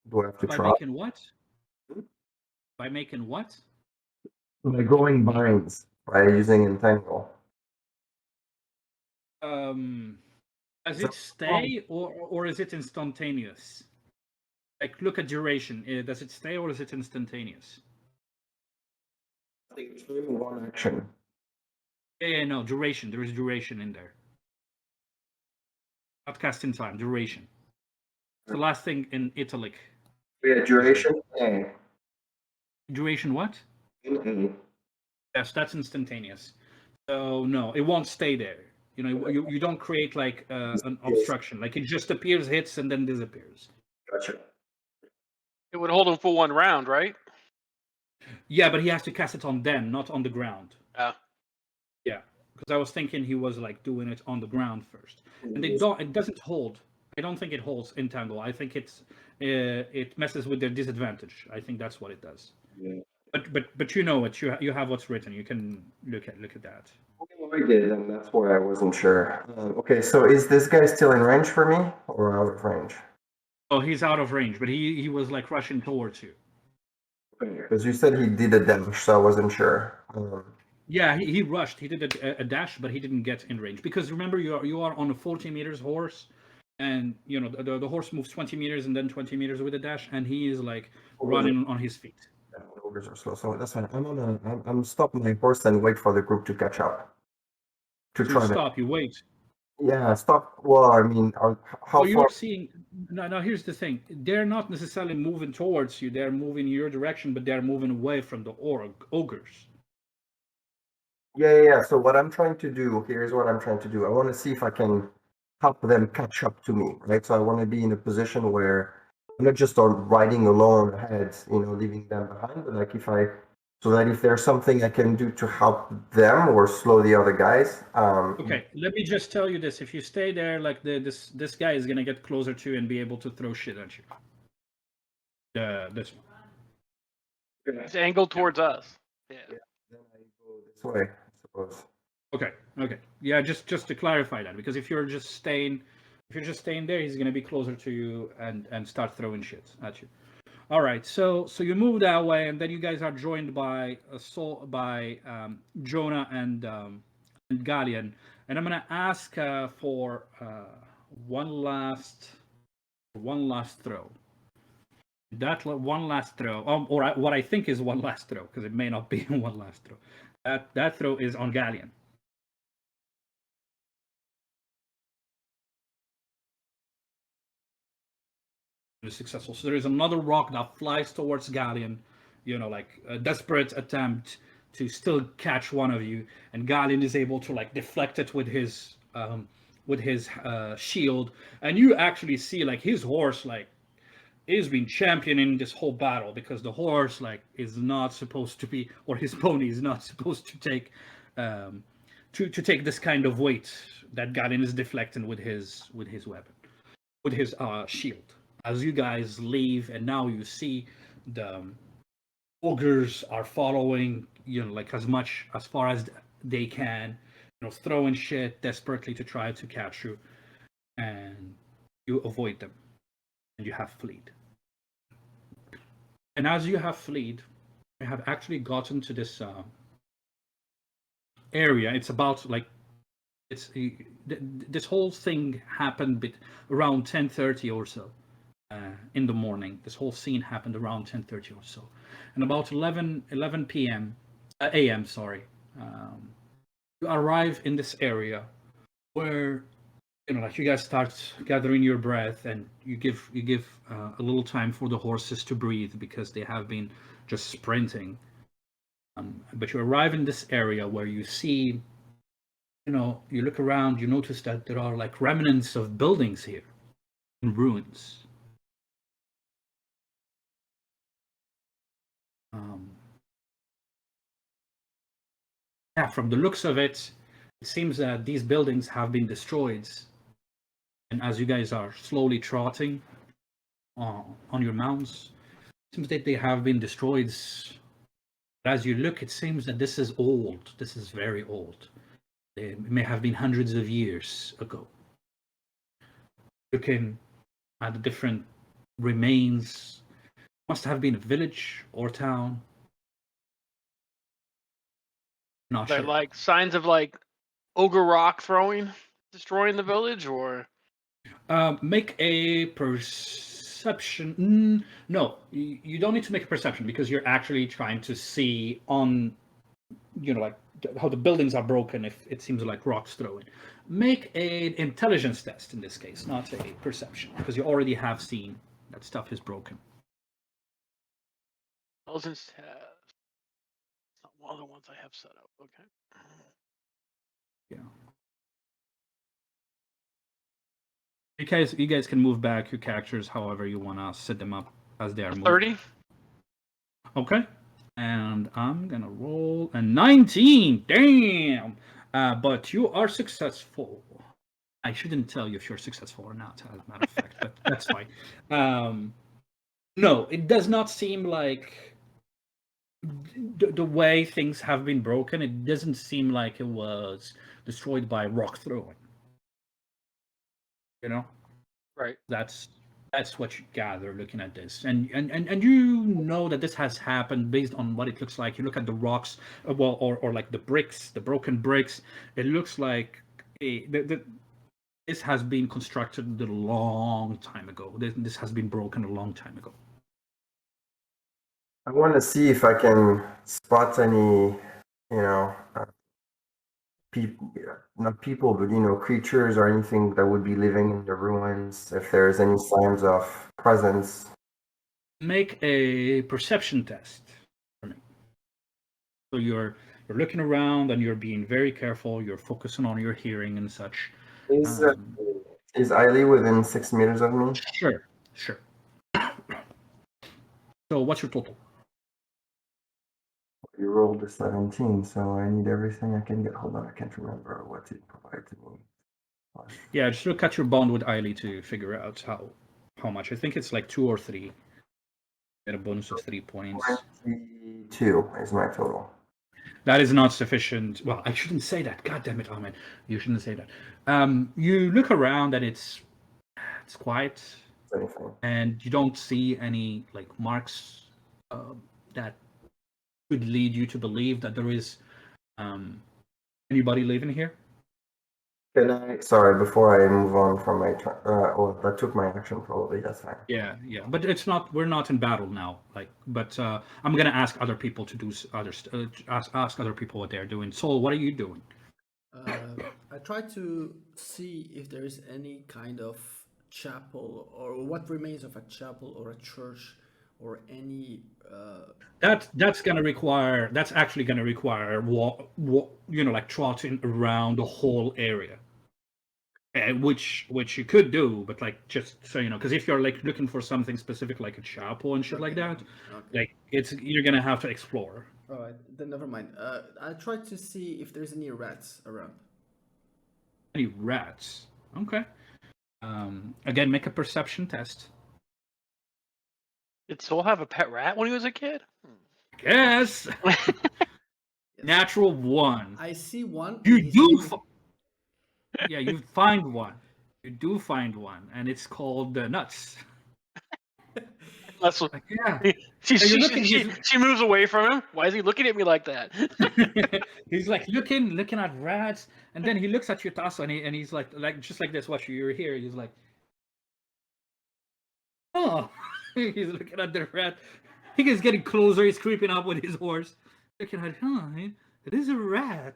do I have to By try? making what? By making what? By growing vines by using entangle. Does it stay or is it instantaneous? Like, look at duration. Does it stay or is it instantaneous? One action. Yeah, no, duration. There is duration in there. Not casting time, duration. It's the last thing in italic. Yeah, duration. A. Duration what? A. Yes, that's instantaneous. So no, it won't stay there. You know, you don't create like an obstruction. Like it just appears, hits, and then disappears. Gotcha. It would hold him for 1 round, right? Yeah, but he has to cast it on them, not on the ground. Yeah. Yeah, because I was thinking he was like doing it on the ground first, and they don't. It doesn't hold. I don't think it holds entangle. I think it messes with their disadvantage. I think that's what it does. Yeah. But you know it. You have what's written. You can look at that. I did, and that's why I wasn't sure. Okay, so is this guy still in range for me or out of range? Oh, he's out of range, but he was like rushing towards you. Because you said he did a dash, so I wasn't sure. Yeah, he rushed. He did a dash, but he didn't get in range because remember you are on a 40 meters horse, and you know the horse moves 20 meters and then 20 meters with a dash, and he is like running on his feet. Yeah, ogres are slow, so that's fine. I'm stopping my horse and wait for the group to catch up. To So try you to stop. You wait. yeah, stop. Well, I mean, how So far? you're seeing. Now here's the thing. They're not necessarily moving towards you. They're moving your direction, but they're moving away from the ogres. Yeah. So what I'm trying to do, here's what I'm trying to do. I want to see if I can help them catch up to me, right? So I want to be in a position where I'm not just on riding alone ahead, leaving them behind, but like so that if there's something I can do to help them or slow the other guys. Okay, let me just tell you this: if you stay there, like this guy is gonna get closer to you and be able to throw shit at you. This one. It's angled towards us. Yeah. Then I go this way, I suppose. Okay. Yeah, just to clarify that, because if you're just staying there, he's gonna be closer to you and start throwing shit at you. All right, so you move that way, and then you guys are joined by Jonah and Galleon, and I'm gonna ask for one last throw. That one last throw, or what I think is one last throw, because it may not be one last throw. That throw is on Galleon. Successful. So there is another rock that flies towards Galleon, like a desperate attempt to still catch one of you, and Galleon is able to like deflect it with his shield, and you actually see like his horse like is been championing this whole battle, because the horse like is not supposed to be, or his pony is not supposed to take to take this kind of weight that Galleon is deflecting with his weapon, with his shield. As you guys leave, and now you see the ogres are following, like as far as they can, throwing shit desperately to try to catch you, and you avoid them, and you have fled. And as you have fled, you have actually gotten to this area. It's about like this whole thing happened around 10:30 or so. In the morning. This whole scene happened around 10:30 or so, and about 11 p.m. a.m. Sorry, you arrive in this area where like you guys start gathering your breath, and you give a little time for the horses to breathe, because they have been just sprinting. But you arrive in this area where you see, you look around, you notice that there are like remnants of buildings here in ruins. Yeah, from the looks of it, it seems that these buildings have been destroyed. And as you guys are slowly trotting on your mounts, it seems that they have been destroyed. But as you look, it seems that this is old. This is very old. It may have been hundreds of years ago. Looking at the different remains, must have been a village or town. Not They're sure. like signs of like ogre rock destroying the village, or Make a perception perception. No, you don't need to make a perception because you're actually trying to see on, like how the buildings are broken. If it seems like rocks throwing, make an intelligence test in this case, not a perception, because you already have seen that stuff is broken. Intelligence test. Not one of the ones I have set up. Okay. Yeah. You guys can move back your characters however you want to set them up as they are moving. 30. Okay. And I'm gonna roll a 19. Damn. But you are successful. I shouldn't tell you if you're successful or not, as a matter of fact, but that's fine. No, it does not seem like the way things have been broken. It doesn't seem like it was destroyed by rock throwing. Right. That's what you gather looking at this, and you know that this has happened based on what it looks like. You look at the rocks, or like the bricks, the broken bricks. It looks like this has been constructed a long time ago. This has been broken a long time ago. I want to see if I can spot any, not people, but creatures or anything that would be living in the ruins. If there's any signs of presence. Make a perception test for me. So you're looking around and you're being very careful. You're focusing on your hearing and such. Is Eiley within 6 meters of me? Sure. So what's your total? You rolled a 17, so I need everything I can get. Hold on, I can't remember what it provided to me. Yeah, just look at your bond with Eiley to figure out how much. I think it's like 2 or 3. Get a bonus of 3 points. 22 is my total. That is not sufficient. Well, I shouldn't say that. God damn it, Ahmed. You shouldn't say that. You look around and it's quiet. Anything. And you don't see any like marks that could lead you to believe that there is anybody living here. Can I? Sorry, before I move on from my turn. That took my action. Probably that's fine. Yeah, but it's not. We're not in battle now. But I'm gonna ask other people to do ask other people what they're doing. Sol, what are you doing? I try to see if there is any kind of chapel or what remains of a chapel or a church or any. That's actually gonna require like trotting around the whole area. Which you could do, but like just so you know, because if you're like looking for something specific like a chapel and shit like that, like you're gonna have to explore. All right, then never mind. I tried to see if there's any rats around. Any rats? Okay. Again, make a perception test. Did Soul have a pet rat when he was a kid? Yes. Yes. Natural 1. I see one. You and do. he's Yeah, you find one. You do find one, and it's called nuts. That's Like, yeah. She moves away from him. Why is he looking at me like that? He's like looking at rats, and then he looks at your tasso, and he's like just like this. Watch, you're here. He's like, oh. He's looking at the rat. He is getting closer. He's creeping up with his horse. Looking at, it is a rat.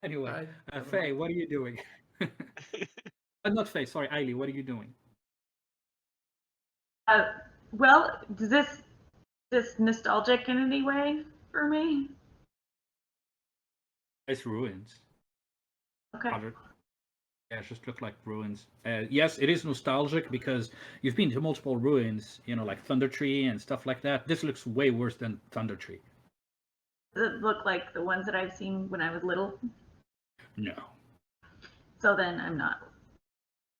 Anyway, Faye, what are you doing? Not Faye, sorry, Eiley, what are you doing? Well, is this nostalgic in any way for me? It's ruins. Okay. Yeah, it just look like ruins. Yes, it is nostalgic because you've been to multiple ruins, like Thunder Tree and stuff like that. This looks way worse than Thunder Tree. Does it look like the ones that I've seen when I was little? No. So then I'm not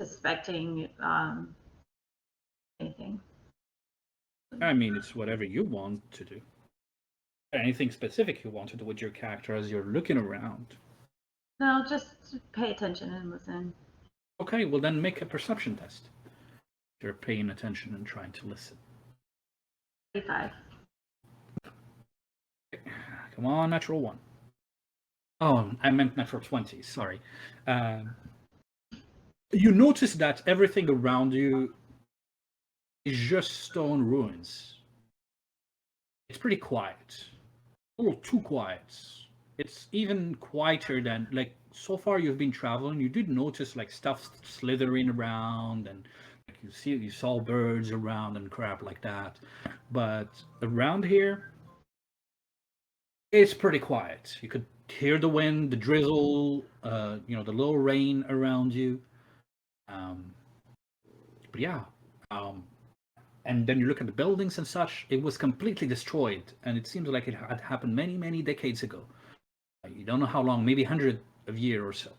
suspecting anything. I mean, it's whatever you want to do. Anything specific you want to do with your character as you're looking around? No, just pay attention and listen. Okay, well then make a perception test. You're paying attention and trying to listen. 35. Come on, natural 1. Oh, I meant natural 20, sorry. You notice that everything around you is just stone ruins. It's pretty quiet. A little too quiet. It's even quieter than, like, so far you've been traveling, you did notice like stuff slithering around, and like you saw birds around and crap like that. But around here, it's pretty quiet. You could hear the wind, the drizzle, the little rain around you. But yeah, and then you look at the buildings and such. It was completely destroyed, and it seems like it had happened many, many decades ago. You don't know how long, maybe 100 of years or so.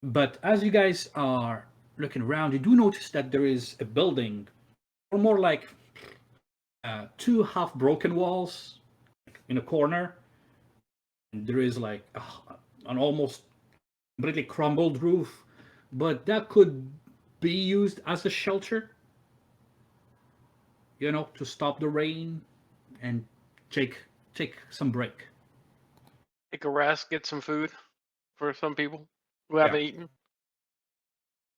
But as you guys are looking around, you do notice that there is a building, or more like two half-broken walls in a corner. And there is like an almost completely crumbled roof, but that could be used as a shelter, to stop the rain and take some break. Take a rest, get some food for some people who haven't eaten.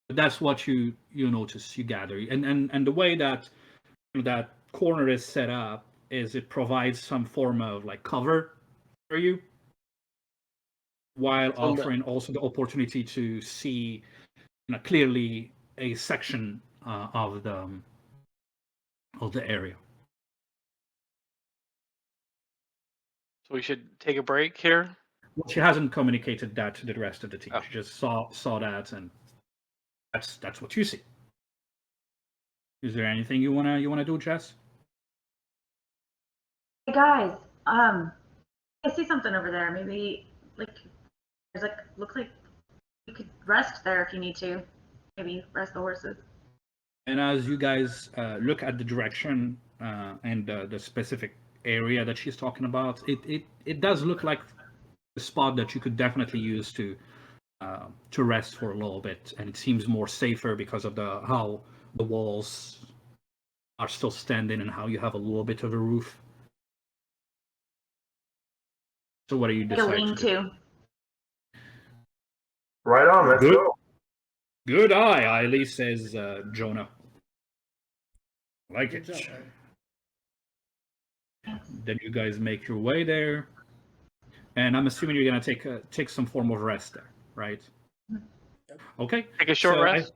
But that's what you notice, you gather, and the way that that corner is set up is it provides some form of like cover for you, while offering also the opportunity to see clearly a section of the area. So we should take a break here. Well, she hasn't communicated that to the rest of the team. Oh. She just saw that, and that's what you see. Is there anything you wanna do, Jess? Hey guys, I see something over there. Maybe there's looks like you could rest there if you need to. Maybe rest the horses. And as you guys look at the direction and the specific area that she's talking about, it does look like a spot that you could definitely use to rest for a little bit, and it seems more safer because of how the walls are still standing and how you have a little bit of a roof. So what are you deciding to do? Right on, let's go. Good eye, Eiley, says Jonah. Like Good it. job, Then you guys make your way there, and I'm assuming you're gonna take some form of rest there, right? Okay. Take a short rest.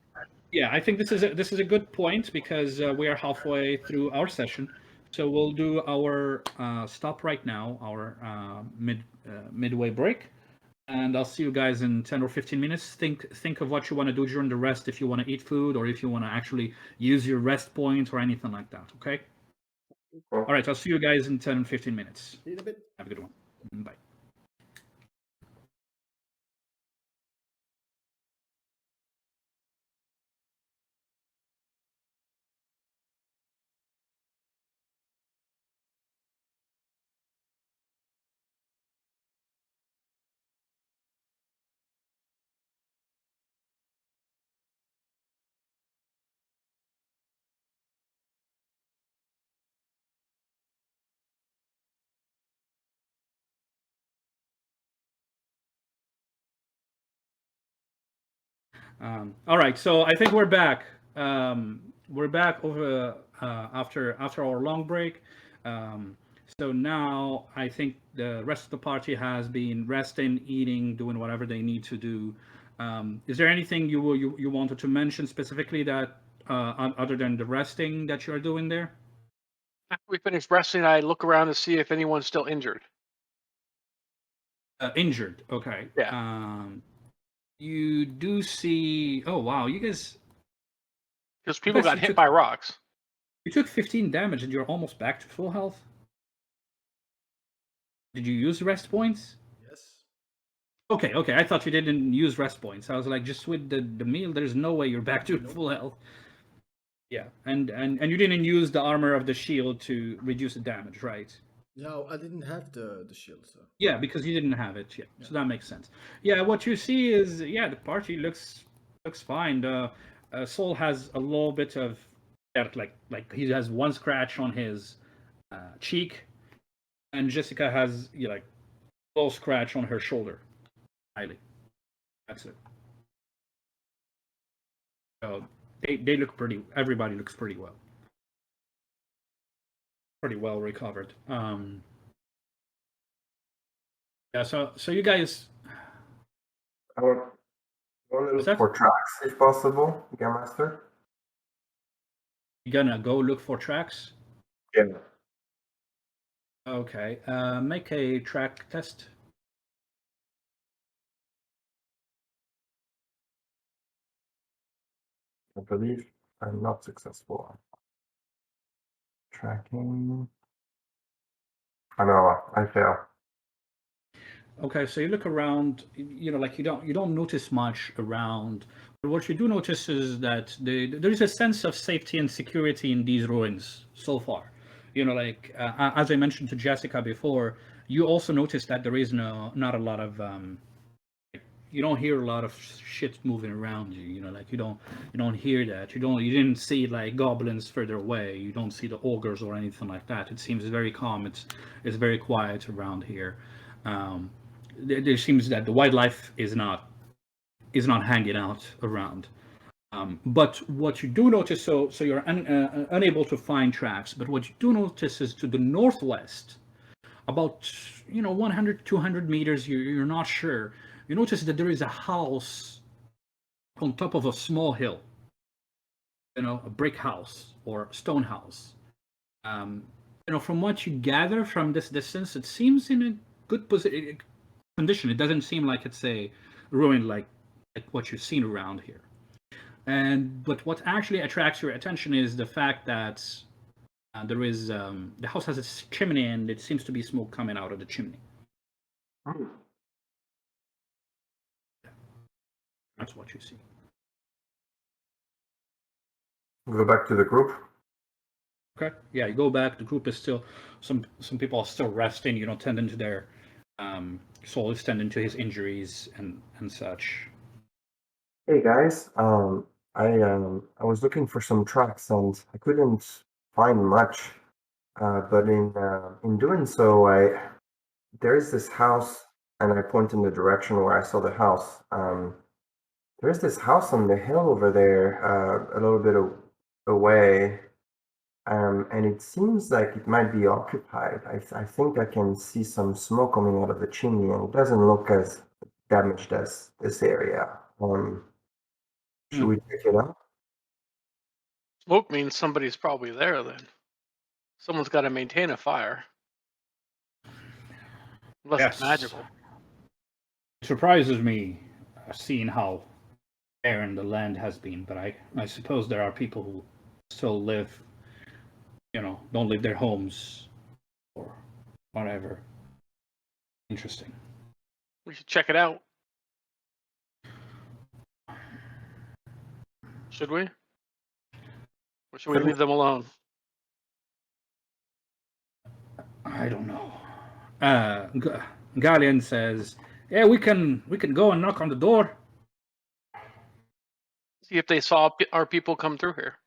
I think this is a good point because we are halfway through our session, so we'll do our stop right now, our midway break, and I'll see you guys in 10 or 15 minutes. Think of what you want to do during the rest, if you want to eat food or if you want to actually use your rest point or anything like that. Okay. All right. I'll see you guys in 10 and 15 minutes. See you in a bit. Have a good one. Bye. All right, so I think we're back. We're back over after our long break. So now I think the rest of the party has been resting, eating, doing whatever they need to do. Is there anything you wanted to mention specifically that other than the resting that you're doing there? After we finish resting, I look around to see if anyone's still injured. Injured. Okay. Yeah. You do see. Oh wow, you guys. Because people got hit by rocks. You took 15 damage and you're almost back to full health. Did you use rest points? Yes. Okay. I thought you didn't use rest points. I was like, just with the meal, there's no way you're back to full health. Yeah, and you didn't use the armor of the shield to reduce the damage, right? No, I didn't have the shield, so. Yeah, because you didn't have it. Yeah, so that makes sense. Yeah, what you see is the party looks fine. Soul has a little bit of like he has one scratch on his cheek, and Jessica has a little scratch on her shoulder. Highly. That's it. So they look pretty. Everybody looks pretty well. Pretty well recovered. Yeah. So you guys. I want to What's look that? for tracks if possible, Game Master. You gonna go look for tracks? Yeah. Okay. Make a track test. I believe I'm not successful. Tracking. I know, I fail. Okay, so you look around, like you don't notice much around. But what you do notice is that there is a sense of safety and security in these ruins so far. Like as I mentioned to Jessica before, you also notice that there is not a lot of you don't hear a lot of shit moving around you. Like you don't hear that. You didn't see like goblins further away. You don't see the ogres or anything like that. It seems very calm. It's very quiet around here. There seems that the wildlife is not hanging out around. But what you do notice, so you're unable to find tracks. But what you do notice is to the northwest, about 100 200 meters. You're not sure. You notice that there is a house on top of a small hill. A brick house or stone house. From what you gather from this distance, it seems in a good condition. It doesn't seem like it's a ruin like what you've seen around here. But what actually attracts your attention is the fact that there is the house has a chimney, and it seems to be smoke coming out of the chimney. That's what you see. Go back to the group. Okay. Yeah, you go back. The group is still some people are still resting. Tending to their Saul is tending to his injuries and such. Hey guys, I was looking for some tracks and I couldn't find much. But in doing so, there is this house, and I point in the direction where I saw the house. There's this house on the hill over there, a little bit away, and it seems like it might be occupied. I think I can see some smoke coming out of the chimney, and it doesn't look as damaged as this area. Should we check it out? Smoke means somebody's probably there then. Someone's got to maintain a fire. Unless it's magical. It surprises me seeing how barren the land has been, but I suppose there are people who still live, don't leave their homes or whatever. Interesting. We should check it out. Should we? Or should we leave them alone? I don't know. Galleon says, "Yeah, we can go and knock on the door. See if they saw our people come through here."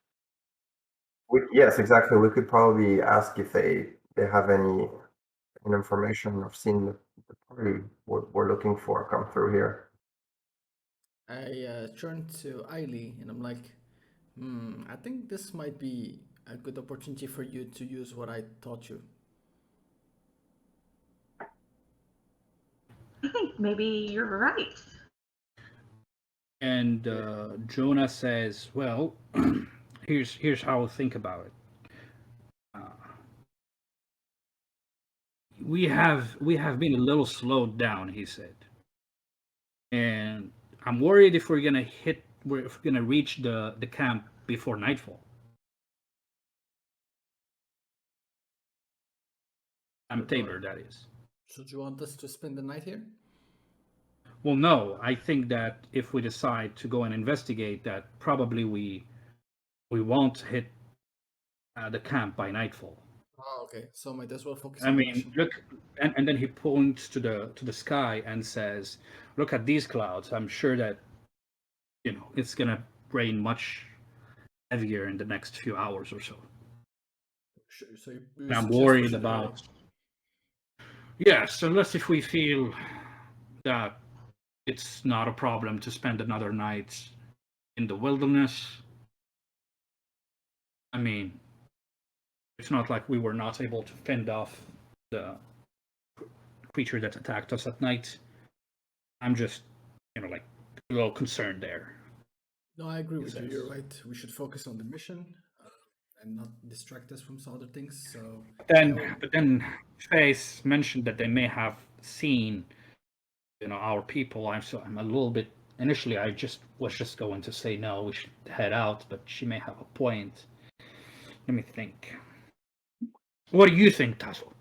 Yes, exactly. We could probably ask if they have any information of seeing the party we're looking for come through here. I turn to Eiley and I'm like, I think this might be a good opportunity for you to use what I taught you. I think maybe you're right. And Jonah says, "Well, here's how I think about it. We have been a little slowed down," he said, "and I'm worried if we're gonna reach the camp before nightfall. Tabor, that is." So do you want us to spend the night here? Well, no. I think that if we decide to go and investigate, that probably we won't hit the camp by nightfall. Oh, okay. So might as well focus. I mean, look, and then he points to the sky and says, "Look at these clouds. I'm sure that it's gonna rain much heavier in the next few hours or so." So I'm worried about. Yes, unless if we feel that it's not a problem to spend another night in the wilderness, I mean, it's not like we were not able to fend off the creature that attacked us at night. I'm just, like a little concerned there. No, I agree He with you. says. You're right. We should focus on the mission and not distract us from some other things. So But then Face mentioned that they may have seen, our people. I'm a little bit. Initially, I was just going to say no, we should head out, but she may have a point. Let me think. What do you think, Tasso?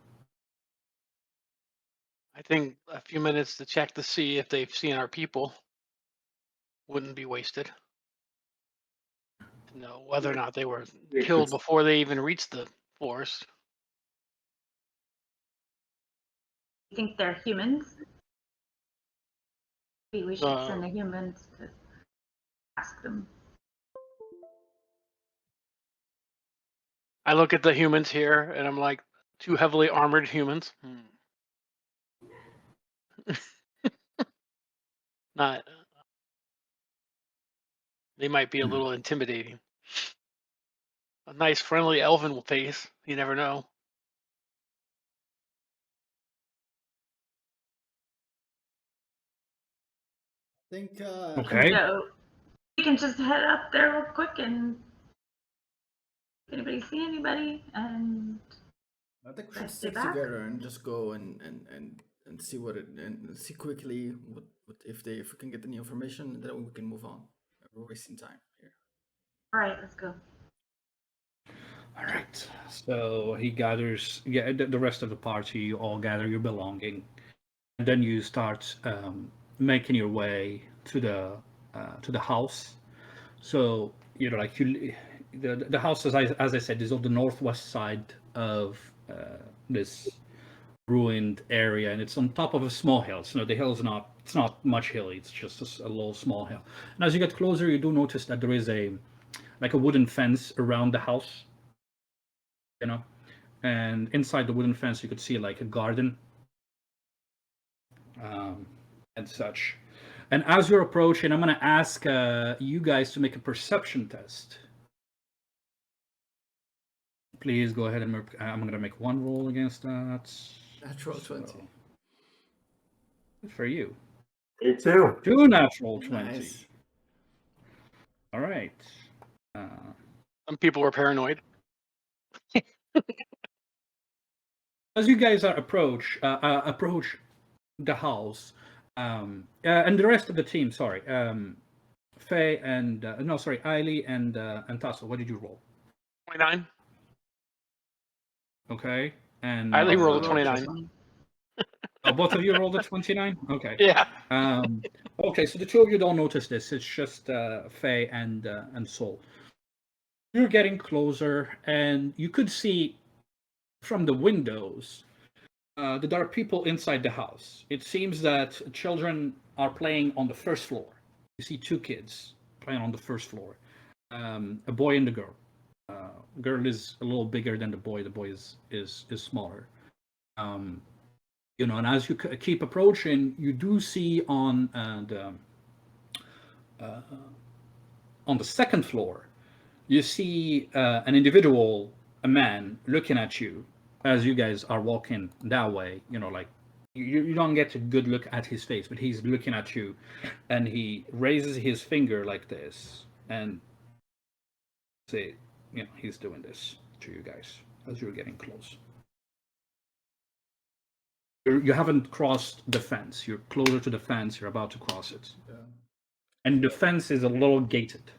I think a few minutes to check to see if they've seen our people wouldn't be wasted. To know whether or not they were killed before they even reached the forest. You think they're humans? Maybe we should send the humans to ask them. I look at the humans here and I'm like, 2 heavily armored humans. Not. They might be a little intimidating. A nice, friendly elven face. You never know. I think Okay. So we can just head up there real quick and anybody see anybody and I think we should stay stick back. together and just go and see what it and see quickly what if we can get any information, then we can move on. We're wasting time here. All right, let's go. All right. So he gathers. Yeah, the rest of the party. You all gather your belonging, and then you start making your way to the house. So the house, as I said, is on the northwest side of this ruined area, and it's on top of a small hill. So the hill's it's not much hilly. It's just a little small hill. And as you get closer, you do notice that there is a wooden fence around the house. And inside the wooden fence, you could see like a garden and such. And as you're approaching, I'm going to ask you guys to make a perception test. Please go ahead and I'm going to make one roll against that. Natural 20. Good for you. Me too. 2 natural 20. Nice. All right. Some people were paranoid. As you guys approach the house, and the rest of the team, sorry, Faye and Eiley and Tasso, what did you roll? 29. Okay, and I rolled a 29. Both of you rolled a 29. Okay. Yeah. Okay, so the two of you don't notice this. It's just Faye and Sol. You're getting closer, and you could see from the windows that there are people inside the house. It seems that children are playing on the first floor. You see 2 kids playing on the first floor, a boy and a girl. Girl is a little bigger than the boy. The boy is smaller. And as you keep approaching, you do see on the second floor, you see an individual, a man, looking at you as you guys are walking that way. You don't get a good look at his face, but he's looking at you, and he raises his finger like this, and he's doing this to you guys as you're getting close. You haven't crossed the fence. You're closer to the fence. You're about to cross it. Yeah. And the fence is a little gated.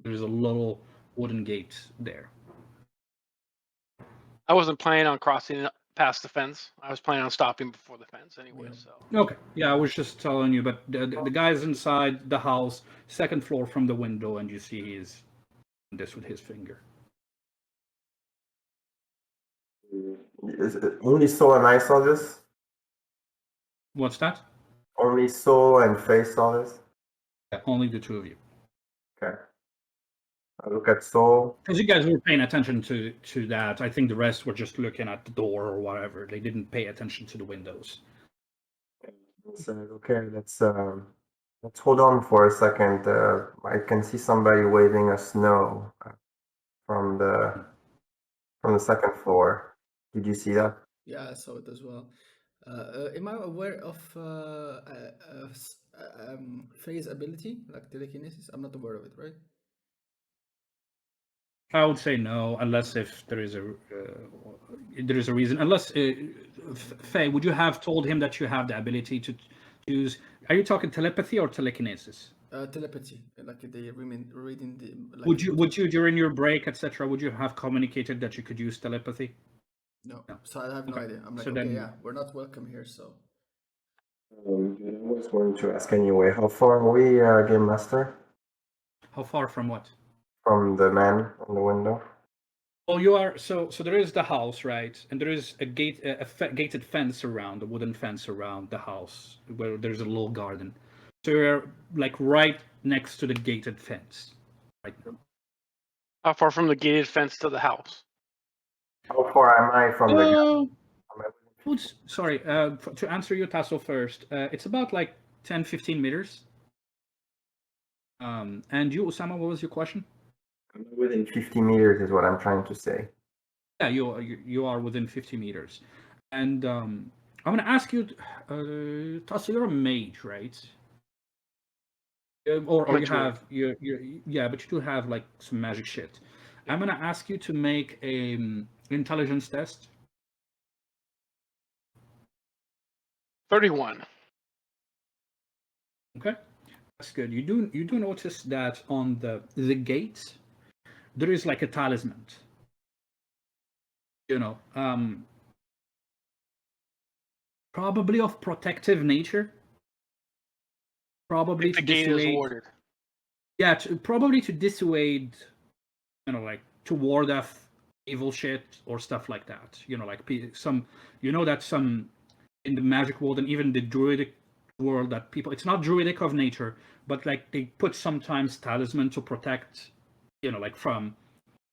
There's a little wooden gate there. I wasn't planning on crossing past the fence. I was planning on stopping before the fence anyway. Yeah. So. Okay. Yeah, I was just telling you, but the guy's inside the house, second floor from the window, and you see he's doing this with his finger. Only Soul and I saw this? What's that? Only Soul and Faye saw this? Yeah, only the 2 of you. Okay. I look at Soul. Because you guys were paying attention to that. I think the rest were just looking at the door or whatever. They didn't pay attention to the windows. Okay, let's hold on for a second. I can see somebody waving us no. from the second floor. Did you see that? Yeah, I saw it as well. Am I aware of phase ability, like telekinesis? I'm not aware of it, right? I would say no, unless if there is a reason. Unless Faye, would you have told him that you have the ability to use? Are you talking telepathy or telekinesis? Telepathy, like they reading the. Like Would you during your break, etc. Would you have communicated that you could use telepathy? No, so I have no Okay. idea. I'm like, So okay, then- yeah, we're not welcome here, so. I was going to ask anyway. How far are we, Game Master, How far from what? from the man on the window? Well, you are so there is the house, right? And there is a gated fence around, a wooden fence around the house where there's a little garden. So you're like right next to the gated fence. Right. How far from the gated fence to the house? How far am I from the? Am I- Sorry, to answer your Tasso first, it's about like 10, 15 meters. And you, Osama, what was your question? Within 50 meters is what I'm trying to say. Yeah, you are within 50 meters. And I'm going to ask you, Tasso, you're a mage, right? Or you Mature. have, yeah, but you do have like some magic shit. I'm going to ask you to make a intelligence test. 31. Okay, that's good. You do notice that on the gate there is like a talisman. You know, probably of protective nature. Probably The to gate is dissuade. warded. Yeah, probably to dissuade. You know, like to ward off evil shit or stuff like that. You know, like some. You know that some in the magic world and even the druidic world that people. It's not druidic of nature, but like they put sometimes talisman to protect. You know, like from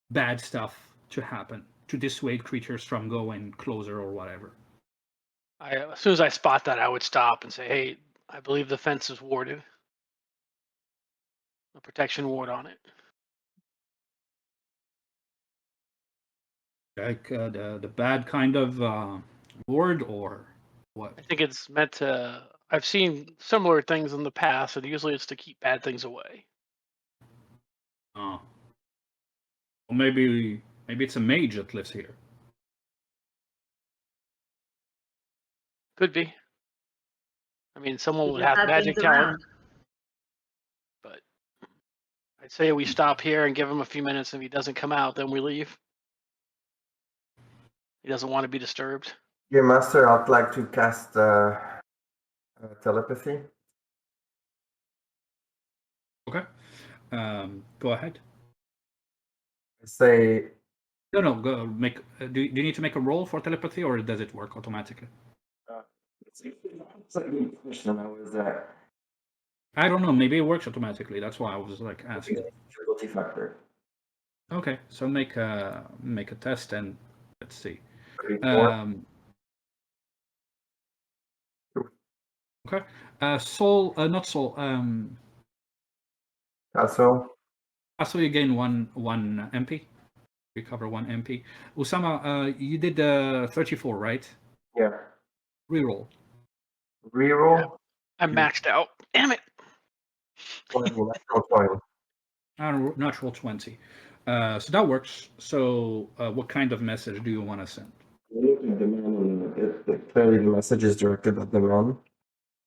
bad stuff to happen, to dissuade creatures from going closer or whatever. As soon as I spot that, I would stop and say, "Hey, I believe the fence is warded. A protection ward on it." Like the bad kind of ward or what? I think it's meant to. I've seen similar things in the past, and usually it's to keep bad things away. Well, maybe it's a mage that lives here. Could be. I mean, someone would Keeping have bad magic things talent, around. but I'd say we stop here and give him a few minutes. If he doesn't come out, then we leave. He doesn't want to be disturbed. Game Master, I'd like to cast telepathy. Okay. Go ahead. Say, No. Go make. Do you need to make a roll for telepathy, or does it work automatically? it's a good question. I was I don't know. Maybe it works automatically. That's why I was like asking. difficulty factor. Okay, so make a test and let's see. 34. Okay. Soul, not soul. Also, So you gain one MP. Recover 1 MP. Usama, you did 34, right? yeah. Reroll. Reroll. I'm maxed out. Damn it! 20, natural 20. Natural 20. So that works. So what kind of message do you want to send? Look at the man, and clearly the message is directed at the man.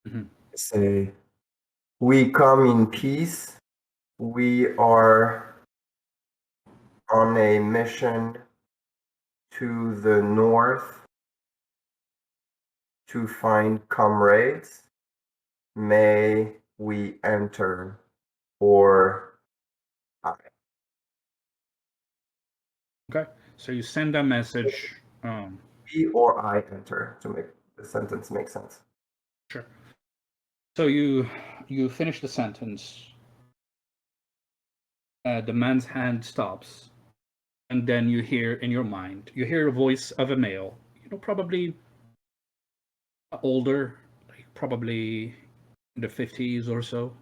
Mhm. Say, we come in peace. We are on a mission to the north to find comrades. May we enter or I. Okay. So you send a message. We or I enter to make the sentence make sense. Sure. So you finish the sentence. The man's hand stops, and then you hear in your mind, you hear a voice of a male. You know, probably older, like probably in the 50s or so,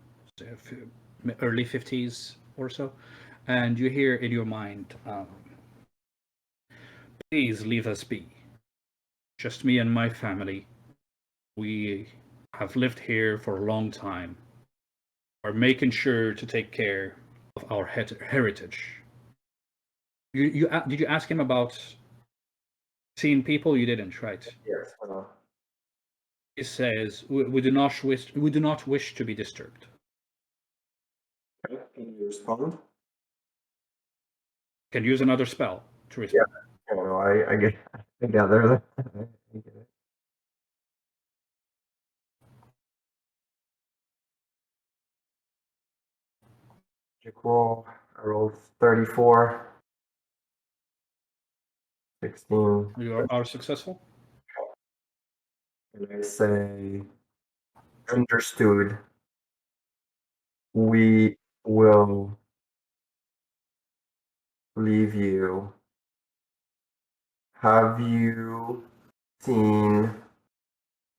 early 50s or so. And you hear in your mind, please leave us be. Just me and my family. We have lived here for a long time. We're making sure to take care of our heritage. Did you ask him about seeing people? You didn't, right? Yes. He says, we do not wish to be disturbed. Okay. Can you respond? Can use another spell to respond. Yeah. No, I get. I gather that. I get it. Magic roll. I rolled 34. 16. You are successful. And I say, understood. We will leave you. Have you seen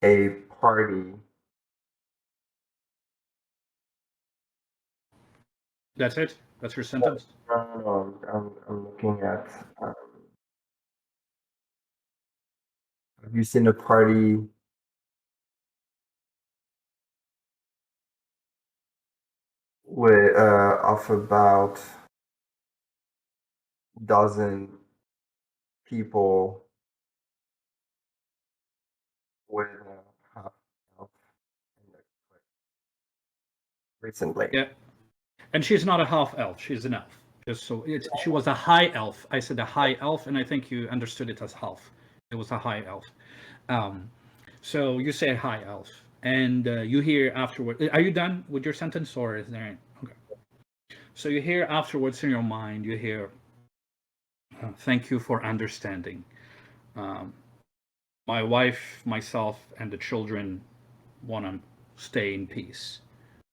a party? That's it. That's your sentence. No, I'm looking at. Have you seen a party with of about dozen people with half elf in the clique recently? Yeah. And she's not a half elf. She's an elf. Just so she was a high elf. I said a high elf, and I think you understood it as half. It was a high elf. So you say high elf, and you hear afterward. Are you done with your sentence, or is there? Okay. So you hear afterwards in your mind. You hear, "Thank you for understanding. My wife, myself, and the children want to stay in peace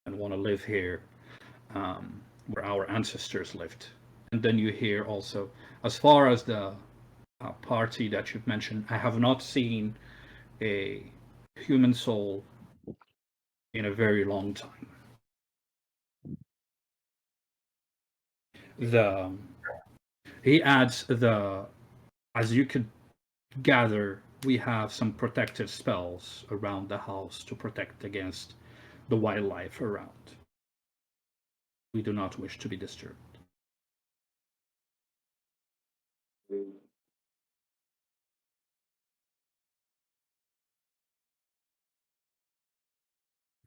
and want to live here where our ancestors lived." And then you hear also, as far as the party that you've mentioned, I have not seen a human soul in a very long time. He adds as you could gather, we have some protective spells around the house to protect against the wildlife around. We do not wish to be disturbed.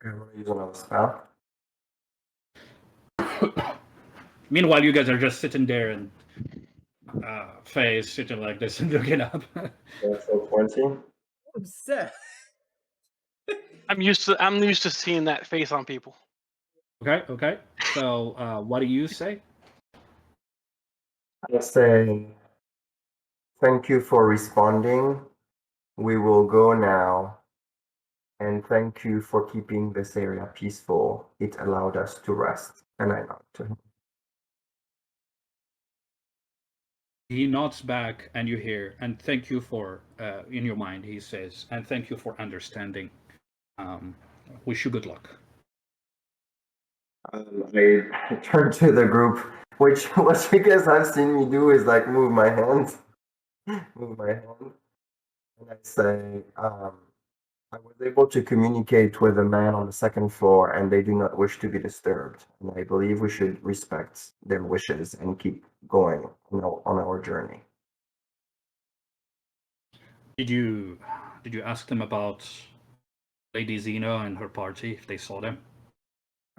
Okay, I'm gonna use another spell. Meanwhile, you guys are just sitting there and Faye sitting like this and looking up. Natural 20. Upset. I'm used to seeing that face on people. Okay. So, what do you say? I say, thank you for responding. We will go now. And thank you for keeping this area peaceful. It allowed us to rest. And I nod to him. He nods back, and you hear, and thank you for, in your mind, he says, and thank you for understanding. Wish you good luck. I turn to the group, which what you guys have seen me do is like move my hand. And I say, I was able to communicate with a man on the second floor, and they do not wish to be disturbed. And I believe we should respect their wishes and keep going on our journey. Did you ask them about Lady Zena and her party, if they saw them?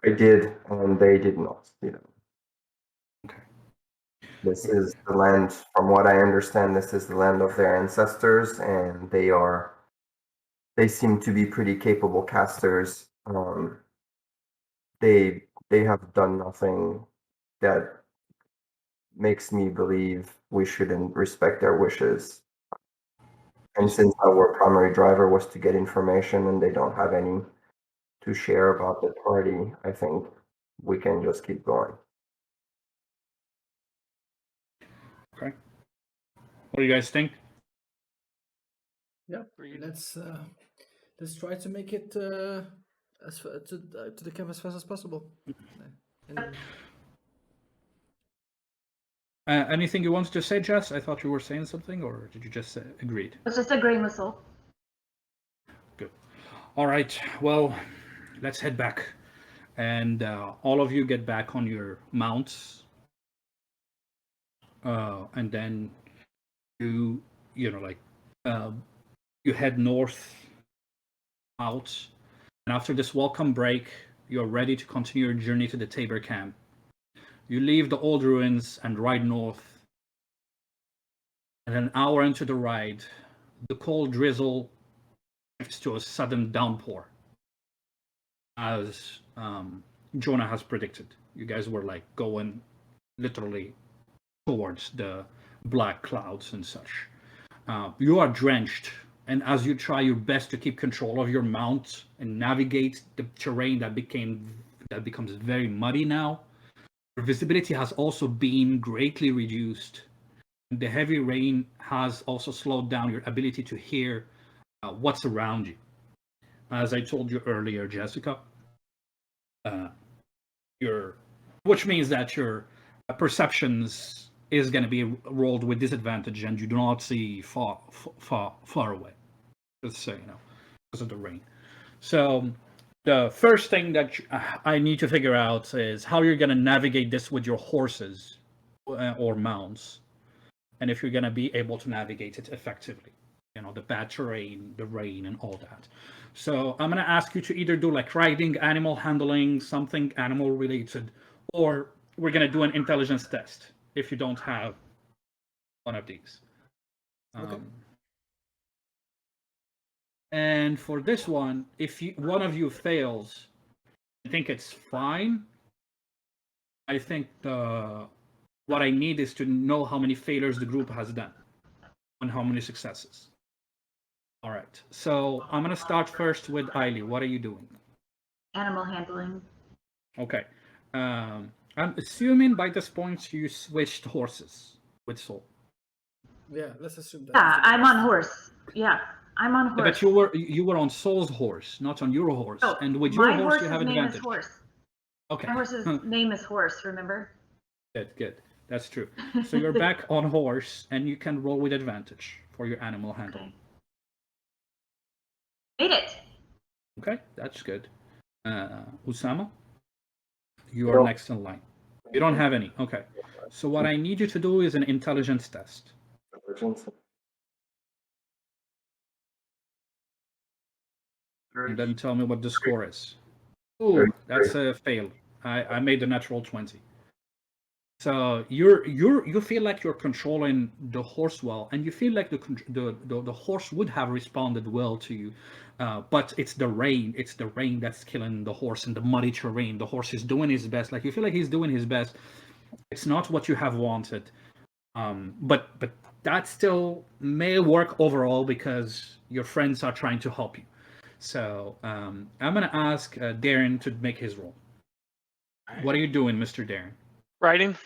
I did, and they did not see them. Okay. This is the land, from what I understand, this is the land of their ancestors, and they seem to be pretty capable casters. They have done nothing that makes me believe we shouldn't respect their wishes. And since our primary driver was to get information and they don't have any to share about the party, I think we can just keep going. Okay. What do you guys think? Yeah, let's try to make it to the camp as fast as possible. And Anything you wanted to say, Jess? I thought you were saying something, or did you just agreed? I was just agreeing with Soul. Good. All right. Well, let's head back, and all of you get back on your mounts, and then you head north out, and after this welcome break, you're ready to continue your journey to the Tabor camp. You leave the old ruins and ride north. And an hour into the ride, the cold drizzle shifts to a sudden downpour. As Jonah has predicted. You guys were like going literally towards the black clouds and such. You are drenched, and as you try your best to keep control of your mount and navigate the terrain that becomes very muddy now, your visibility has also been greatly reduced. The heavy rain has also slowed down your ability to hear what's around you. As I told you earlier, Jessica, which means that your perceptions is going to be rolled with disadvantage, and you do not see far away. Just so you know, because of the rain. So the first thing that I need to figure out is how you're going to navigate this with your horses or mounts, and if you're going to be able to navigate it effectively. You know, the bad terrain, the rain, and all that. So I'm going to ask you to either do like riding, animal handling, something animal related, or we're going to do an intelligence test if you don't have one of these. Okay. And for this one, if one of you fails, I think it's fine. I think what I need is to know how many failures the group has done and how many successes. All right. So I'm going to start first with Eiley. What are you doing? Animal handling. Okay. I'm assuming by this point you switched horses with Soul. Yeah, let's assume that. Yeah, I'm on horse. Yeah, I'm on horse. But you were on Soul's horse, not on your horse. Oh, and with your my horse, you horse's have name advantage. is Horse. Okay. My horse's name is Horse, remember? Good. That's true. So you're back on horse, and you can roll with advantage for your animal handling. Made it. Okay, that's good. Usama, you are next in line. You don't have any. Okay. So what I need you to do is an intelligence test. And then tell me what the score is. Ooh, that's a fail. I made a natural 20. So you feel like you're controlling the horse well, and you feel like the horse would have responded well to you, but it's the rain. It's the rain that's killing the horse in the muddy terrain. The horse is doing his best. Like you feel like he's doing his best. It's not what you have wanted, but that still may work overall because your friends are trying to help you. So I'm gonna ask Darren to make his roll. What are you doing, Mr. Darren? Riding.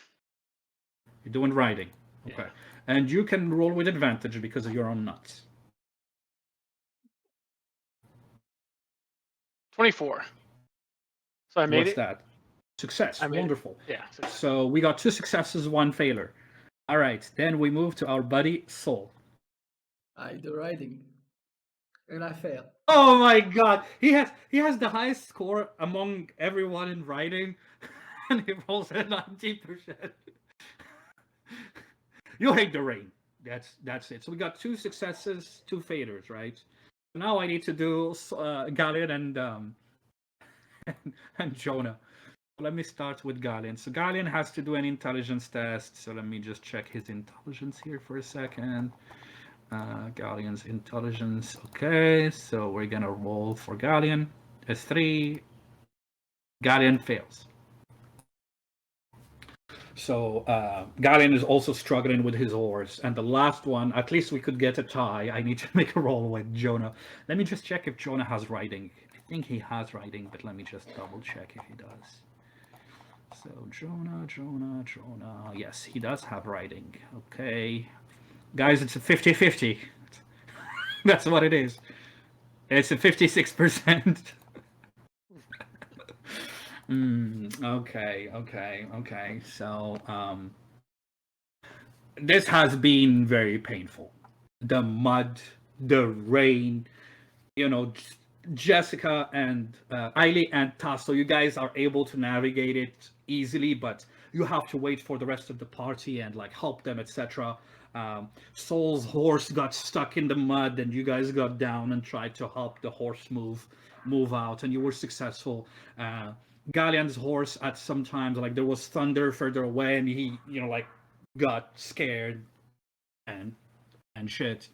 You're doing riding. Okay. Yeah. And you can roll with advantage because of your own nuts. 24. So I made What's it. that? Success. I made it. Wonderful. Yeah. So we got 2 successes, 1 failure. All right. Then we move to our buddy Soul. I do riding, and I fail. Oh my God! He has the highest score among everyone in riding, and he rolls at 90%. You hate the rain. That's it. So we got 2 successes, 2 failures, right? Now I need to do Gallian and Jonah. Let me start with Gallian. So Gallian has to do an intelligence test. So let me just check his intelligence here for a second. Gallian's intelligence. Okay, so we're gonna roll for Gallian. It's 3. Gallian fails. So Gallian is also struggling with his horse. And the last one, at least we could get a tie. I need to make a roll with Jonah. Let me just check if Jonah has riding. I think he has riding, but let me just double check if he does. So Jonah. Yes, he does have riding. Okay. Guys, it's a 50-50. That's what it is. It's a 56%. Okay. So this has been very painful. The mud, the rain, Jessica and Eiley and Tasso, you guys are able to navigate it easily, but you have to wait for the rest of the party and like help them, etc. Soul's horse got stuck in the mud, and you guys got down and tried to help the horse move out, and you were successful. Galleon's horse at some times, like there was thunder further away, and he like got scared and shit.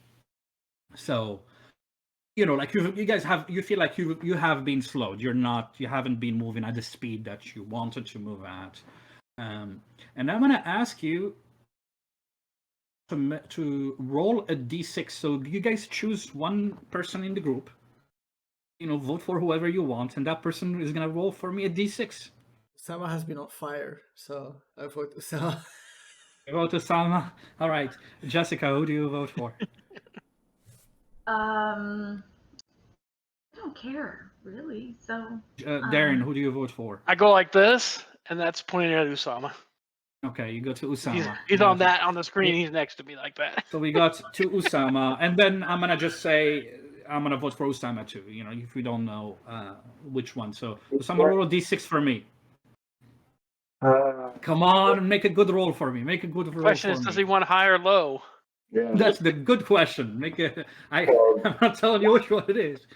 So like you guys you feel like you have been slowed. You haven't been moving at the speed that you wanted to move at. And I'm gonna ask you to roll a d6. So you guys choose one person in the group. Vote for whoever you want, and that person is gonna roll for me a d6. Sama has been on fire, so I vote Sama. You vote to Salma. All right, Jessica, who do you vote for? I don't care really. So Darren, who do you vote for? I go like this, and that's pointing at Usama. Okay, you go to Usama. He's on the screen. He's next to me like that. So we got to Usama, and then I'm gonna just say I'm gonna vote for Usama too. If we don't know which one. So Usama, roll a d6 for me. Come on, make a good roll for me. Make a good roll for me. Question is, does he want high or low? Yeah. That's the good question. I'm not telling you which one it is.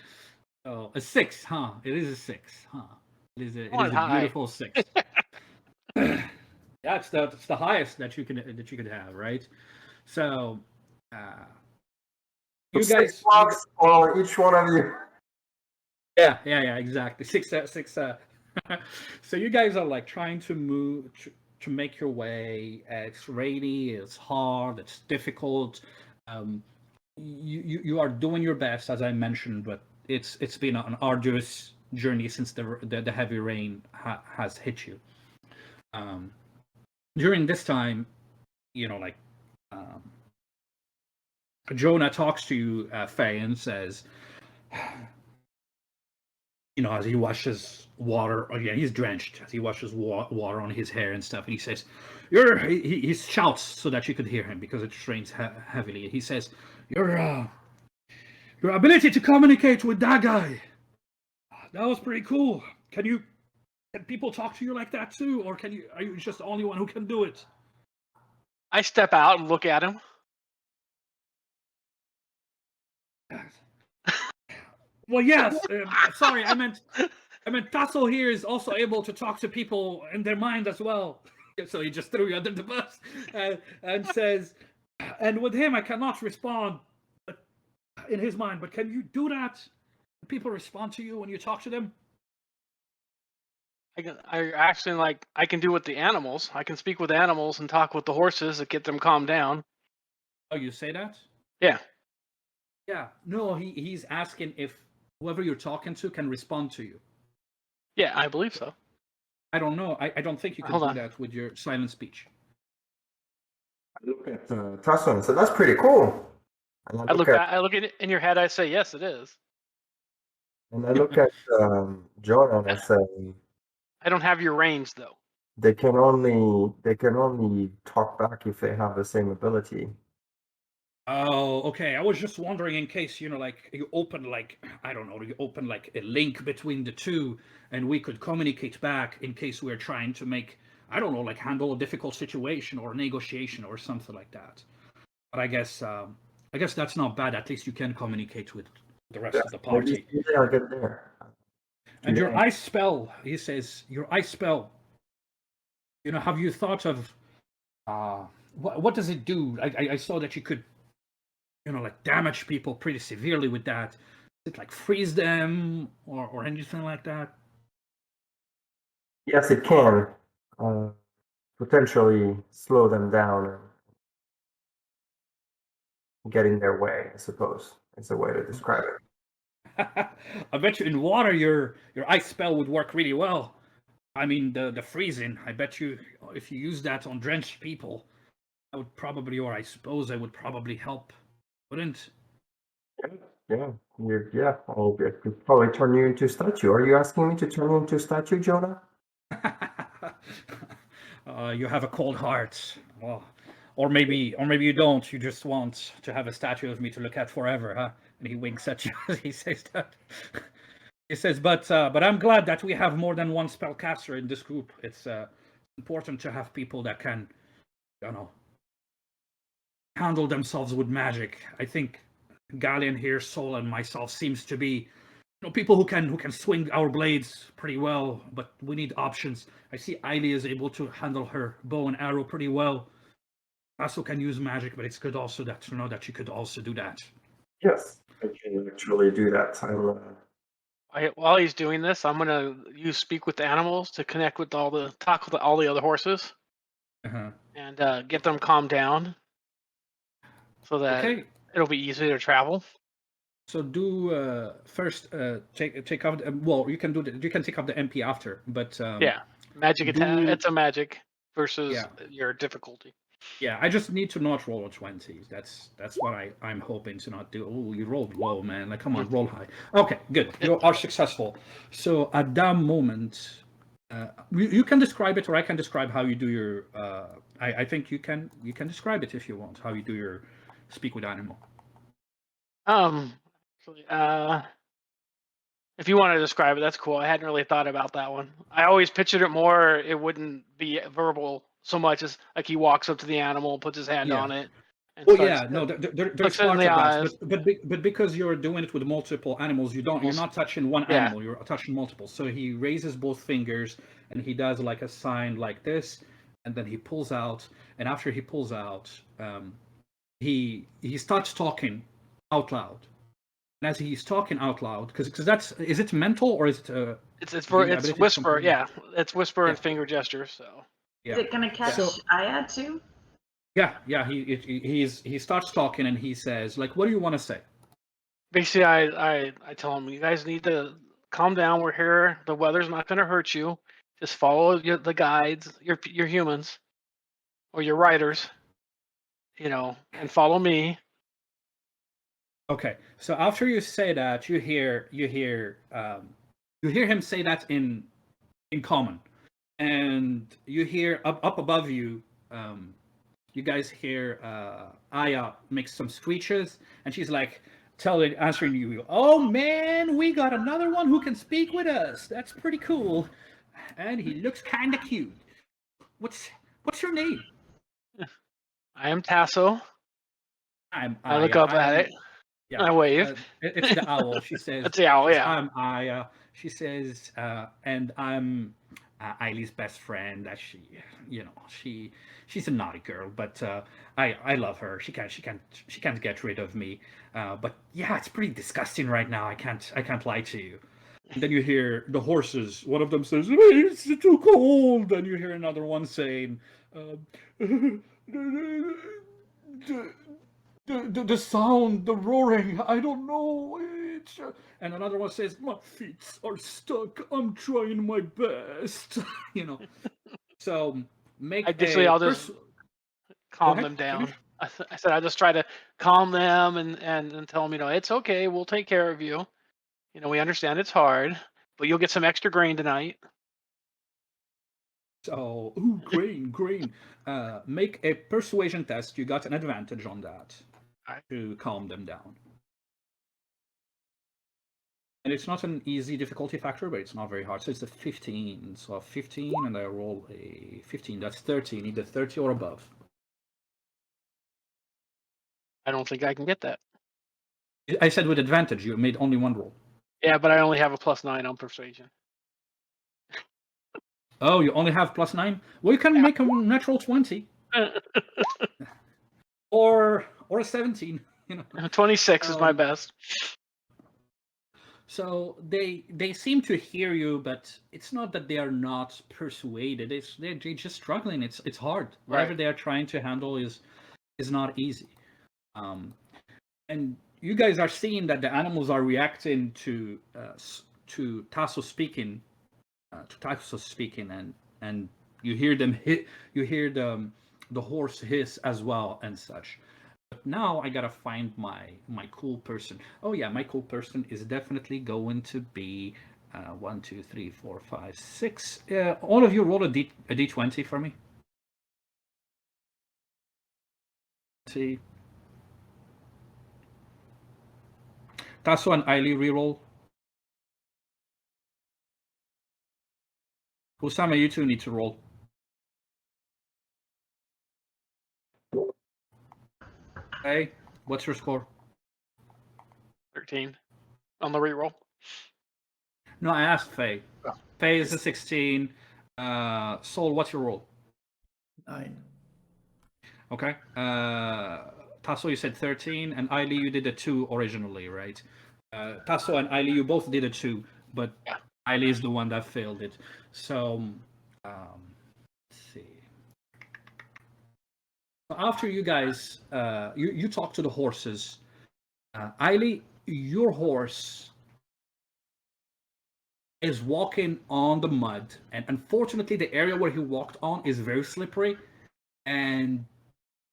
Oh, a 6, huh? It is a 6, huh? It is a beautiful 6. That's the highest that you could have, right? So, you guys. $6 for each one of you. Yeah, exactly. 6. So you guys are like trying to move to make your way. It's rainy. It's hard. It's difficult. You are doing your best, as I mentioned, but it's been an arduous journey since the heavy rain has hit you. During this time, Jonah talks to you, Faye, and says, as he washes water, he's drenched, as he washes water on his hair and stuff, and he says, he shouts so that you could hear him because it rains heavily. He says, your ability to communicate with that guy, that was pretty cool. Can people talk to you like that too, or are you just the only one who can do it? I step out and look at him. Well, yes. Sorry, I meant Tasso here is also able to talk to people in their mind as well. So he just threw you under the bus and says, and with him I cannot respond in his mind, but can you do that? Can people respond to you when you talk to them? I can do with the animals. I can speak with animals and talk with the horses to get them calmed down. Oh, you say that? Yeah. Yeah. No, he's asking if whoever you're talking to can respond to you. Yeah, I believe so. I don't know. I don't think you can do that with your silent speech. I look at Tasso and say, "That's pretty cool." And I look at it in your head. I say, "Yes, it is." And I look at Jonah and I say, I don't have your range though. They can only talk back if they have the same ability. Oh, okay. I was just wondering in case, you open you open a link between the two and we could communicate back in case we're trying to make, handle a difficult situation or negotiation or something like that. But I guess that's not bad. At least you can communicate with the rest of the party. I'll get there. And your ice spell, he says, your ice spell, have you thought of what does it do? I saw that you could damage people pretty severely with that. Is it freeze them or anything like that? Yes, it can potentially slow them down and get in their way, I suppose. It's a way to describe it. I bet you in water your ice spell would work really well. I mean the freezing, I bet you if you use that on drenched people, that would probably, or I suppose it would probably help. Wouldn't? Yeah. I'll probably turn you into a statue. Are you asking me to turn you into a statue, Jonah? You have a cold heart. Well, Or maybe you don't. You just want to have a statue of me to look at forever, huh? And he winks at you as he says that. He says, but I'm glad that we have more than one spellcaster in this group. It's important to have people that can, handle themselves with magic. I think Galleon here, Sol, and myself seems to be, people who can swing our blades pretty well. But we need options. I see Ailey is able to handle her bow and arrow pretty well. Also can use magic, but it's good also that to know that you could also do that. Yes, I can actually do that. While he's doing this, I'm gonna use speak with the animals to connect with all the other horses and get them calmed down, so that it'll be easier to travel. So do first take off. Well, you can take off the MP after, but magic attack. It's a magic versus your difficulty. Yeah, I just need to not roll a 20. That's what I'm hoping to not do. Oh, you rolled low, man. Like, come on, roll high. Okay, good. You are successful. So at that moment, you can describe it, or I can describe how you do your. I think you can describe it if you want how you do your speak with animal. If you want to describe it, that's cool. I hadn't really thought about that one. I always pictured it more. It wouldn't be verbal so much as like he walks up to the animal, puts his hand on it. And there's part of that, but because you're doing it with multiple animals, you're not touching one animal, you're touching multiple. So he raises both fingers and he does like a sign like this, and then he pulls out. And after he pulls out, he starts talking out loud. And as he's talking out loud, because is it mental or is it? It's whisper. Yeah, it's whisper and finger gesture. So. Yeah. Is it gonna catch Ayad too? Yeah. He starts talking and he says, like, what do you want to say? Basically, I tell him, you guys need to calm down. We're here. The weather's not gonna hurt you. Just follow the guides. Your humans, or your riders. And follow me. Okay. So after you say that, you hear him say that in common. And you hear up above you, you guys hear Aya make some screeches, and she's like answering you, "Oh man, we got another one who can speak with us. That's pretty cool." And he looks kind of cute. What's your name? I am Tasso. I look up at it. Yeah. I wave. It's the owl. She says. It's the owl. Yeah. I'm Aya. She says, and I'm Eileen's best friend. That she's a naughty girl, but I love her. She can't get rid of me. But yeah, it's pretty disgusting right now. I can't lie to you. And then you hear the horses. One of them says, "It's too cold." And you hear another one saying, the sound, the roaring, I don't know. And another one says, "My feet are stuck. I'm trying my best." So I'll just calm them down. I said I just try to calm them and tell them, it's okay. We'll take care of you. We understand it's hard, but you'll get some extra grain tonight. So, grain. Make a persuasion test. You got an advantage on that to calm them down. And it's not an easy difficulty factor, but it's not very hard. So it's a 15. So a 15, and I roll a 15. That's 30. Either 30 or above. I don't think I can get that. I said with advantage. You made only one roll. Yeah, but I only have a +9 on persuasion. Oh, you only have +9? Well, you can make a natural 20. or a 17. 26 is my best. So they seem to hear you, but it's not that they are not persuaded. They're just struggling. It's hard. Whatever they are trying to handle is not easy. And you guys are seeing that the animals are reacting to Tasso speaking. And you hear them hit. You hear the horse hiss as well and such. But now I gotta find my cool person. Oh yeah, my cool person is definitely going to be 1, 2, 3, 4, 5, 6. All of you roll a d20 for me. See. Tasso and Ailey reroll. Usama, you two need to roll. Okay, what's your score? 13 on the reroll. No, I asked Faye. Oh. Faye is a 16. Soul, what's your roll? 9. Okay. Tasso, you said 13, and Ailey, you did a 2 originally, right? Tasso and Ailey, you both did a 2, but Yeah. Ailey is the one that failed it. So, let's see. So after you guys, you talk to the horses. Ailey, your horse is walking on the mud, and unfortunately, the area where he walked on is very slippery, and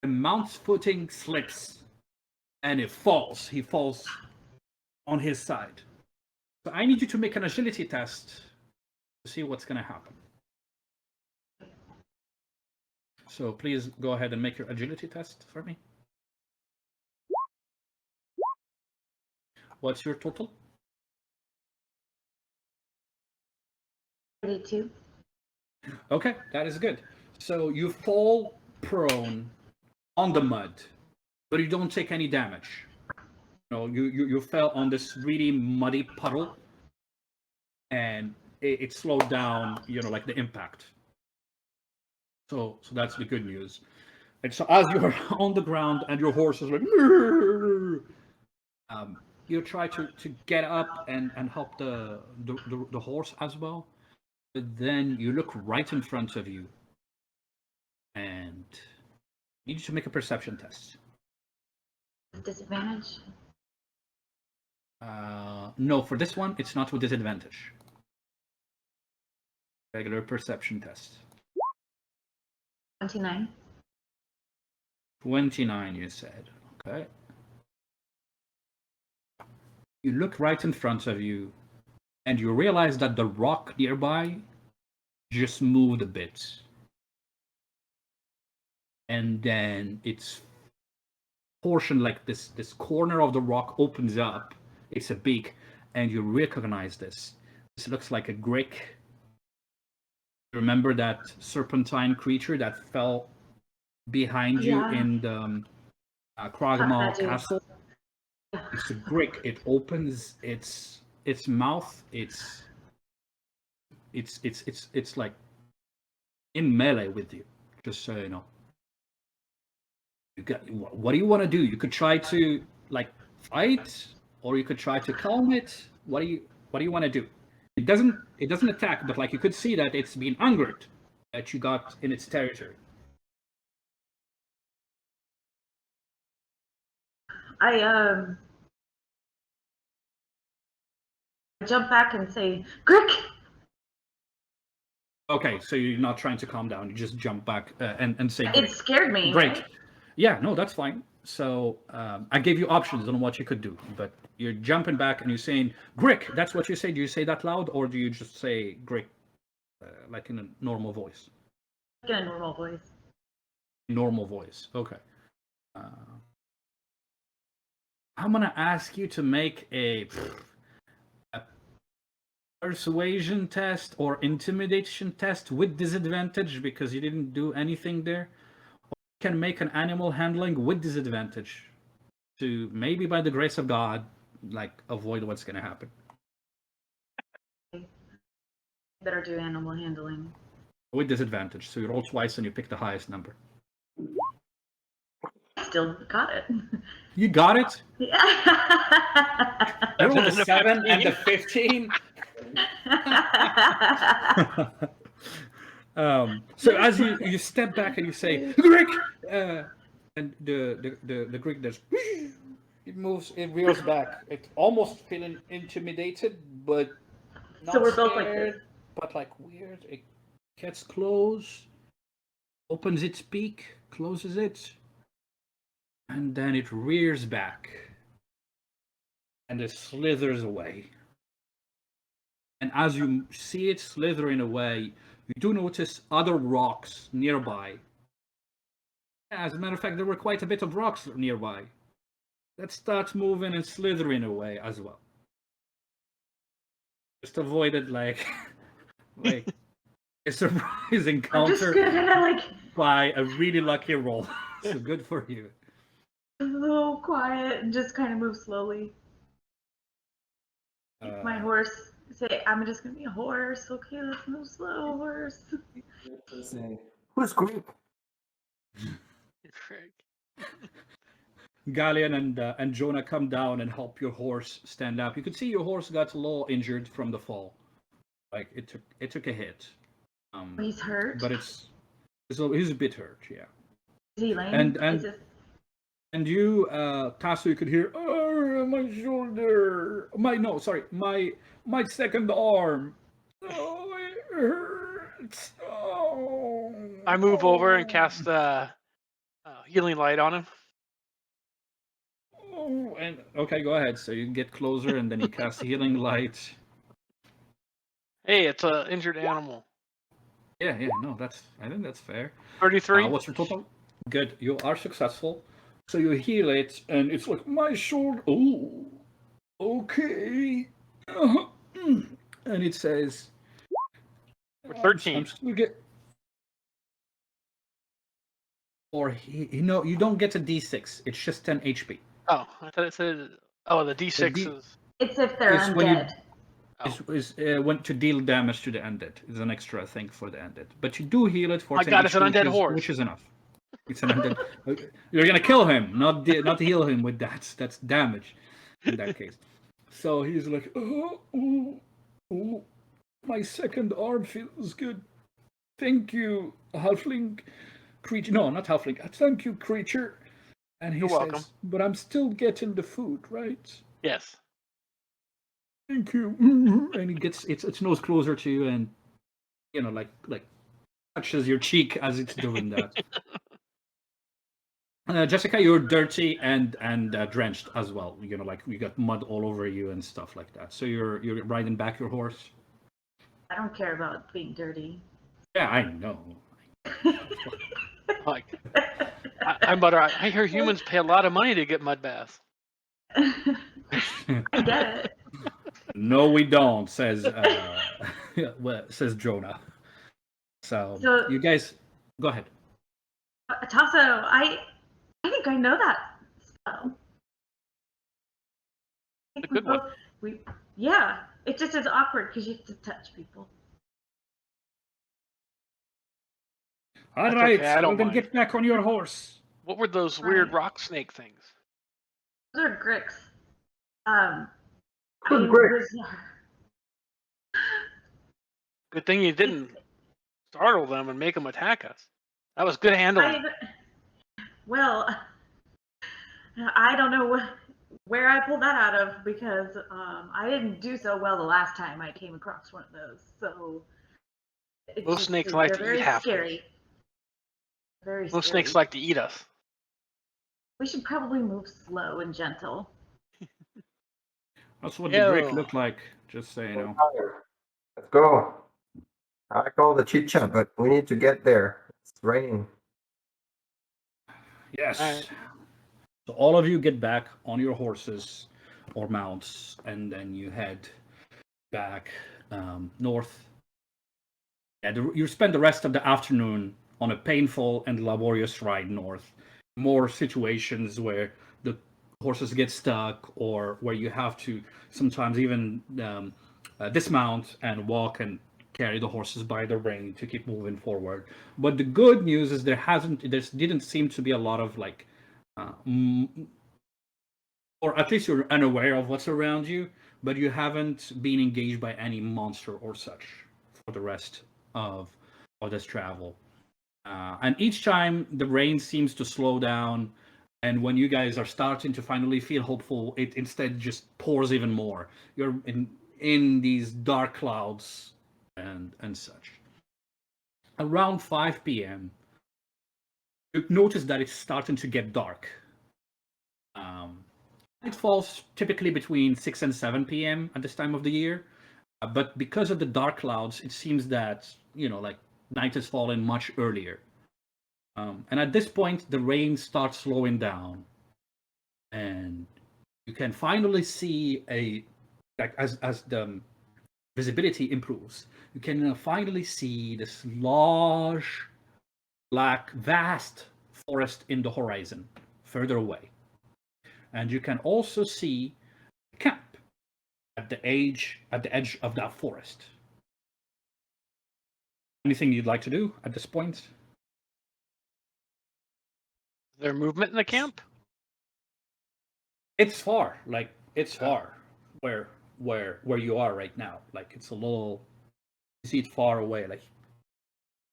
the mount's footing slips, and it falls. He falls on his side. So I need you to make an agility test to see what's going to happen. So please go ahead and make your agility test for me. What's your total? 32. Okay, that is good. So you fall prone on the mud, but you don't take any damage. You fell on this really muddy puddle, and it slowed down, like the impact. So that's the good news. And so as you're on the ground and your horse is like, you try to get up and help the horse as well. But then you look right in front of you, and you need to make a perception test. Disadvantage? No, for this one, it's not with disadvantage. Regular perception test. 29. 29, you said. Okay. You look right in front of you, and you realize that the rock nearby just moved a bit. And then its portion, like this corner of the rock opens up. It's a beak, and you recognize this. This looks like a grick. Remember that serpentine creature that fell behind you in the Kragmaw castle? It's a grick. It opens its mouth. It's like in melee with you. Just so you know. What do you want to do? You could try to fight, or you could try to calm it. What do you want to do? It doesn't attack, but you could see that it's been angered that you got in its territory. I jump back and say, Grick! Okay, so you're not trying to calm down. You just jump back and say, It scared me. Great. Right? Yeah, no, that's fine. So I gave you options on what you could do, but you're jumping back and you're saying, Grick, that's what you say. Do you say that loud, or do you just say Grick, like in a normal voice? In a normal voice. Normal voice, okay. I'm going to ask you to make a persuasion test or intimidation test with disadvantage because you didn't do anything there. Or you can make an animal handling with disadvantage to, maybe by the grace of God, avoid what's going to happen. Better do animal handling. With disadvantage. So you roll twice and you pick the highest number. Still got it. You got it? Yeah. You rolled the 7 and the 15. So as you step back and you say, Greek, and the Greek does, it moves, it reels back. It's almost feeling intimidated, but not so we're scared, both like this. but weird. It gets close, opens its beak, closes it, and then it rears back, and it slithers away. And as you see it slithering away, you do notice other rocks nearby As a matter of fact, there were quite a bit of rocks nearby. Let's start moving and slithering away as well. Just avoided like a surprise I'm just encounter gonna like by a really lucky roll. So good for you. a little quiet and just kind of move slowly. My horse. Say, I'm just gonna be a horse. Okay, let's move slow, horse. Who's Greek? Galleon and Jonah come down and help your horse stand up. You could see your horse got a little injured from the fall. Like it took a hit. He's hurt. But he's a bit hurt, yeah. Is he lame? And you, Tasso, you could hear, oh, my shoulder. My second arm. Oh, it hurts. Oh. I move over and cast healing light on him. Oh, and okay, go ahead. So you get closer, and then you cast healing light. Hey, it's an injured animal. Yeah, no, I think that's fair. 33. What's your total? Good, you are successful. So you heal it, and it's like, my shoulder. Oh, okay. And it says, We're 13. I'm still or you don't get a D6. It's just 10 HP. Oh, I thought it said. Oh, the D6 is. It's if they're undead. Is when to deal damage to the undead. It's an extra thing for the undead. But you do heal it for 10 God, it's an HP, undead horse. Which is enough. It's an undead. You're gonna kill him, not heal him with that. That's damage in that case. So he's like, oh, my second arm feels good. Thank you, halfling creature. No, not halfling. Thank you, creature. And he You're says, welcome. but I'm still getting the food, right? Yes. Thank you. And he gets its nose closer to you, and like touches your cheek as it's doing that. Jessica, you're dirty and drenched as well. Like you got mud all over you and stuff like that. So you're riding back your horse. I don't care about being dirty. Yeah, I know. Like, I hear humans pay a lot of money to get mud baths. I get it. No, we don't, says Jonah. So you guys, go ahead. Tasso, I think I know that spell. I think A good one. Yeah, it just is awkward because you have to touch people. All That's right, okay, I don't then mind. get back on your horse. What were those weird rock snake things? Those are gricks. Who's Greek? Good thing you didn't startle them and make them attack us. That was good handling. Well, I don't know where I pulled that out of because I didn't do so well the last time I came across one of those. So Most snakes like to eat half. Scary. Very Most scary. snakes like to eat us. We should probably move slow and gentle. That's what the brick looked like, just so you know. Let's go. I like all the chit chat, but we need to get there. It's raining. Yes. All right. So all of you get back on your horses or mounts, and then you head back north. And you spend the rest of the afternoon on a painful and laborious ride north. More situations where the horses get stuck, or where you have to sometimes even dismount and walk and carry the horses by the rein to keep moving forward. But the good news is there didn't seem to be a lot of like, or at least you're unaware of what's around you, but you haven't been engaged by any monster or such for the rest of this travel. And each time the rain seems to slow down, and when you guys are starting to finally feel hopeful, it instead just pours even more. You're in these dark clouds and such. Around 5 p.m., you notice that it's starting to get dark. It falls typically between 6 and 7 p.m. at this time of the year, but because of the dark clouds, it seems that like night is falling much earlier. And at this point, the rain starts slowing down, and you can finally see as the visibility improves, you can finally see this large, black, vast forest in the horizon, further away. And you can also see a camp at the edge of that forest. Anything you'd like to do at this point? Is there movement in the camp? It's far, far where you are right now. Like it's a little, you see it far away. Like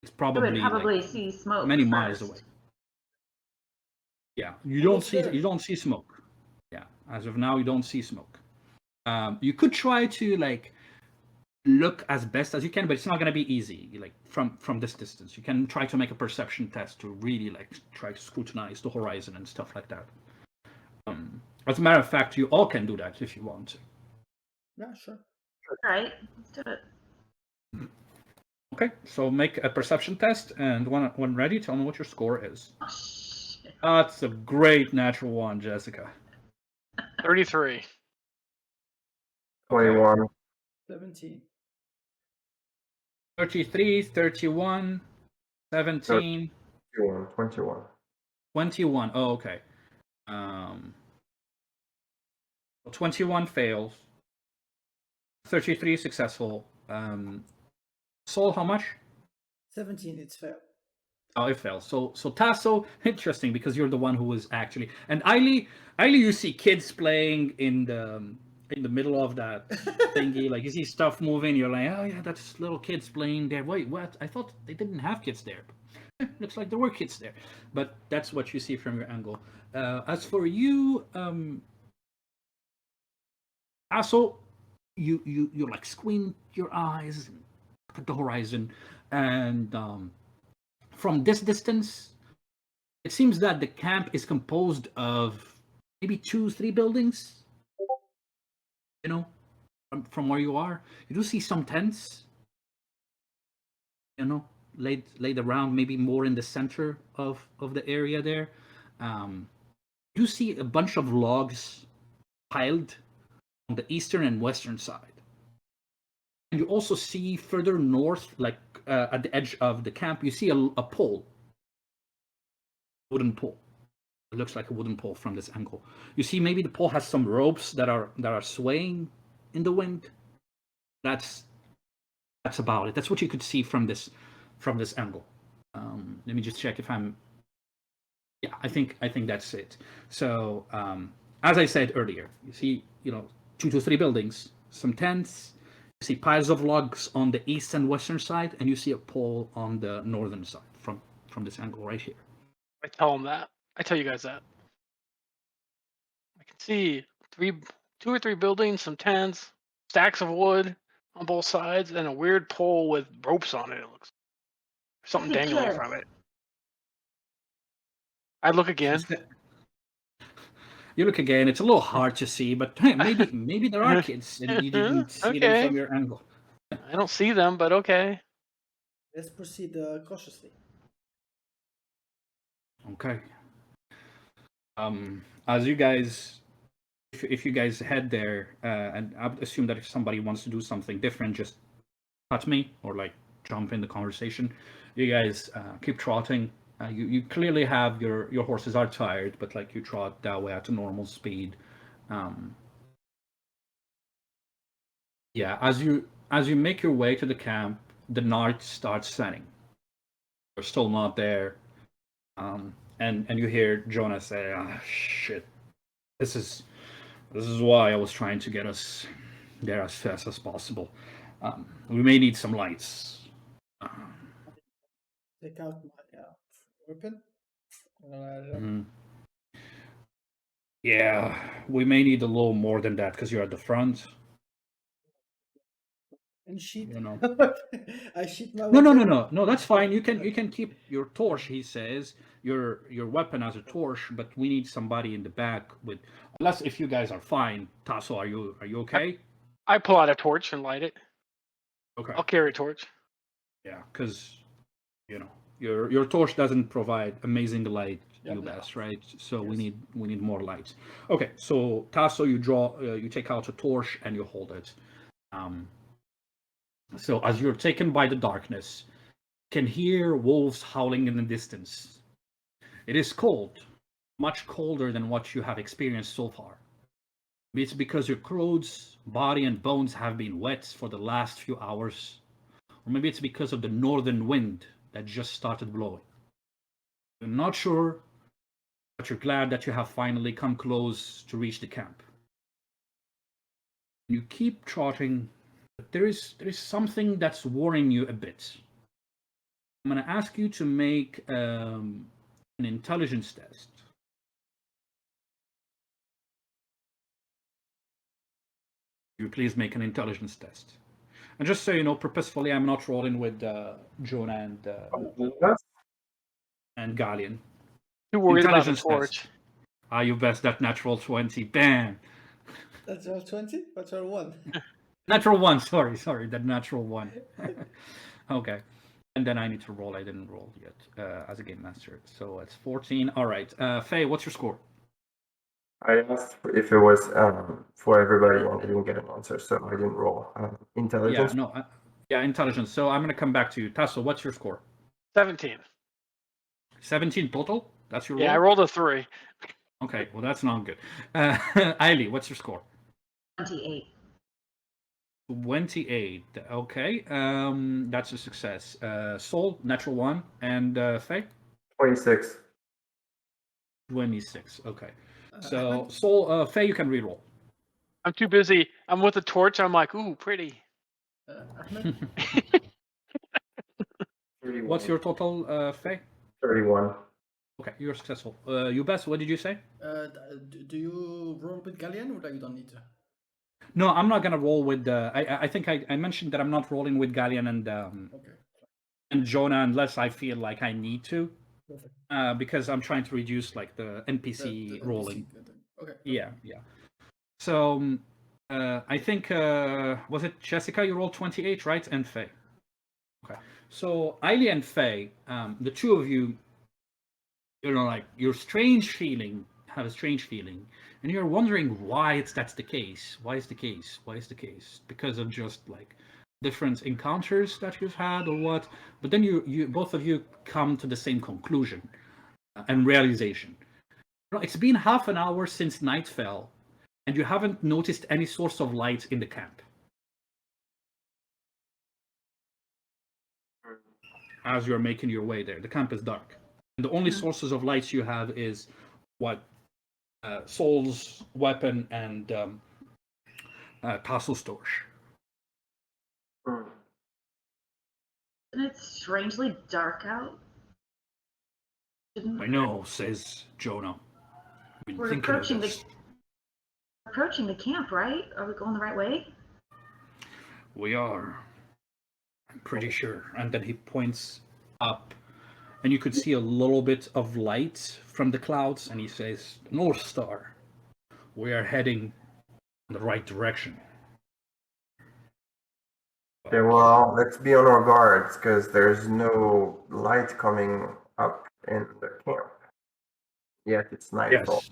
it's I probably would probably like see smoke many miles first. away. Yeah, you Almost there. don't see smoke. Yeah, as of now, you don't see smoke. You could try to like look as best as you can, but it's not going to be easy. Like from this distance, you can try to make a perception test to really like try to scrutinize the horizon and stuff like that. As a matter of fact, you all can do that if you want to. Yeah, sure. All right, let's do it. Okay, so make a perception test, and when ready, tell me what your score is. Oh, shit. That's a great natural one, Jessica. 33. 21. 17. 33, 31, 17, 21. 21. Oh, okay. 21 fails. 33 successful. Soul, how much? 17, it's failed. Oh, it fails. So Tasso, interesting because you're the one who was actually. And Ailey, you see kids playing in the middle of that thingy. Like you see stuff moving. You're like, oh yeah, that's little kids playing there. Wait, what? I thought they didn't have kids there. Looks like there were kids there. But that's what you see from your angle. As for you, Tasso, you like squint your eyes at the horizon, and from this distance, it seems that the camp is composed of maybe 2-3 buildings. You know, from where you are, you do see some tents. You know, laid around, maybe more in the center of the area there. You see a bunch of logs piled on the eastern and western side. And you also see further north, like at the edge of the camp, you see a pole, wooden pole. It looks like a wooden pole from this angle. You see maybe the pole has some ropes that are swaying in the wind. That's about it. That's what you could see from this angle. Let me just check if I'm. Yeah, I think that's it. So as I said earlier, you see 2 to 3 buildings, some tents. You see piles of logs on the east and western side, and you see a pole on the northern side from this angle right here. I tell them that. I tell you guys that. I can see 2 or 3 buildings, some tents, stacks of wood on both sides, and a weird pole with ropes on it. It looks something Hey, dangling kids. from it. I look again. You look again. It's a little hard to see, but hey, maybe there are kids and you didn't see them Okay. from your angle. I don't see them, but okay. Let's proceed cautiously. Okay. As you guys, if you guys head there, and I would assume that if somebody wants to do something different, just cut me or like jump in the conversation. You guys keep trotting. You clearly have your horses are tired, but like you trot that way at a normal speed. Yeah, as you make your way to the camp, the night starts setting. You're still not there, and you hear Jonah say, "Ah, shit, this is why I was trying to get us there as fast as possible. We may need some lights." Take out my weapon. Mhm. Yeah, we may need a little more than that because you're at the front. And sheet. You know. I sheet my No, weapon. no. That's fine. You can keep your torch. He says your weapon as a torch, but we need somebody in the back with. Unless if you guys are fine, Tasso, are you okay? I pull out a torch and light it. Okay. I'll carry a torch. Yeah, because Your torch doesn't provide amazing light, Yeah, Ubas, right? So Yes. we need more light. Okay, so Tasso, you take out a torch and you hold it. So as you're taken by the darkness, you can hear wolves howling in the distance. It is cold, much colder than what you have experienced so far. Maybe it's because your clothes, body, and bones have been wet for the last few hours, or maybe it's because of the northern wind that just started blowing. You're not sure, but you're glad that you have finally come close to reach the camp. You keep trotting, but there is something that's worrying you a bit. I'm going to ask you to make an intelligence test. You please make an intelligence test. And just so you know, purposefully, I'm not rolling with Jonah and Galleon. Too worried about the Intelligence torch. test. You best that natural 20. Bam! That's all 20? That's all 1. Natural 1, sorry, that natural 1. Okay. And then I need to roll. I didn't roll yet as a game master. So it's 14. All right. Faye, what's your score? I asked if it was for everybody, and I didn't get an answer, so I didn't roll. Intelligence. Yeah, no. Yeah, intelligence. So I'm going to come back to you. Tasso, what's your score? 17. 17 total? That's your roll? Yeah, I rolled a 3. Okay, well, that's not good. Eiley, what's your score? 28. 28. Okay, that's a success. Sol, natural 1. And Faye? 26. 26. Okay. So, Sol, Faye, you can reroll. I'm too busy. I'm with the torch. I'm like, ooh, pretty. Ahmed? 31. What's your total, Faye? 31. Okay, you're successful. Ubes, what did you say? Do you roll with Galleon or you don't need to? No, I'm not gonna roll with. I think I mentioned that I'm not rolling with Galleon and Jonah unless I feel like I need to, because I'm trying to reduce like the NPC rolling. Okay. Yeah. So I think was it Jessica? You rolled 28, right? And Faye. Okay. So Eiley and Faye, the two of you, like your have a strange feeling, and you're wondering why that's the case. Why is the case? Because of just like different encounters that you've had or what? But then you both of you come to the same conclusion and realization. It's been half an hour since night fell, and you haven't noticed any source of light in the camp. As you're making your way there, the camp is dark. And the only sources of light you have is what Sol's weapon and Tasso's torch. Hmm. Isn't it strangely dark out? I know, says Jonah. We're approaching the camp, right? Are we going the right way? We are. I'm pretty sure. And then he points up, and you could see a little bit of light from the clouds, and he says, North Star, we are heading in the right direction. Okay, well, let's be on our guards, because there's no light coming up in the camp. Yet it's nightfall. Yes.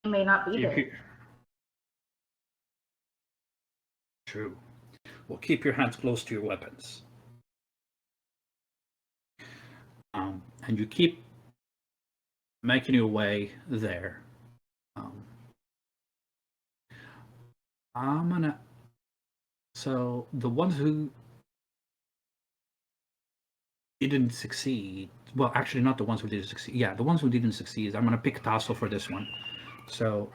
It may not be there. True. Well, keep your hands close to your weapons. And you keep making your way there. So the ones who didn't succeed. Well, actually, not the ones who didn't succeed. Yeah, the ones who didn't succeed. I'm gonna pick Tasso for this one. So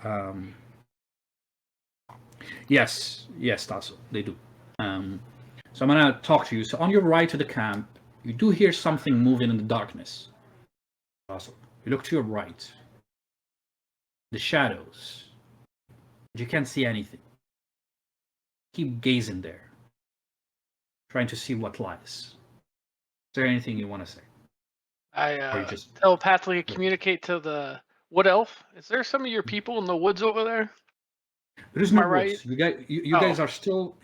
yes, Tasso, they do. So I'm gonna talk to you. So on your right to the camp, you do hear something moving in the darkness. Tasso, you look to your right. The shadows. But you can't see anything. Keep gazing there, trying to see what lies. Is there anything you want to say? I telepathically communicate to the wood elf. Is there some of your people in the woods over there? There's no Am I woods. right? You guys are still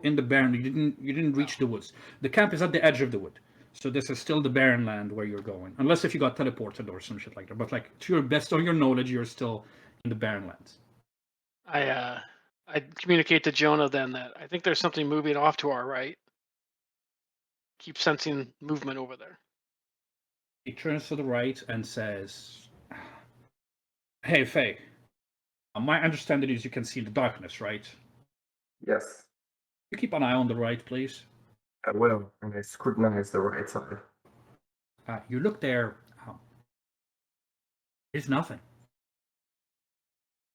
in the Barren. You didn't reach the woods. The camp is at the edge of the wood. So this is still the Barren land where you're going, unless if you got teleported or some shit like that. But like to your best of your knowledge, you're still in the Barren lands. I communicate to Jonah then that I think there's something moving off to our right. Keep sensing movement over there. He turns to the right and says, "Hey, Faye. My understanding is you can see the darkness, right? Yes, You keep an eye on the right, please." I will. And I scrutinize the right side. You look there. There's nothing.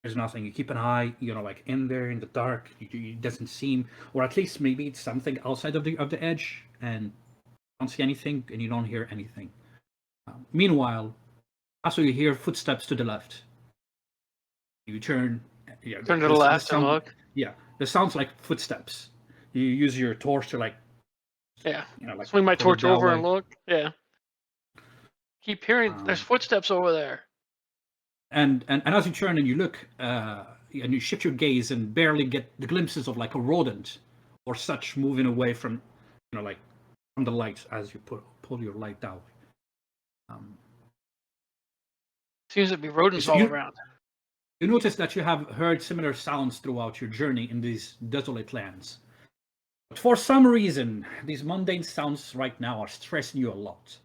There's nothing. You keep an eye, like in there in the dark. It doesn't seem, or at least maybe it's something outside of the edge, and you don't see anything, and you don't hear anything. Meanwhile, also you hear footsteps to the left. You turn. Yeah, Turn to the left and sound, look. Yeah, this sounds like footsteps. You use your torch to Yeah. like Swing my put it torch that over way. and look. Yeah. Keep hearing. There's footsteps over there. And as you turn and you look, and you shift your gaze and barely get the glimpses of like a rodent or such moving away from, like from the light as you pull your light down. Seems to be rodents So all you- around. You notice that you have heard similar sounds throughout your journey in these desolate lands. But for some reason, these mundane sounds right now are stressing you a lot.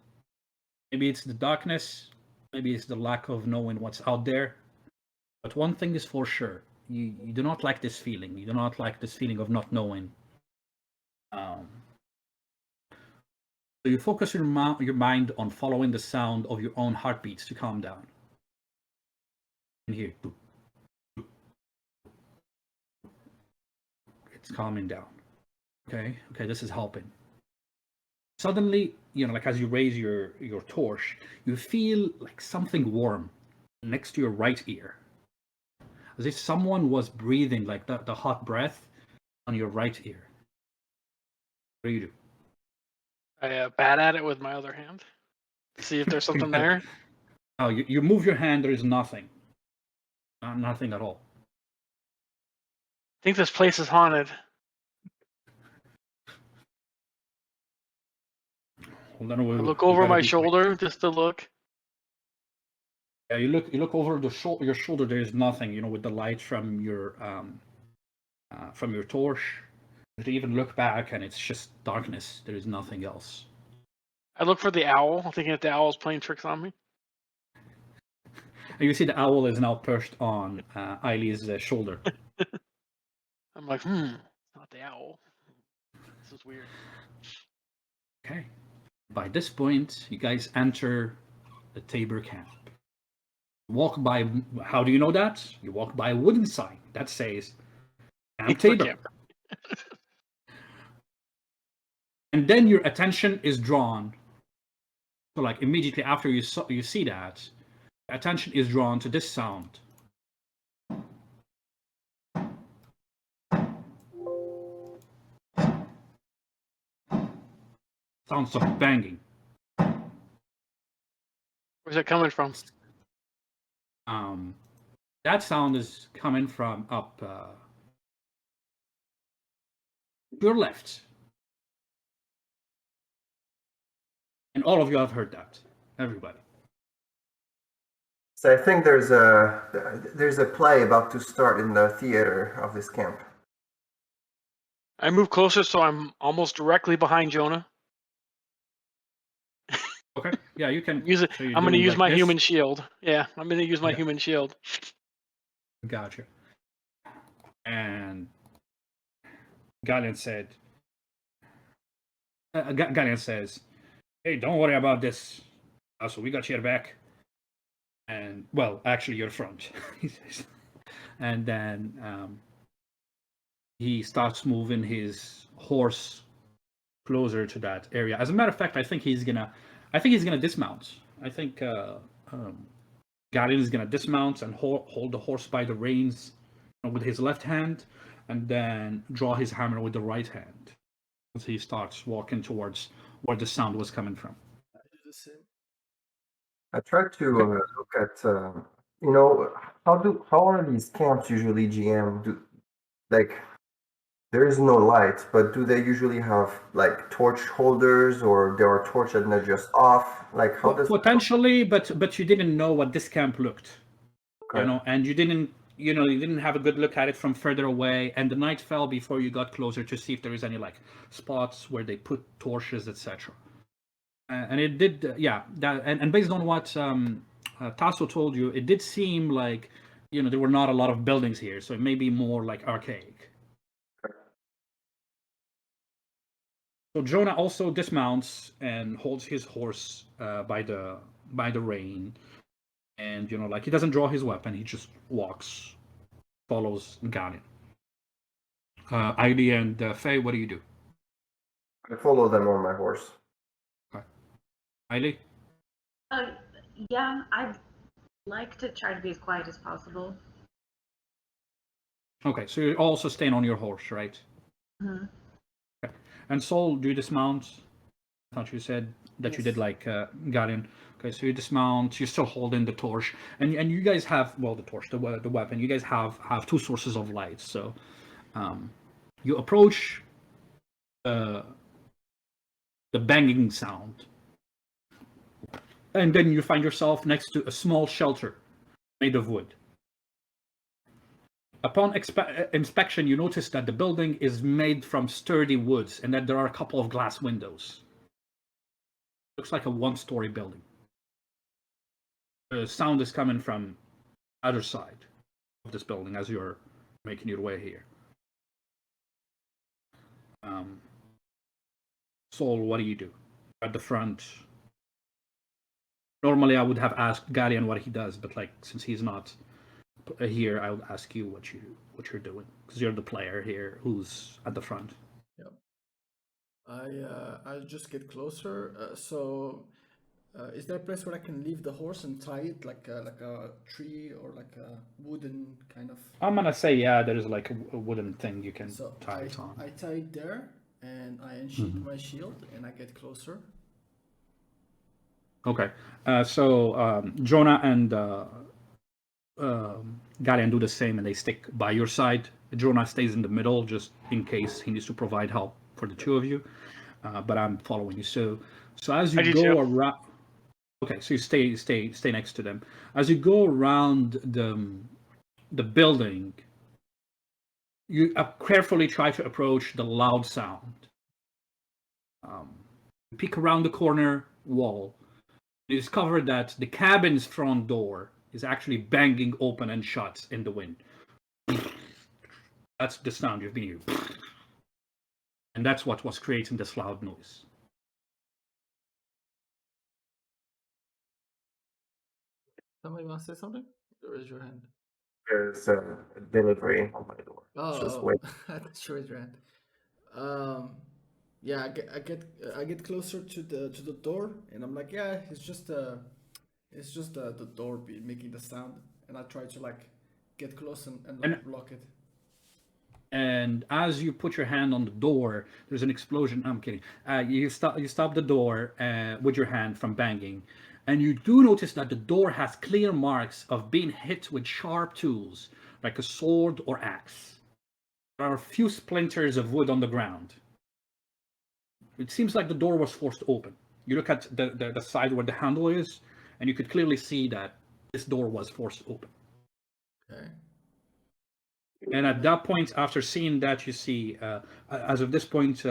Maybe it's the darkness, maybe it's the lack of knowing what's out there. But one thing is for sure, you do not like this feeling. You do not like this feeling of not knowing. So you focus your mind on following the sound of your own heartbeats to calm down. And here, it's calming down. Okay, this is helping. Suddenly, like as you raise your torch, you feel like something warm next to your right ear. As if someone was breathing like the hot breath on your right ear. What do you do? I bat at it with my other hand. See if there's something there. Oh, you move your hand, there is nothing. Nothing at all. I think this place is haunted. Hold on, I look over my shoulder just to look. Yeah, you look over your shoulder. There is nothing. With the light from your torch. But you even look back, and it's just darkness. There is nothing else. I look for the owl, thinking that the owl's playing tricks on me. And you see the owl is now perched on Eileen's shoulder. I'm like, not the owl. This is weird. Okay. By this point, you guys enter the Tabor camp. Walk by. How do you know that? You walk by a wooden sign that says Camp Tabor. And then your attention is drawn. So, like immediately after you see that, attention is drawn to this sound. Sounds of banging. Where's it coming from? That sound is coming from up your left. And all of you have heard that. Everybody. So I think there's a play about to start in the theater of this camp. I move closer so I'm almost directly behind Jonah. Okay. Yeah, you can use it. so I'm going to use like my this. human shield. Yeah, I'm going to use my Okay. human shield. Gotcha. And Galleon said, Galleon says, "Hey, don't worry about this. Also, we got your back. And well, actually, your front." He says. And then he starts moving his horse closer to that area. As a matter of fact, I think he's gonna dismount. I think Galleon is gonna dismount and hold the horse by the reins with his left hand, and then draw his hammer with the right hand as he starts walking towards where the sound was coming from. I do the same. I try to look at, how are these camps usually GM? There is no light, but do they usually have like torch holders, or there are torches that are just off? Like how does Potentially, but you didn't know what this camp looked, Okay. and you didn't have a good look at it from further away, and the night fell before you got closer to see if there is any like spots where they put torches, etc. And it did, and based on what Tasso told you, it did seem like there were not a lot of buildings here, so it may be more like archaic. So Jonah also dismounts and holds his horse by the rein, and like he doesn't draw his weapon; he just walks, follows Garin. Ailey and Faye, what do you do? I follow them on my horse. Okay. Ailey? Yeah, I'd like to try to be as quiet as possible. Okay, so you're also staying on your horse, right? Mm-hmm. Okay. And Sol, do you dismount? I thought you said that you did like Garin. Okay, so you dismount. You're still holding the torch, and you guys have the torch, the weapon. You guys have two sources of light. So, you approach the banging sound, and then you find yourself next to a small shelter made of wood. Upon inspection, you notice that the building is made from sturdy woods and that there are a couple of glass windows. Looks like a one-story building. The sound is coming from other side of this building as you're making your way here. Sol, what do you do? At the front. Normally, I would have asked Garian what he does, but since he's not here, I would ask you what you're doing, because you're the player here who's at the front. Yep. I'll just get closer. Is there a place where I can leave the horse and tie it like a tree or like a wooden kind of? I'm gonna say there's like a wooden thing you can tie it on. I tie it there and I unsheath my shield and I get closer. Okay, so Jonah and Galian do the same, and they stick by your side. Jonah stays in the middle just in case he needs to provide help for the two of you. But I'm following you. So as you go around, okay, so you stay next to them. As you go around the building, you carefully try to approach the loud sound. You peek around the corner wall. You discover that the cabin's front door is actually banging open and shut in the wind. That's the sound you've been hearing. And that's what was creating this loud noise. Somebody want to say something? Raise your hand. There's a delivery on my door. Just wait. That's raise your hand. Yeah, I get closer to the door, and I'm like, yeah, it's just the door making the sound, and I try to get close and block it. And as you put your hand on the door, there's an explosion. I'm kidding. You stop the door with your hand from banging, and you do notice that the door has clear marks of being hit with sharp tools, like a sword or axe. There are a few splinters of wood on the ground. It seems like the door was forced open. You look at the side where the handle is, and you could clearly see that this door was forced open. Okay. And at that point, after seeing that, you see, as of this point,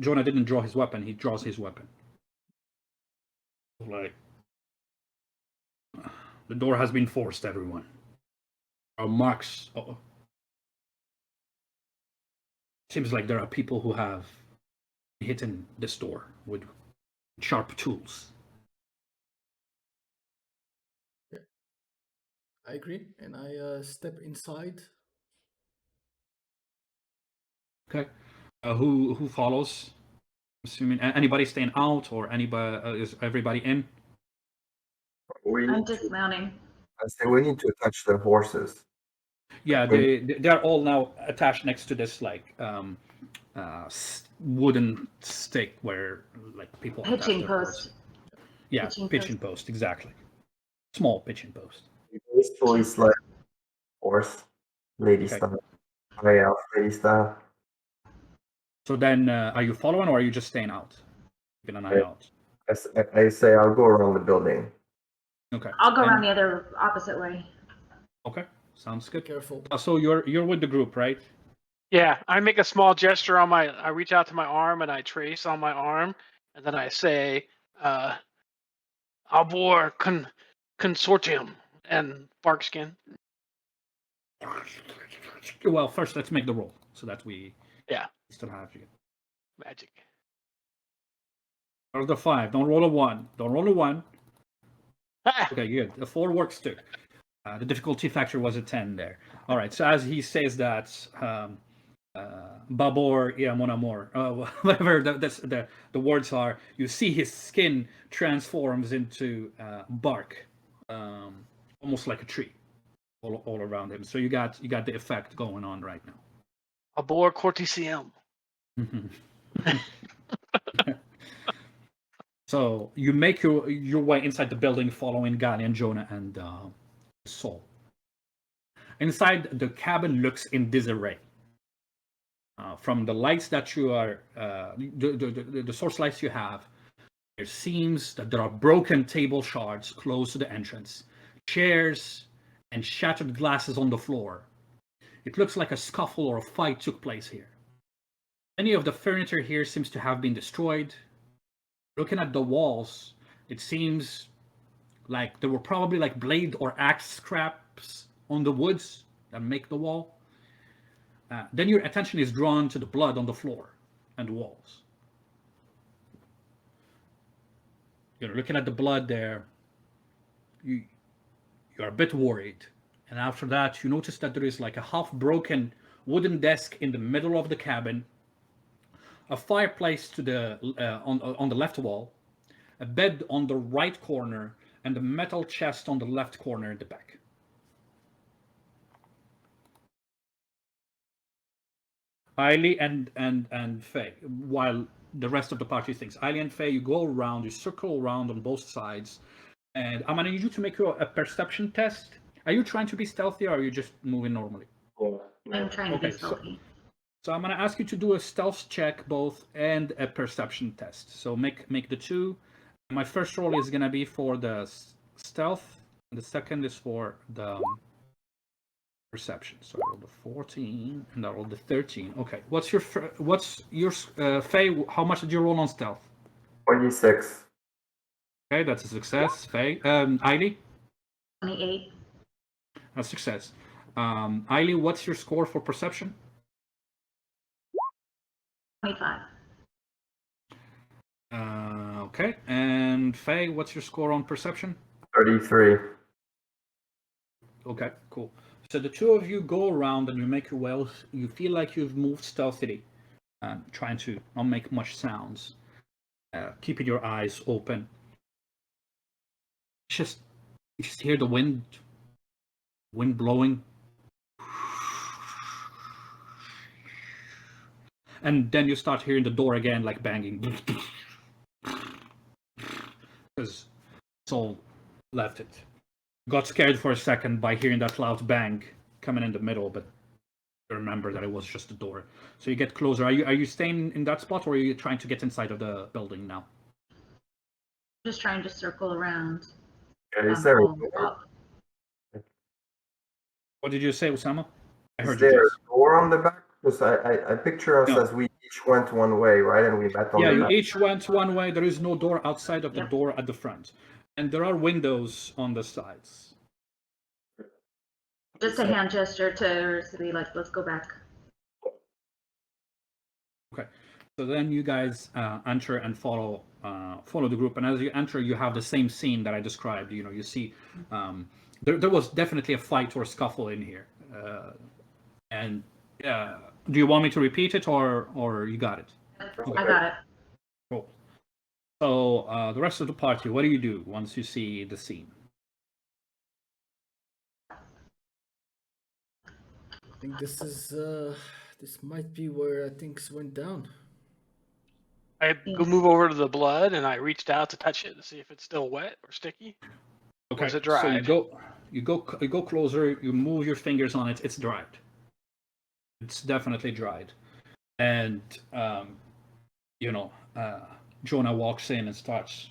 Jonah didn't draw his weapon. He draws his weapon. Like, the door has been forced, everyone. Our marks. Seems like there are people who have hidden this door with sharp tools. Yeah. I agree, and I step inside. Okay. Who follows? Assuming anybody staying out, or anybody is everybody in? I'm dismounting. I say we need to touch the horses. Yeah, they're all now attached next to this wooden stick where people pitching post. Yeah, pitching post, exactly. Small pitching post. This choice horse, lady style, high elf lady style. So then, are you following, or are you just staying out, keeping an eye out? I say I'll go around the building. Okay. I'll go around the other opposite way. Okay, sounds good. Careful. So you're with the group, right? Yeah, I make a small gesture on my. I reach out to my arm and I trace on my arm, and then I say, "Albor consortium and Barkskin." Well, first let's make the roll so that we still have you. Magic. Roll the 5. Don't roll a 1. Don't roll a 1. Okay, good. The 4 works too. The difficulty factor was a 10 there. All right. So as he says that, Babor, mon amour, whatever the words are, you see his skin transforms into bark, almost like a tree, all around him. So you got the effect going on right now. Albor corticium. So you make your way inside the building, following Gali and Jonah and Saul. Inside, the cabin looks in disarray. From the lights that you are, the source lights you have, it seems that there are broken table shards close to the entrance, chairs and shattered glasses on the floor. It looks like a scuffle or a fight took place here. Many of the furniture here seems to have been destroyed. Looking at the walls, it seems like there were probably like blade or axe scraps on the woods that make the wall. Then your attention is drawn to the blood on the floor and walls. You're looking at the blood there. You're a bit worried. And after that, you notice that there is like a half-broken wooden desk in the middle of the cabin, a fireplace to the on the left wall, a bed on the right corner, and a metal chest on the left corner in the back. Ailey and Faye, while the rest of the party thinks. Ailey and Faye, you go around, you circle around on both sides, and I'm gonna need you to make a perception test. Are you trying to be stealthy, or are you just moving normally? I'm trying to be stealthy. So I'm gonna ask you to do a stealth check both and a perception test. So make the two. My first roll is gonna be for the stealth, and the second is for the perception. So I rolled a 14 and I rolled a 13. Okay, what's your Faye? How much did you roll on stealth? 26. Okay, that's a success. Faye, Ailey? 28. A success. Ailey, what's your score for perception? 25. Okay, and Faye, what's your score on perception? 33. Okay, cool. So the two of you go around and you make your way. You feel like you've moved stealthily, trying to not make much sounds, keeping your eyes open. You just hear the wind blowing, and then you start hearing the door again, like banging, because Saul left it. Got scared for a second by hearing that loud bang coming in the middle, but you remember that it was just the door. So you get closer. Are you staying in that spot, or are you trying to get inside of the building now? Just trying to circle around. Yeah, is there a What door? What did you say, Osama? I Is heard you. there Jason. a door on the back? Because I picture us No. as we each went one way, right? And we met on Yeah, the you back. each went one way. There is no door outside of the Yep. door at the front. And there are windows on the sides. Just a hand gesture to be like, let's go back. Okay. So then you guys enter and follow the group. And as you enter, you have the same scene that I described. You know, you see there was definitely a fight or a scuffle in here. And do you want me to repeat it, or you got it? I got it. Cool. So the rest of the party, what do you do once you see the scene? I think this is this might be where things went down. I go move over to the blood and I reached out to touch it to see if it's still wet or sticky. Okay. Was it So dried? you go closer. You move your fingers on it. It's dried. It's definitely dried. And Jonah walks in and starts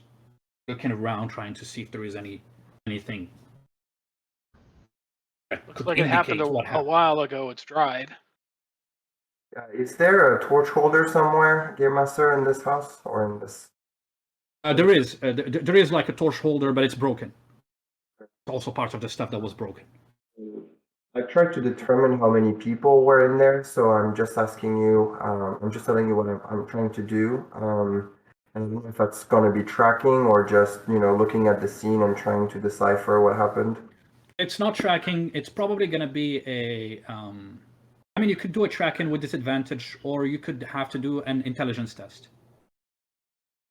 looking around, trying to see if there is anything that Looks could like it happened indicate what a happened. while ago. It's dried. Is there a torch holder somewhere, Game Master, in this house or in this? There is like a torch holder, but it's broken. It's also part of the stuff that was broken. I tried to determine how many people were in there, so I'm just asking you. I'm just telling you what I'm trying to do. And I don't know if that's going to be tracking or just looking at the scene and trying to decipher what happened. It's not tracking. It's probably going to be a. I mean, you could do a tracking with disadvantage, or you could have to do an intelligence test.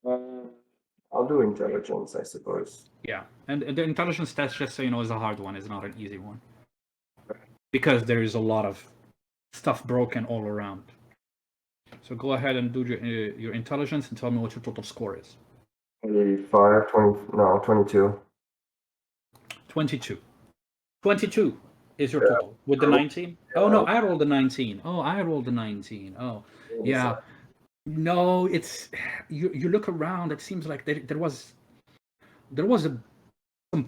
I'll do intelligence, I suppose. Yeah, and the intelligence test, just so you know, is a hard one. It's not an easy one. Because there is a lot of stuff broken all around. So go ahead and do your intelligence and tell me what your total score is. 25, 22. 22. 22 is your total. With the 19? Oh, no, I rolled the 19. Oh, I rolled the 19. Oh, yeah. No, it's... You look around, it seems like there was some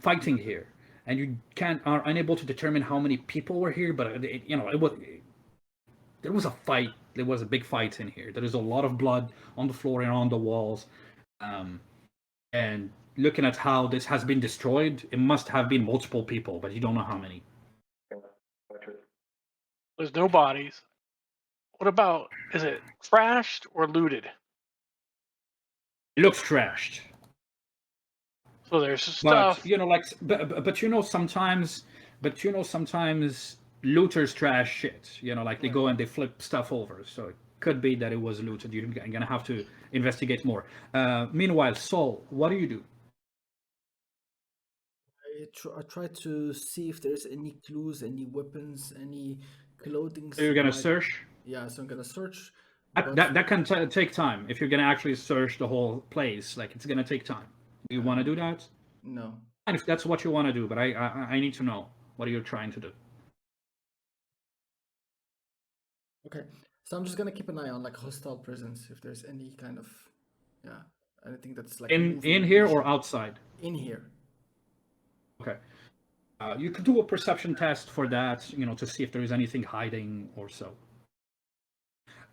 fighting here. And you are unable to determine how many people were here, but there was a fight. There was a big fight in here. There is a lot of blood on the floor and on the walls. And looking at how this has been destroyed, it must have been multiple people, but you don't know how many. There's no bodies. What about, is it crashed or looted? It looks trashed. So there's stuff. Sometimes looters trash shit. They go and they flip stuff over. So it could be that it was looted. You're gonna have to investigate more. Meanwhile, Saul, what do you do? I try to see if there's any clues, any weapons, any clothing. So you're gonna search? Yeah, so I'm gonna search. That can take time. If you're gonna actually search the whole place, it's gonna take time. Do you want to do that? No. And if that's what you want to do, but I need to know what you're trying to do. Okay, so I'm just gonna keep an eye on hostile presence, if there's any kind of anything that's in here or outside. In here. Okay. You could do a perception test for that, to see if there is anything hiding or so.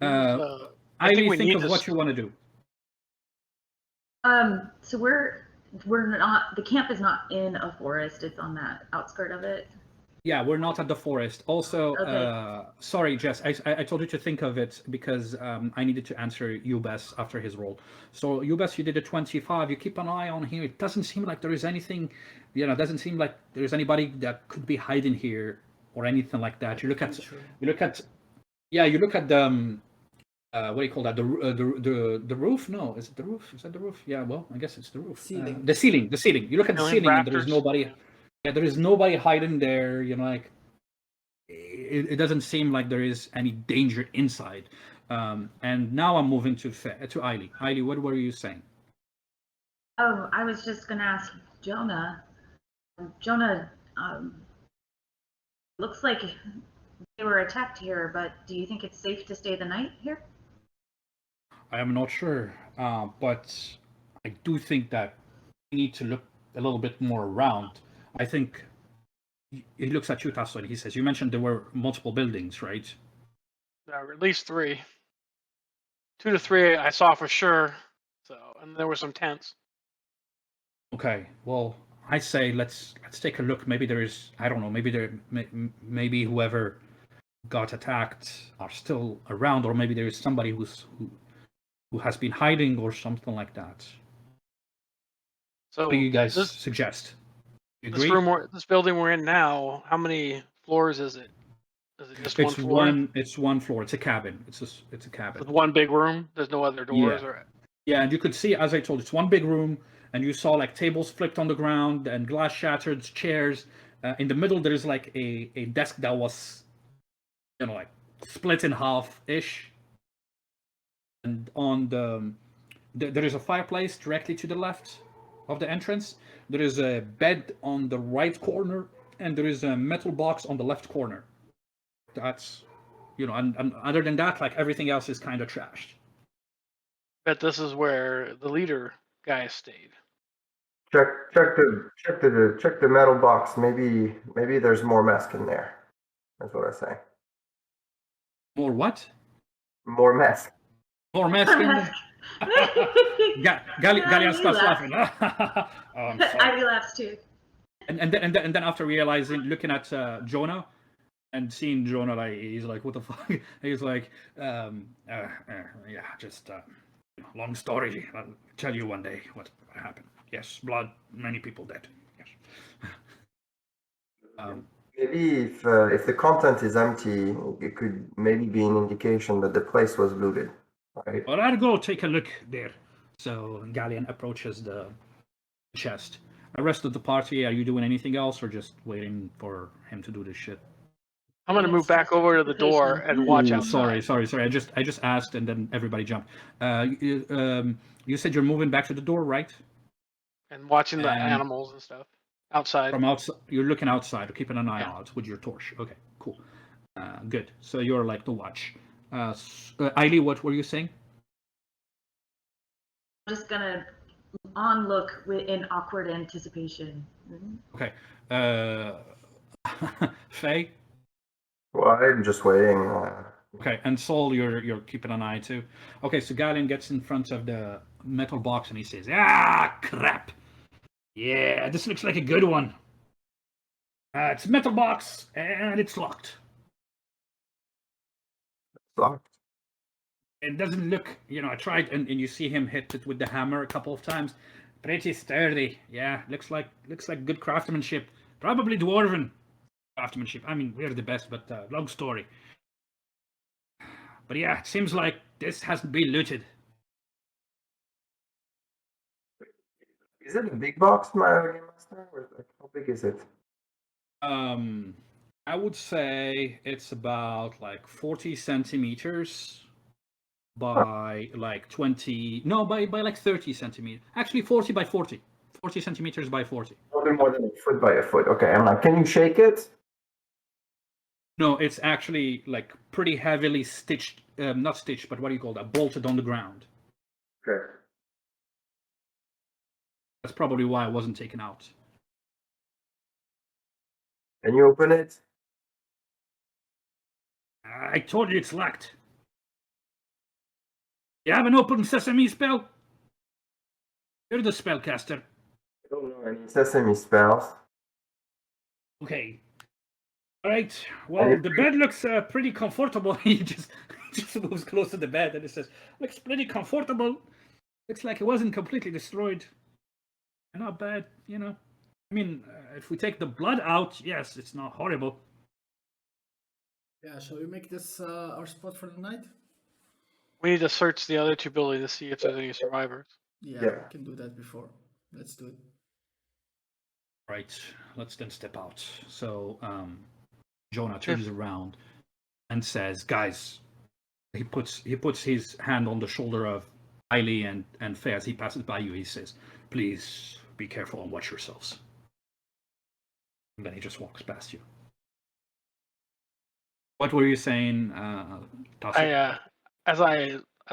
I think of what you want to do. So we're not. The camp is not in a forest. It's on that outskirt of it. Yeah, we're not at the forest. Also, Okay. Sorry, Jess, I told you to think of it because I needed to answer Ubes after his roll. So, Ubes, you did a 25. You keep an eye on here. It doesn't seem like there is anything, it doesn't seem like there's anybody that could be hiding here or anything like that. You look at the, what do you call that? The roof? No, is it the roof? Is that the roof? Yeah, well, I guess it's the roof. Ceiling. The ceiling. You look at the ceiling and there is Rafters. nobody. Yeah, there is nobody hiding there. It doesn't seem like there is any danger inside. And now I'm moving to Eiley. Eiley, what were you saying? Oh, I was just gonna ask Jonah. Jonah, looks like they were attacked here, but do you think it's safe to stay the night here? I am not sure, but I do think that we need to look a little bit more around. I think he looks at you, Tasso, and he says, "You mentioned there were multiple buildings, right?" There are at least 3. 2 to 3 I saw for sure. So, and there were some tents. Okay. Well, I say let's take a look. Maybe there is. I don't know. Maybe whoever got attacked are still around, or maybe there is somebody who has been hiding or something like that. So What do you guys suggest? You agree? This building we're in now, how many floors is it? Is it just one floor? It's one floor. It's a cabin. It's a cabin. With one big room. There's no other doors. Yeah, and you could see, as I told you, it's one big room, and you saw tables flipped on the ground and glass shattered, chairs. In the middle, there's a desk that was, split in half-ish. And on there is a fireplace directly to the left of the entrance. There is a bed on the right corner, and there is a metal box on the left corner. That's and other than that, like everything else is kind of trashed. Bet this is where the leader guy stayed. Check the metal box. Maybe there's more mess in there. That's what I say. More what? More mess. More mess in there? Gallia starts laughing. Oh, I'm sorry. Ivy laughs too. And then after realizing, looking at Jonah, and seeing Jonah, like he's like, what the fuck? He's like, yeah, just long story. I'll tell you one day what happened. Yes, blood, many people dead. Yes. Maybe if the content is empty, it could maybe be an indication that the place was looted, right? Well, I'll go take a look there. So Gallian approaches the chest. The rest of the party, are you doing anything else, or just waiting for him to do this shit? I'm gonna move back over to the door and watch Ooh, outside. Sorry. I just asked, and then everybody jumped. You said you're moving back to the door, right? And watching the And- animals and stuff outside. From outside, you're looking outside, or keeping an eye Yeah. out with your torch. Okay, cool. Good. So you're like the watch. Eiley, what were you saying? I'm just gonna look in awkward anticipation. Okay. Faye. Well, I'm just waiting. Okay, and Saul, you're keeping an eye too. Okay, so Gallian gets in front of the metal box and he says, "Ah, crap! Yeah, this looks like a good one. It's a metal box and it's locked. Locked. It doesn't look, I tried, and you see him hit it with the hammer a couple of times. Pretty sturdy. Yeah, looks like good craftsmanship. Probably dwarven craftsmanship. I mean, we're the best, but long story. But yeah, it seems like this hasn't been looted." Is it a big box, my game master? Or like, how big is it? I would say it's about like 40 centimeters by like 20. No, by like 30 centimeters. Actually, 40 by 40. 40 centimeters by 40. Probably more than a foot by a foot. Okay, I'm like, can you shake it? No, it's actually like pretty heavily stitched. Not stitched, but what do you call that? Bolted on the ground. Okay. That's probably why it wasn't taken out. Can you open it? I told you it's locked. You have an open sesame spell? You're the spellcaster. I don't know any sesame spells. Okay. All right. Well, the bed looks pretty comfortable. He just moves close to the bed and it says, "Looks pretty comfortable. Looks like it wasn't completely destroyed. Not bad, I mean, if we take the blood out, yes, it's not horrible." Yeah, shall we make this our spot for the night? We need to search the other two buildings to see if there's any survivors. Yeah, Yeah. we can do that before. Let's do it. Right. Let's then step out. So Jonah turns around and says, "Guys," he puts his hand on the shoulder of Eiley and Faye as he passes by you. He says, "Please be careful and watch yourselves." And then he just walks past you. What were you saying, Tassi? As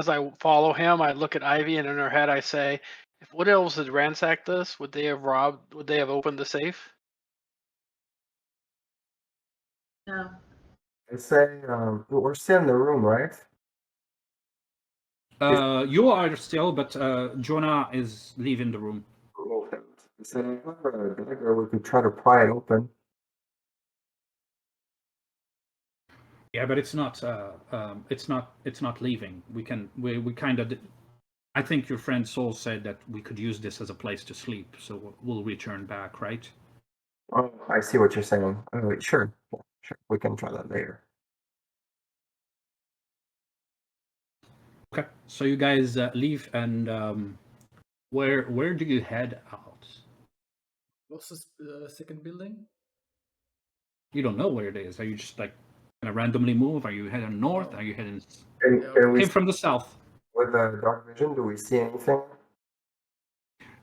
I follow him, I look at Ivy, and in her head, I say, "If Wood Elves had ransacked this, would they have robbed? Would they have opened the safe?" No. I say, we're still in the room, right? You are still, but Jonah is leaving the room. Okay. I said, I have a dagger. We could try to pry it open. Yeah, but it's not leaving. We kind of. I think your friend Saul said that we could use this as a place to sleep, so we'll return back, right? Oh, I see what you're saying. Sure. Yeah, sure. We can try that later. Okay, so you guys leave, and where do you head out? What's the second building? You don't know where it is. Are you just like gonna randomly move? Are you heading north? Are you heading? Can we Came from the south. with the dark vision? Do we see anything?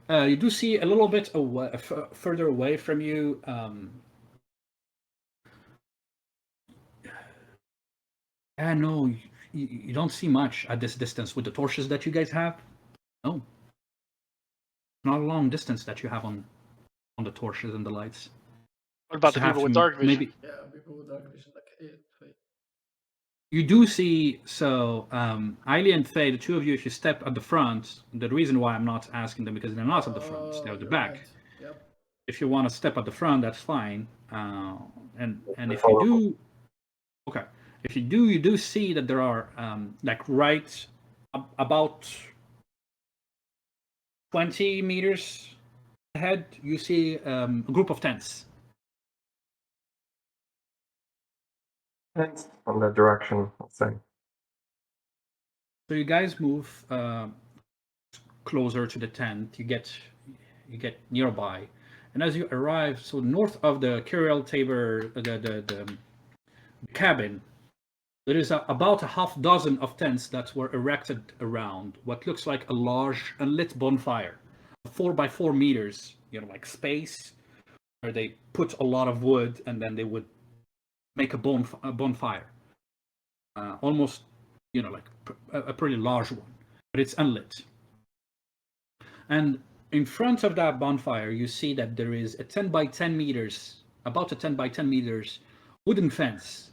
You do see a little bit away, further away from you. No, you don't see much at this distance with the torches that you guys have. No, not a long distance that you have on the torches and the lights. What about So the have people to with dark vision? maybe Yeah, people with dark vision, like, wait. you do see. So Ailey and Faye, the two of you, if you step at the front, the reason why I'm not asking them because they're not at the front, they're at the You're back. right. Yep. If you want to step at the front, that's fine. And if you Follow. do, okay, if you do see that there are like right about 20 meters ahead, you see a group of tents. Tents from that direction, let's say. So you guys move closer to the tent. You get nearby, and as you arrive, so north of the Curiel Tabor, the cabin, there is about a half dozen of tents that were erected around what looks like a large unlit bonfire, 4 by 4 meters, like space, where they put a lot of wood and then they would make a bonfire. Almost, like a pretty large one, but it's unlit. And in front of that bonfire, you see that there is a 10 by 10 meters, about a 10 by 10 meters wooden fence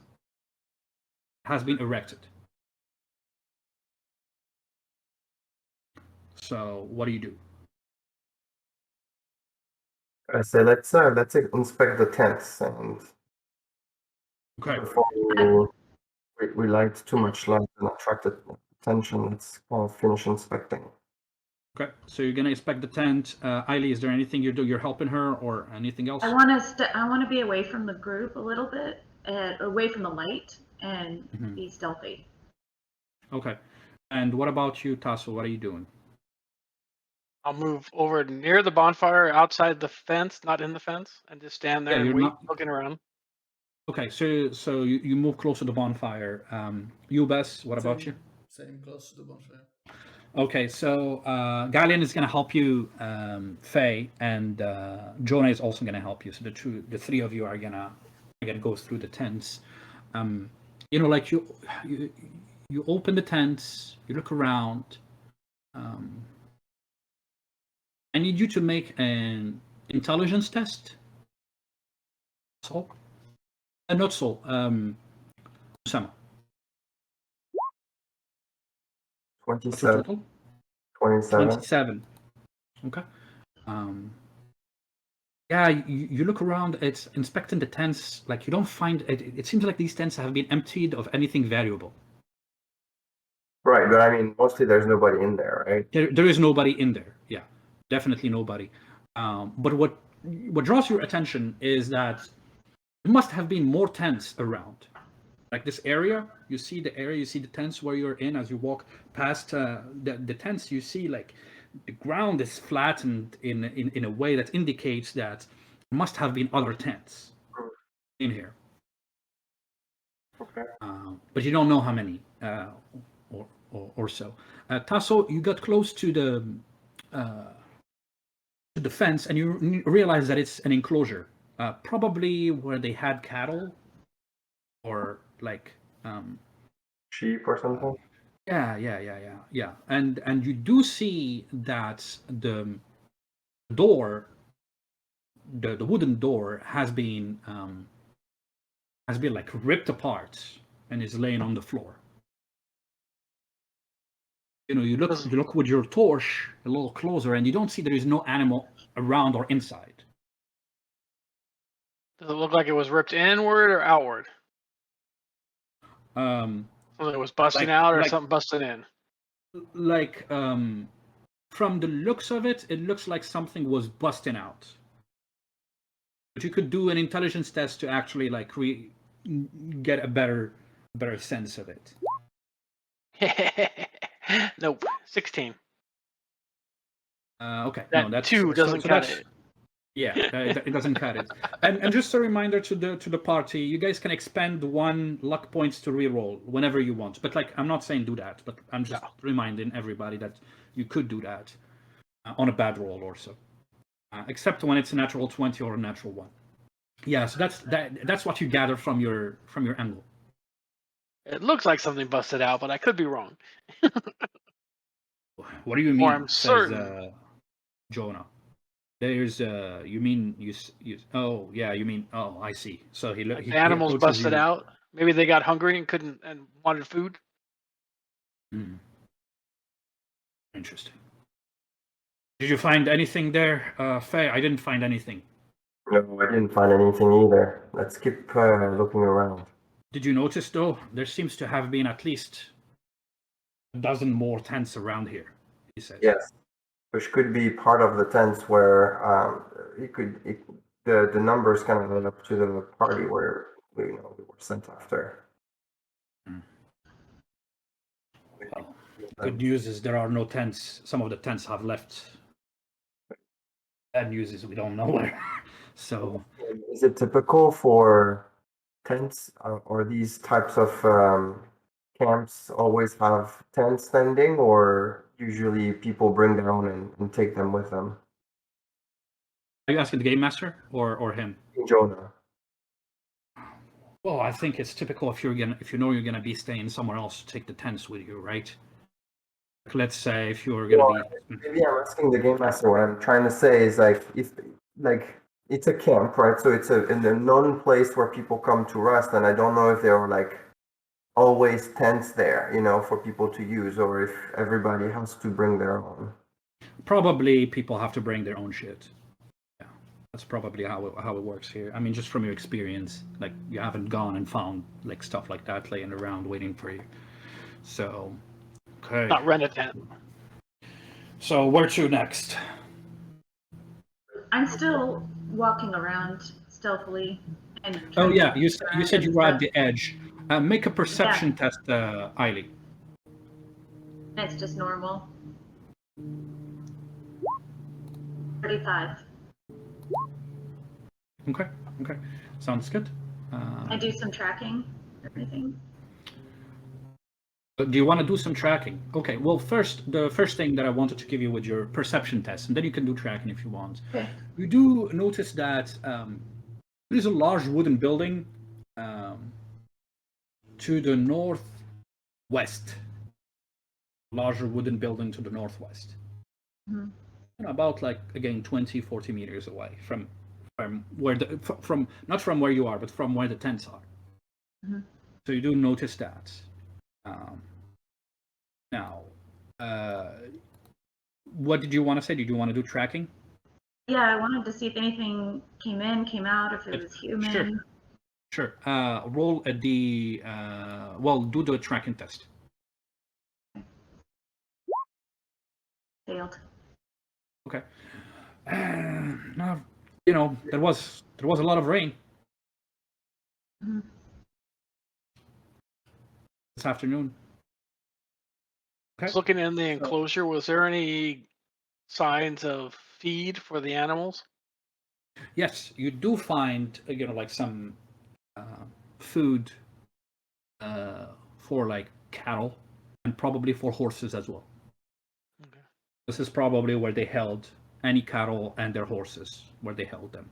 has been erected. So what do you do? I say let's inspect the tents, and Okay. before we light too much light and attract attention, let's kind of finish inspecting. Okay. So you're gonna inspect the tent. Ailey, is there anything you do? You're helping her or anything else? I want to be away from the group a little bit, and away from the light, and be stealthy. Okay. And what about you, Tasso? What are you doing? I'll move over near the bonfire, outside the fence, not in the fence, and just stand there and wait, looking around. Okay, so you move close to the bonfire. You, Bess, what about you? Same, close to the bonfire. Okay, so Galian is going to help you, Faye, and Jonah is also going to help you. So the three of you are gonna go through the tents. Like you open the tents, you look around. I need you to make an intelligence test. So, not so. Usama. 27. Total? 27. 27. Okay. Yeah, you look around. It's inspecting the tents. Like you don't find it. It seems like these tents have been emptied of anything valuable. Right, but I mean, mostly there's nobody in there, right? There is nobody in there. Yeah, definitely nobody. But what draws your attention is that there must have been more tents around. Like this area, you see the tents where you're in. As you walk past the tents, you see like the ground is flattened in a way that indicates that there must have been other tents in here. Okay. But you don't know how many or so. Tasso, you got close to the fence and you realize that it's an enclosure, probably where they had cattle or like sheep or something. Yeah. And you do see that the door, the wooden door, has been like ripped apart and is laying on the floor. You look with your torch a little closer, and you don't see there is no animal around or inside. Does it look like it was ripped inward or outward? Something it was busting out, or something busting in? Like from the looks of it, it looks like something was busting out. But you could do an intelligence test to actually like get a better sense of it. Nope, 16. Okay, that that's 2 doesn't cut it. Yeah, it doesn't cut it. And just a reminder to the party, you guys can expend 1 luck points to reroll whenever you want. But like, I'm not saying do that, but I'm just reminding everybody that you could do that on a bad roll or so, except when it's a natural 20 or a natural 1. Yeah, so that's what you gather from your angle. It looks like something busted out, but I could be wrong. What do you Or mean? I'm Says certain. Jonah. There's you mean you oh yeah, you mean, oh, I see. So Like he the animals approaches busted you. out. Maybe they got hungry and couldn't and wanted food. Hmm. Interesting. Did you find anything there, Faye? I didn't find anything. No, I didn't find anything either. Let's keep looking around. Did you notice though? There seems to have been at least a dozen more tents around here. He says. Yes, which could be part of the tents where the numbers kind of led up to the party where we were sent after. Well, good news is there are no tents. Some of the tents have left. Bad news is we don't know where. So, is it typical for tents or these types of camps always have tents standing, or usually people bring their own and take them with them? are you asking the game master or him? Jonah. Well, I think it's typical if you know you're gonna be staying somewhere else, to take the tents with you, right? Let's say if you're gonna be. Maybe I'm asking the game master. What I'm trying to say is if it's a camp, right? So it's in a known place where people come to rest, and I don't know if there are always tents there, for people to use, or if everybody has to bring their own. Probably people have to bring their own shit. Yeah, that's probably how it works here. I mean, just from your experience, you haven't gone and found stuff like that laying around waiting for you. So, okay. Not rent a tent. So where to next? I'm still walking around stealthily. And Oh trying yeah, to you grab said you and were at stuff. the edge. Make a perception test, Eiley. It's just normal. 35. Okay, sounds good. I do some tracking or anything. Do you want to do some tracking? Okay, well, the first thing that I wanted to give you with your perception test, and then you can do tracking if you want. Okay. You do notice that there is a large wooden building to the northwest. Larger wooden building to the northwest. Mm-hmm. About again 20-40 meters away from where from not from where you are, but from where the tents are. Mm-hmm. So you do notice that. Now, what did you want to say? Did you want to do tracking? Yeah, I wanted to see if anything came in, came out, if it was human. Sure. Roll at the do the tracking test. Failed. Okay. Now, there was a lot of rain this afternoon. Okay. Just looking in the enclosure, was there any signs of feed for the animals? Yes, you do find some food for cattle and probably for horses as well. Okay. This is probably where they held any cattle and their horses, where they held them.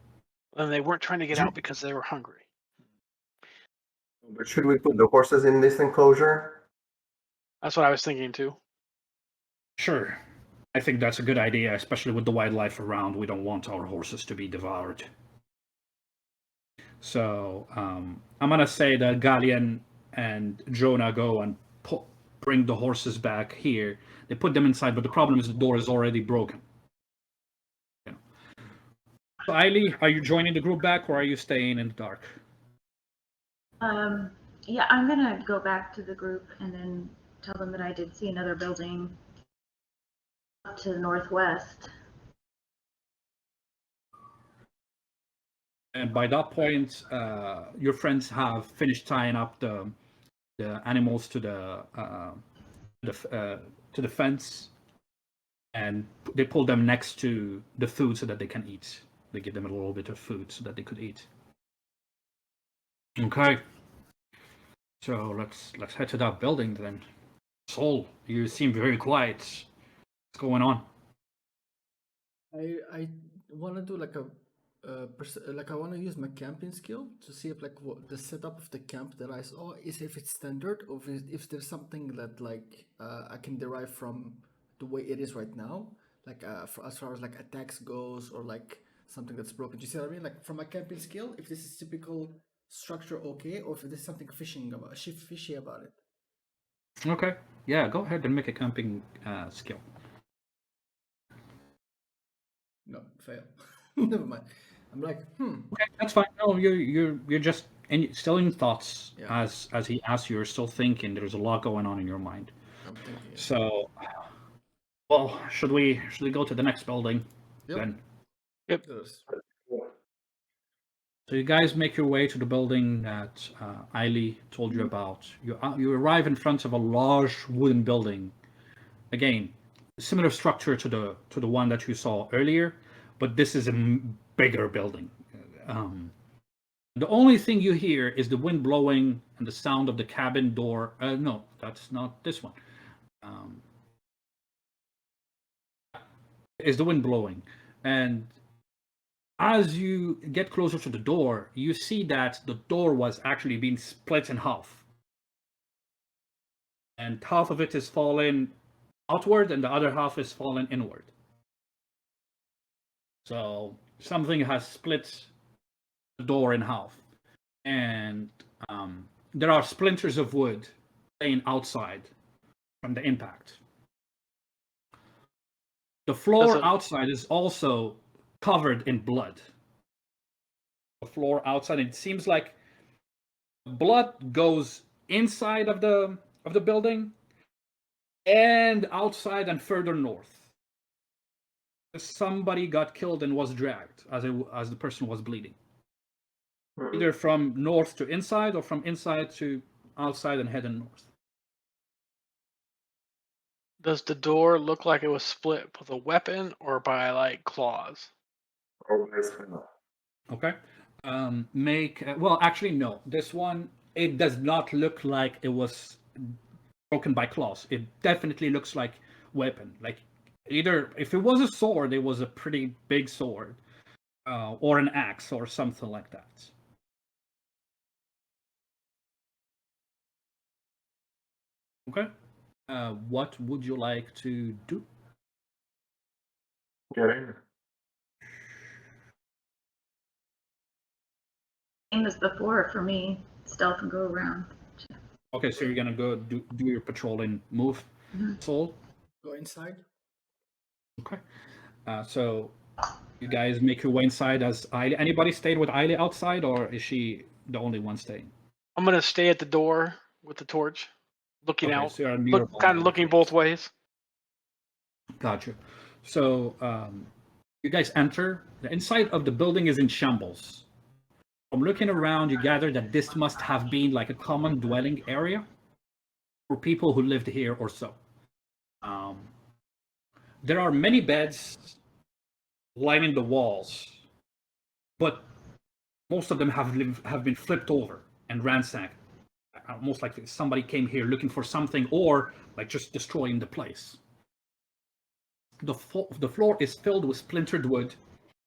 And they weren't trying to get out because they were hungry. But should we put the horses in this enclosure? That's what I was thinking too. Sure. I think that's a good idea, especially with the wildlife around. We don't want our horses to be devoured. So I'm gonna say that Gallian and Jonah go and bring the horses back here. They put them inside, but the problem is the door is already broken. So Eiley, are you joining the group back, or are you staying in the dark? Yeah, I'm gonna go back to the group and then tell them that I did see another building up to the northwest. And by that point, your friends have finished tying up the animals to the fence, and they pull them next to the food so that they can eat. They give them a little bit of food so that they could eat. Okay. So let's head to that building then. Sol, you seem very quiet. What's going on? I want to do like I want to use my camping skill to see if like what the setup of the camp that I saw is if it's standard or if there's something that like I can derive from the way it is right now, like as far as like attacks goes or like something that's broken. Do you see what I mean? Like from my camping skill, if this is typical structure, okay, or if there's something fishy about it. Okay. Yeah, go ahead and make a camping skill. No, fail. Never mind. I'm like, Okay, that's fine. No, you're just still in thoughts Yeah. as he asks. You're still thinking. There's a lot going on in your mind. I'm thinking. So, well, should we go to the next building? Yep. Then. Yes. So you guys make your way to the building that Eiley told you about. You arrive in front of a large wooden building. Again, similar structure to the one that you saw earlier, but this is a bigger building. The only thing you hear is the wind blowing and the sound of the cabin door. No, that's not this one. Is the wind blowing, and as you get closer to the door, you see that the door was actually being split in half, and half of it is falling outward, and the other half is falling inward. So something has split the door in half, and there are splinters of wood laying outside from the impact. The floor outside is also covered in blood. The floor outside, it seems like blood goes inside of the building and outside and further north. Somebody got killed and was dragged as the person was bleeding. Either from north to inside or from inside to outside and heading north. Does the door look like it was split with a weapon or by like claws? Okay. Well, actually, no. This one, it does not look like it was broken by claws. It definitely looks like weapon. Like either if it was a sword, it was a pretty big sword, or an axe or something like that. Okay. What would you like to do? Get in. Same as before for me. Stealth and go around. Okay, so you're gonna go do your patrolling move, Soul. Go inside. Okay. So you guys make your way inside as Eiley. Anybody stayed with Eiley outside, or is she the only one staying? I'm gonna stay at the door with the torch, looking Okay, out, so you're nearby. kind of looking both ways. Gotcha. So you guys enter. The inside of the building is in shambles. From looking around, you gather that this must have been like a common dwelling area for people who lived here or so. There are many beds lining the walls, but most of them have been flipped over and ransacked. Almost like somebody came here looking for something, or like just destroying the place. The floor is filled with splintered wood,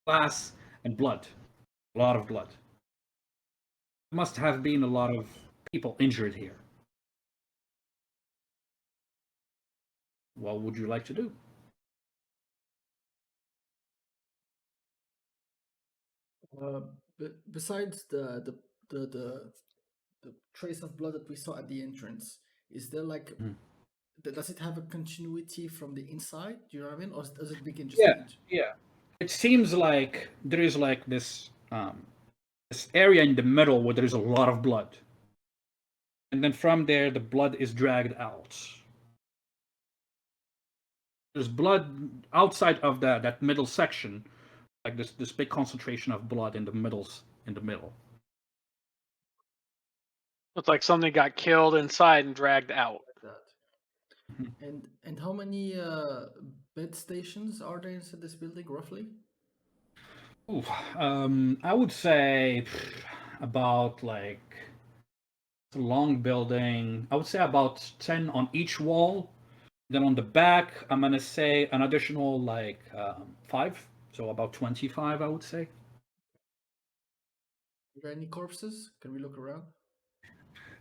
glass, and blood. A lot of blood. There must have been a lot of people injured here. What would you like to do? Besides the trace of blood that we saw at the entrance, is there like does it have a continuity from the inside? Do you know what I mean, or does it begin just? Yeah. It seems like there is like this this area in the middle where there is a lot of blood, and then from there the blood is dragged out. There's blood outside of that middle section, like this big concentration of blood in the middle. Looks like something got killed inside and dragged out. That. And how many bed stations are there inside this building roughly? Ooh, I would say about like it's a long building. I would say about 10 on each wall. Then on the back, I'm gonna say an additional like 5, so about 25, I would say. Are there any corpses? Can we look around?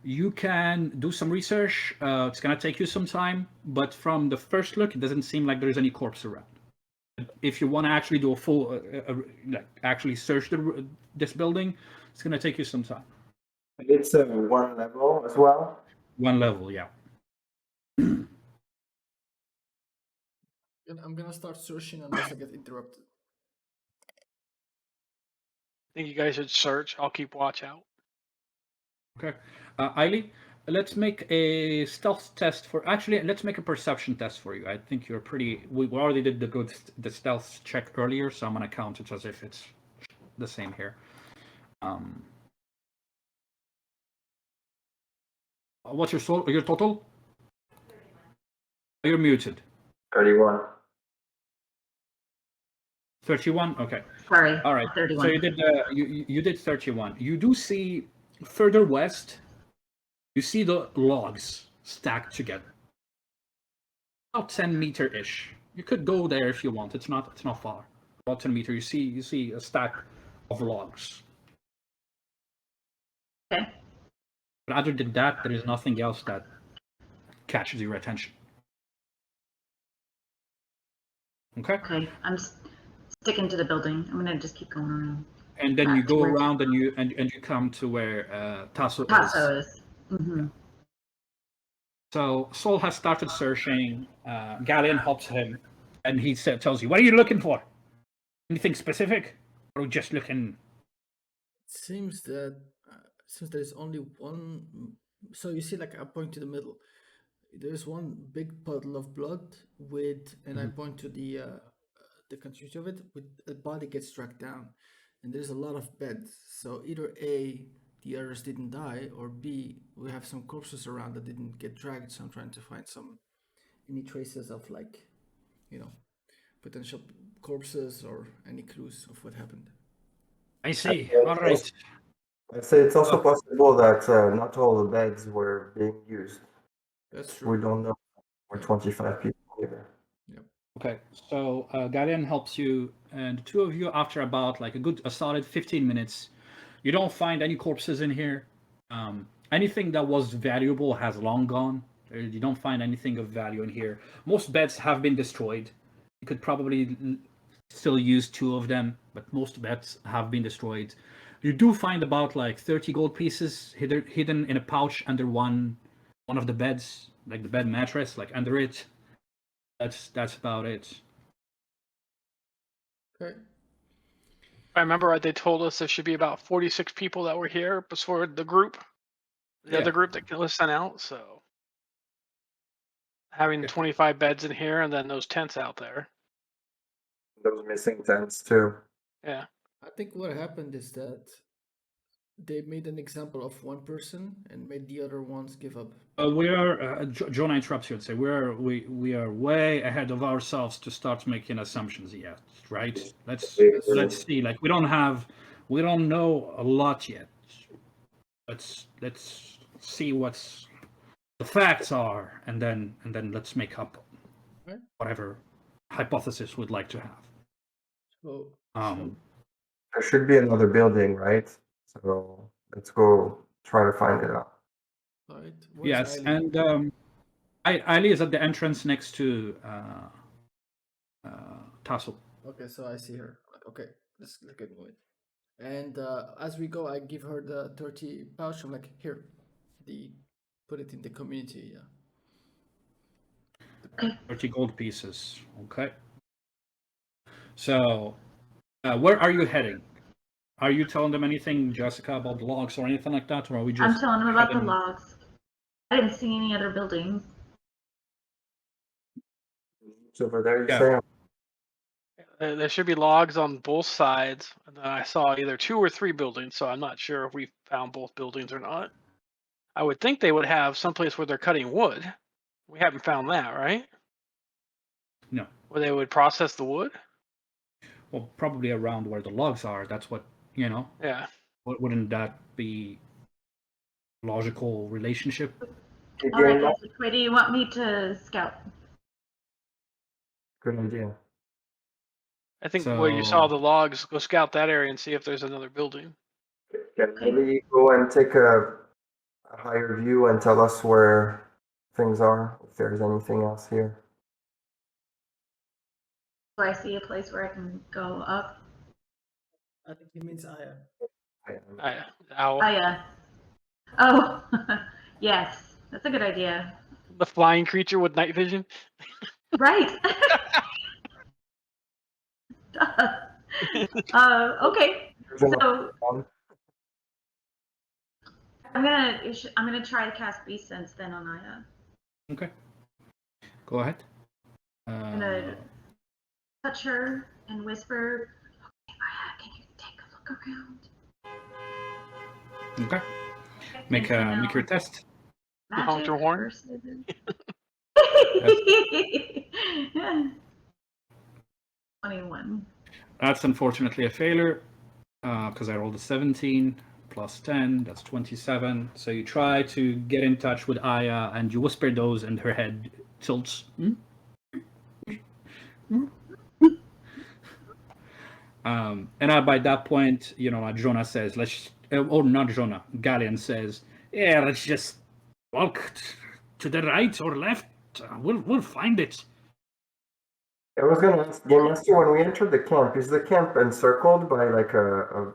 You can do some research. It's gonna take you some time, but from the first look, it doesn't seem like there's any corpse around. If you want to actually do a full, like actually search this building, it's gonna take you some time. And it's one level as well. One level, yeah. And I'm gonna start searching unless I get interrupted. I think you guys should search. I'll keep watch out. Okay, Eiley, let's make a stealth test for. Actually, let's make a perception test for you. I think you're pretty. We already did the stealth check earlier, so I'm gonna count it as if it's the same here. What's your total? You're muted. 31. 31. Okay. Sorry. All right. 31. So you did you did 31. You do see further west. You see the logs stacked together. About 10-meter ish. You could go there if you want. It's not far. About 10 meter. You see a stack of logs. Okay. But other than that, there is nothing else that catches your attention. Okay. Okay. I'm sticking to the building. I'm gonna just keep going around. And then you Back go towards- around and you come to where Tasso Tasso is. is. Mm-hmm. So Sol has started searching. Galleon helps him, and he tells you, "What are you looking for? Anything specific, or just looking?" It seems that since there's only one, so you see, like I point to the middle. There's one big puddle of blood with, and I point to the continuity of it. With a body gets dragged down, and there's a lot of beds. So either A, the others didn't die, or B, we have some corpses around that didn't get dragged. So I'm trying to find any traces of potential corpses or any clues of what happened. I see. Okay. All right. I'd say it's also possible that not all the beds were being used. That's We true. don't know. We're 25 people here. Okay. So Galleon helps you, and the two of you, after about like a solid 15 minutes, you don't find any corpses in here. Anything that was valuable has long gone. You don't find anything of value in here. Most beds have been destroyed. You could probably still use 2 of them, but most beds have been destroyed. You do find about like 30 gold pieces hidden in a pouch under one of the beds, like the bed mattress, like under it. That's about it. Okay. If I remember right, they told us there should be about 46 people that were here before the group, the other group that was sent out. So having 25 beds in here and then those tents out there. Those missing tents too. Yeah. I think what happened is that they made an example of one person and made the other ones give up. We are. Jonah interrupts you and say we are way ahead of ourselves to start making assumptions yet, right? Let's see. Like we don't know a lot yet. Let's see what's the facts are, and then let's make up Right. whatever hypothesis we'd like to have. So, There should be another building, right? So let's go try to find it out. right. Yes, and Eiley is at the entrance next to Tassel. Okay, so I see her. Okay, let's get moving. And as we go, I give her the 30 pouch. I'm like, here, put it in the community. Yeah. 30 gold pieces. Okay. So, where are you heading? Are you telling them anything, Jessica, about the logs or anything like that, or are we just? I'm telling them about the heading- logs. I didn't see any other buildings. It's over there, you Yeah. say? There should be logs on both sides. And then I saw either 2 or 3 buildings, so I'm not sure if we found both buildings or not. I would think they would have someplace where they're cutting wood. We haven't found that, right? No. Where they would process the wood? Well, probably around where the logs are. That's what, Yeah. Wouldn't that be logical relationship? All right, guys, which way do you want me to scout? Good idea. I think where you saw So- the logs, go scout that area and see if there's another building. Can Lily go and take a higher view and tell us where things are, if there's anything else here? Do I see a place where I can go up? I think he means Aya. Owl. Oh, yes, that's a good idea. The flying creature with night vision. Right. Okay. So I'm gonna try to cast Beast Sense then on Aya. Okay. Go ahead. I'm gonna touch her and whisper, "Okay, Aya, can you take a look around?" Okay. Make your test. Honk your horn. 21. That's unfortunately a failure because I rolled a 17 plus 10. That's 27. So you try to get in touch with Aya and you whisper those, and her head tilts. And by that point, Jonah says, not Jonah, Galleon says, yeah, let's just walk to the right or left. We'll find it. I was going to ask, Game Master, when we entered the camp, is the camp encircled by like a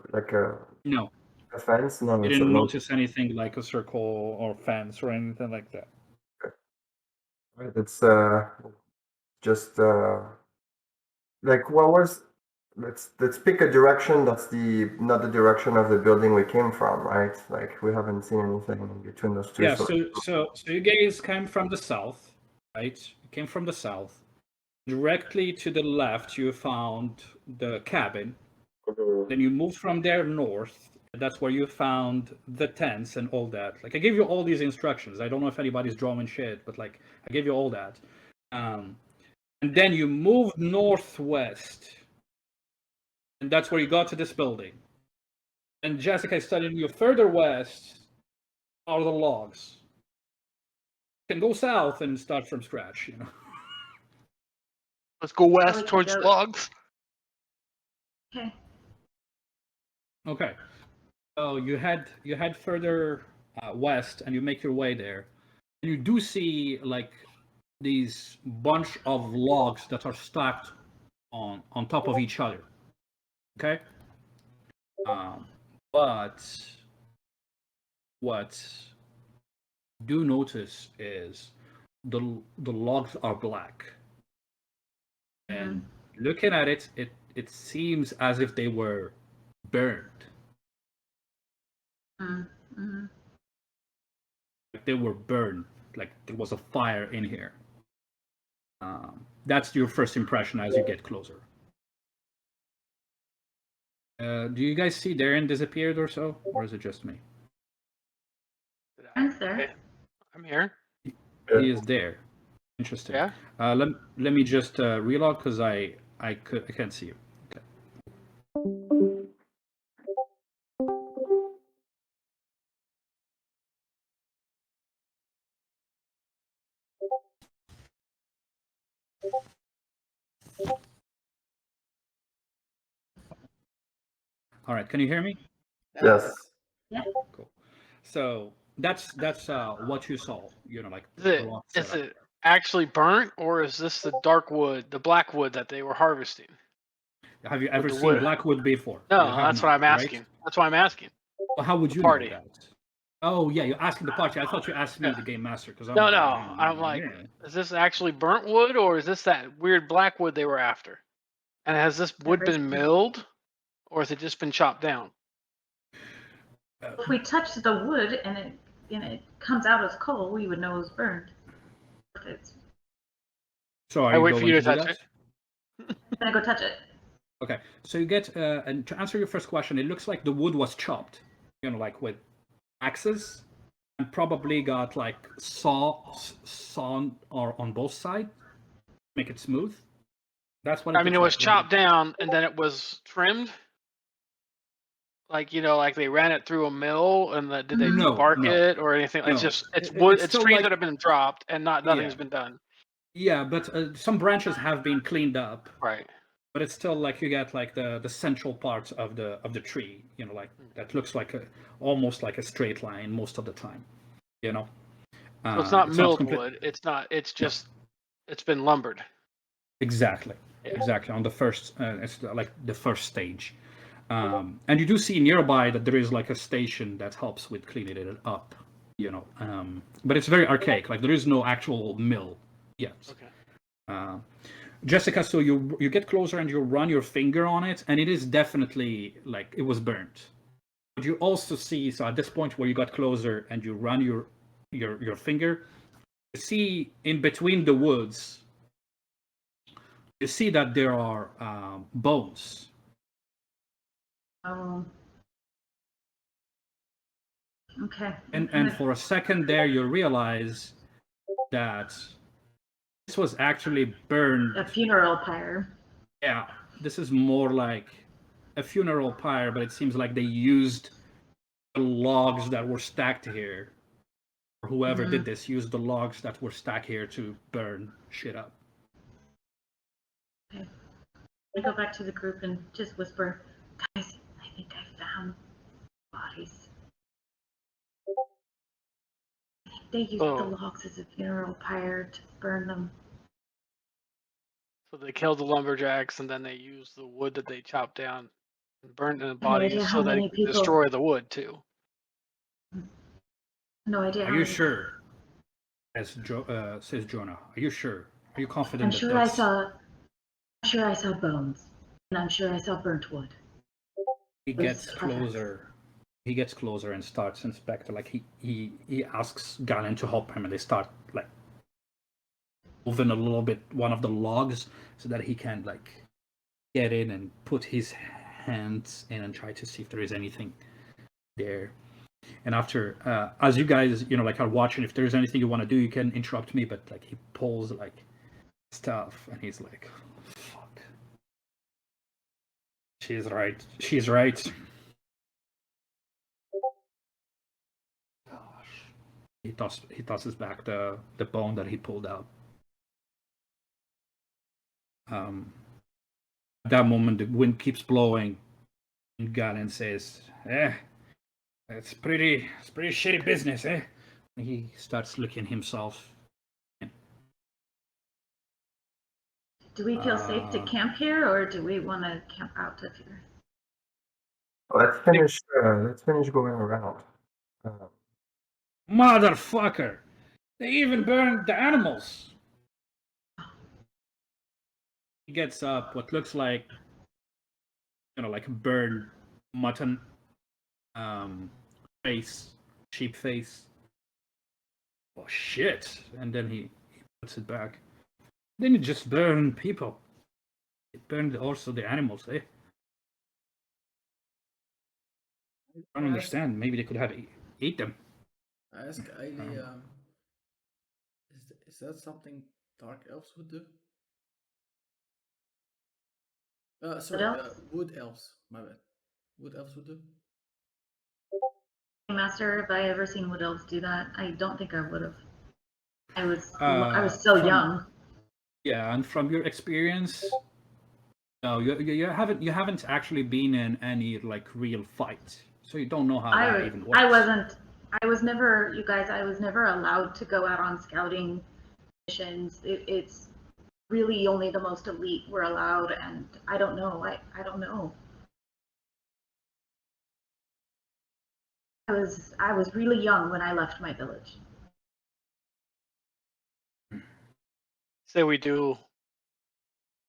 No. A fence? No, You didn't notice anything like a circle or fence or anything like that. Right, it's just like what was. Let's pick a direction that's not the direction of the building we came from, right? Like we haven't seen anything in between those two. Yeah. So you guys came from the south, right? You came from the south. Directly to the left, you found the cabin. Then you moved from there north. That's where you found the tents and all that. Like I gave you all these instructions. I don't know if anybody's drawing shit, but like I gave you all that. And then you moved northwest, and that's where you got to this building. And Jessica is telling you further west are the logs. You can go south and start from scratch, Let's go west towards logs. Okay. Okay. So you head further west, and you make your way there. And you do see like these bunch of logs that are stacked on top of each other. Okay. But what you do notice is the logs are black, and looking at it, it seems as if they were burned. Mm-hmm. Like they were burned, like there was a fire in here. That's your first impression as you get closer. Do you guys see Darren disappeared or so, or is it just me? I'm there. Okay. I'm here. He is there. Interesting. Yeah. Let me just relog because I can't see you. Okay. All right. Can you hear me? Yes. Yeah. Cool. So that's what you saw. Like Is it actually burnt, or is this the dark wood, the black wood that they were harvesting? Have you ever seen black wood before? No, that's what I'm asking. Right? That's why I'm asking. Well, how would you know that? Oh yeah, you're asking the party. I thought you asked me, the game master, because no. I'm like, is this actually burnt wood, or is this that weird black wood they were after? And has this wood been milled, or has it just been chopped down? If we touch the wood and it comes out as coal, we would know it was burned. So I wait for you to touch it. I'm gonna go touch it. Okay, so you get and to answer your first question, it looks like the wood was chopped, like with axes, and probably got like sawn or on both sides, make it smooth. That's what I mean. It was chopped down and then it was trimmed. Like like they ran it through a mill, and did they bark it or anything? No. It's wood. It's trees like, that have been dropped, and nothing's been done. Yeah, but some branches have been cleaned up. Right. but it's still like you get like the central part of the tree, like that looks like almost like a straight line most of the time, So it's not milled complete. wood. It's not. It's just it's been lumbered. Exactly. Yeah. Exactly. On the first, it's like the first stage. And you do see nearby that there is like a station that helps with cleaning it up, but it's very archaic. Like there is no actual mill yet. Okay. Jessica, so you get closer and you run your finger on it, and it is definitely like it was burnt. But you also see, so at this point where you got closer and you run your finger, you see in between the woods, you see that there are bones. Oh. Okay. And for a second there, you realize that this was actually burned. A funeral pyre. Yeah, this is more like a funeral pyre, but it seems like they used the logs that were stacked here. Or whoever did this used the logs that were stacked here to burn shit up. Okay. I go back to the group and just whisper, guys, I think I found bodies. I think they used the logs as a funeral pyre to burn them. So they killed the lumberjacks, and then they used the wood that they chopped down and burned in the bodies so that it could destroy the wood too. No idea. Are you sure? As says Jonah. Are you sure? Are you confident? I'm sure I saw bones, and I'm sure I saw burnt wood. He gets closer. He gets closer and starts inspecting. Like he asks Galen to help him, and they start like moving a little bit one of the logs so that he can like get in and put his hands in and try to see if there is anything there. And after, as you guys, like are watching, if there's anything you want to do, you can interrupt me. But like he pulls like stuff, and he's like, "Fuck, she's right. She's right." Gosh, he tosses back the bone that he pulled out. At that moment, the wind keeps blowing, and Galen says, it's pretty shitty business, eh?" And he starts looking himself. Do we feel safe to camp here, or do we want to camp out of here? Let's finish going around. Motherfucker! They even burned the animals. He gets up, what looks like, like a burned mutton face, sheep face. Oh shit! And then he puts it back. Then it just burned people. It burned also the animals, eh? I don't understand. Maybe they could have ate them. I ask Ailey, is that something dark elves would do? Sorry, wood elves. My bad. Wood elves would do. Master, have I ever seen wood elves do that? I don't think I would have. I was so young. Yeah, and from your experience, no, you haven't actually been in any like real fight, so you don't know how that even works. I was never, you guys. I was never allowed to go out on scouting missions. It's really only the most elite were allowed, and I don't know. I don't know. I was really young when I left my village. Say we do,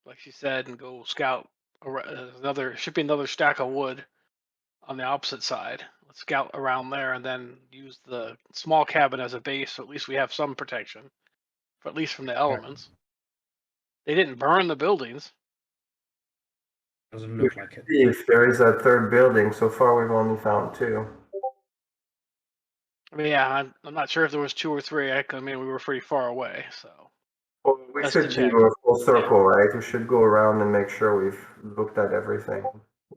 like she said, and go scout should be another stack of wood on the opposite side. Let's scout around there and then use the small cabin as a base, so at least we have some protection, at least from the elements. They didn't burn the buildings. Doesn't look like it. If there is a third building, so far we've only found 2. I mean, yeah, I'm not sure if there was 2 or 3. I mean, we were pretty far away, so. Well, we should do a full circle, right? We should go around and make sure we've looked at everything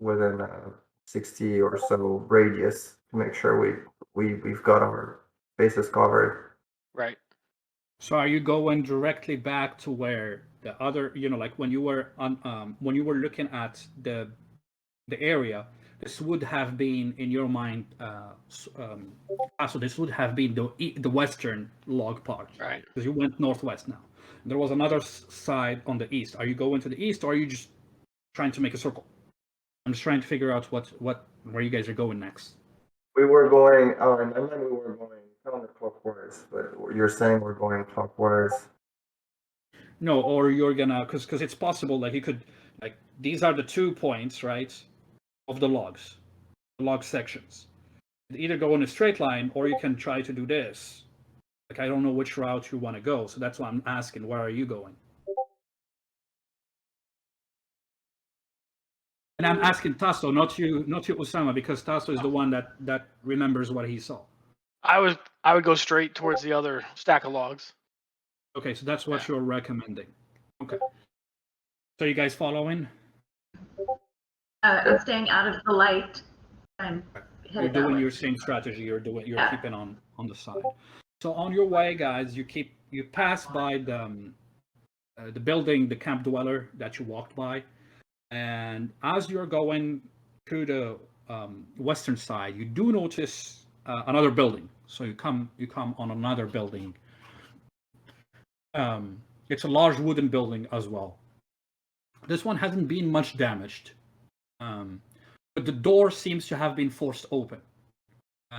within a 60 or so radius to make sure we've got our bases covered. Right. So are you going directly back to where the other, like when you were looking at the area, this would have been in your mind, so this would have been the western log part, Right. because you went northwest now. There was another side on the east. Are you going to the east, or are you just trying to make a circle? I'm just trying to figure out where you guys are going next. We were going, in my mind we were going counterclockwise, but you're saying we're going clockwise. No, or you're gonna, because it's possible, like you could, like these are the 2 points, right, of the logs, the log sections. You either go in a straight line, or you can try to do this. Like I don't know which route you want to go, so that's why I'm asking, where are you going? And I'm asking Tasso, not you, Osama, because Tasso is the one that remembers what he saw. I would go straight towards the other stack of logs. Okay, so that's what you're recommending. Okay. So you guys following? I'm staying out of the light. I'm You're headed that doing way. your same strategy. You're Yeah. keeping on the side. So on your way, guys, you pass by the building, the camp dweller that you walked by, and as you're going to the western side, you do notice another building. So you come on another building. It's a large wooden building as well. This one hasn't been much damaged, but the door seems to have been forced open.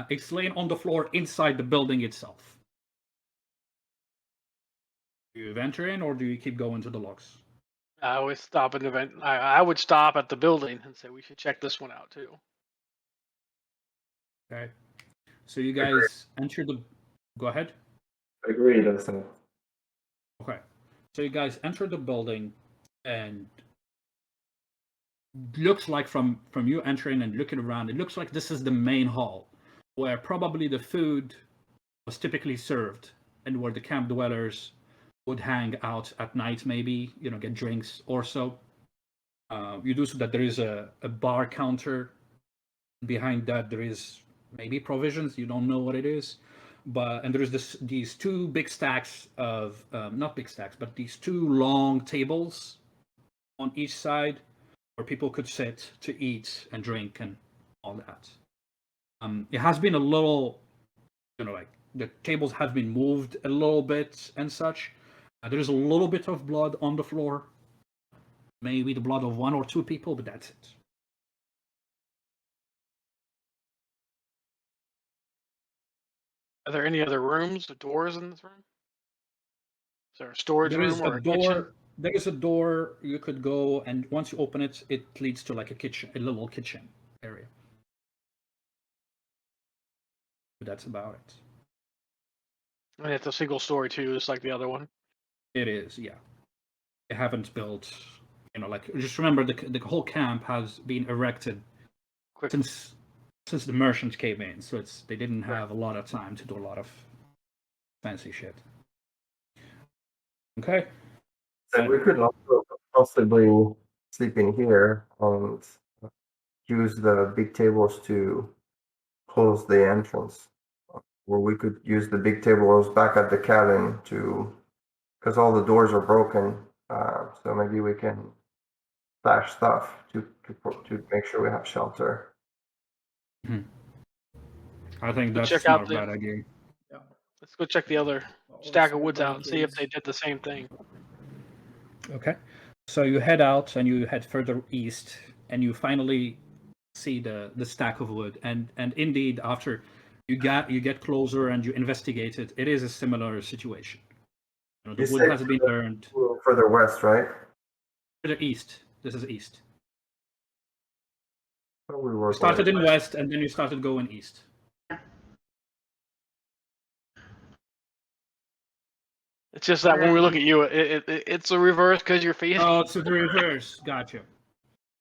It's laying on the floor inside the building itself. Do you venture in, or do you keep going to the logs? I always stop at the event. I would stop at the building and say we should check this one out too. Okay. So you guys enter the. Go ahead. Agreed, listen. Okay. So you guys enter the building, and looks like from you entering and looking around, it looks like this is the main hall, where probably the food was typically served, and where the camp dwellers would hang out at night, maybe get drinks or so. You do so that there is a bar counter. Behind that, there is maybe provisions. You don't know what it is, and there is these 2 big stacks of not big stacks, but these 2 long tables on each side where people could sit to eat and drink and all that. It has been a little, like the tables have been moved a little bit and such. There's a little bit of blood on the floor, maybe the blood of 1 or 2 people, but that's it. Are there any other rooms or doors in this room? Is there a storage There is room or a a door. kitchen? There is a door you could go, and once you open it, it leads to like a little kitchen area. But that's about it. And it's a single story too, just like the other one. It is, yeah. They haven't built, like just remember the whole camp has been erected Quick. since the merchants came in, so they didn't have a lot of time to do a lot of fancy shit. Okay. And we could also possibly sleep in here and use the big tables to close the entrance. Or we could use the big tables back at the cabin because all the doors are broken. So maybe we can stash stuff to make sure we have shelter. I think that's check not out a bad idea. Yeah. Let's go check the other stack of woods out and see if they did the same thing. Okay. So you head out and you head further east, and you finally see the stack of wood. And indeed, after you get closer and you investigate it, it is a similar situation. The wood has been burned. A little further west, right? Further east. This is east. So we were You started in west, and then you started going east. It's just that when we look at you, it's a reverse because you're facing. Oh, it's the reverse. Gotcha.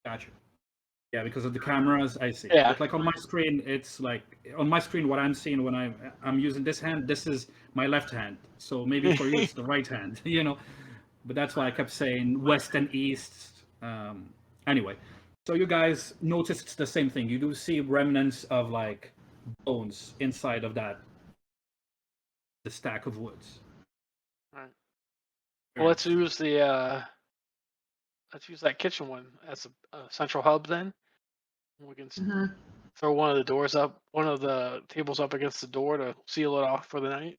Yeah, because of the cameras, I see. Yeah. But like on my screen, it's like on my screen, what I'm seeing when I'm using this hand, this is my left hand. So maybe for you it's the right hand, But that's why I kept saying west and east. Anyway, so you guys noticed the same thing. You do see remnants of like bones inside of the stack of woods. Right. Well, let's use that kitchen one as a central hub then. We can Hmm. throw one of the tables up against the door to seal it off for the night.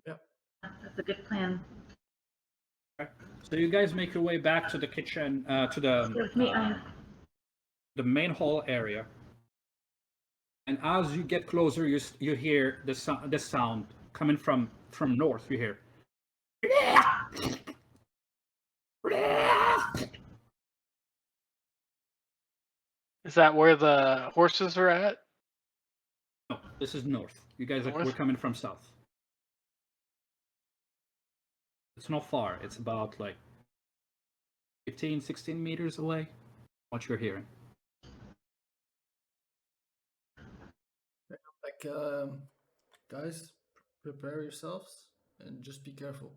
That's a good plan. So you guys make your way back to the kitchen, to Stay with me, the main hall area. And as you get closer, you hear the sound coming from north. You hear. Is that where the horses are at? No, this is north. You guys North? we're coming from south. It's not far. It's about like 15, 16 meters away. What you're hearing. Like, guys, prepare yourselves and just be careful.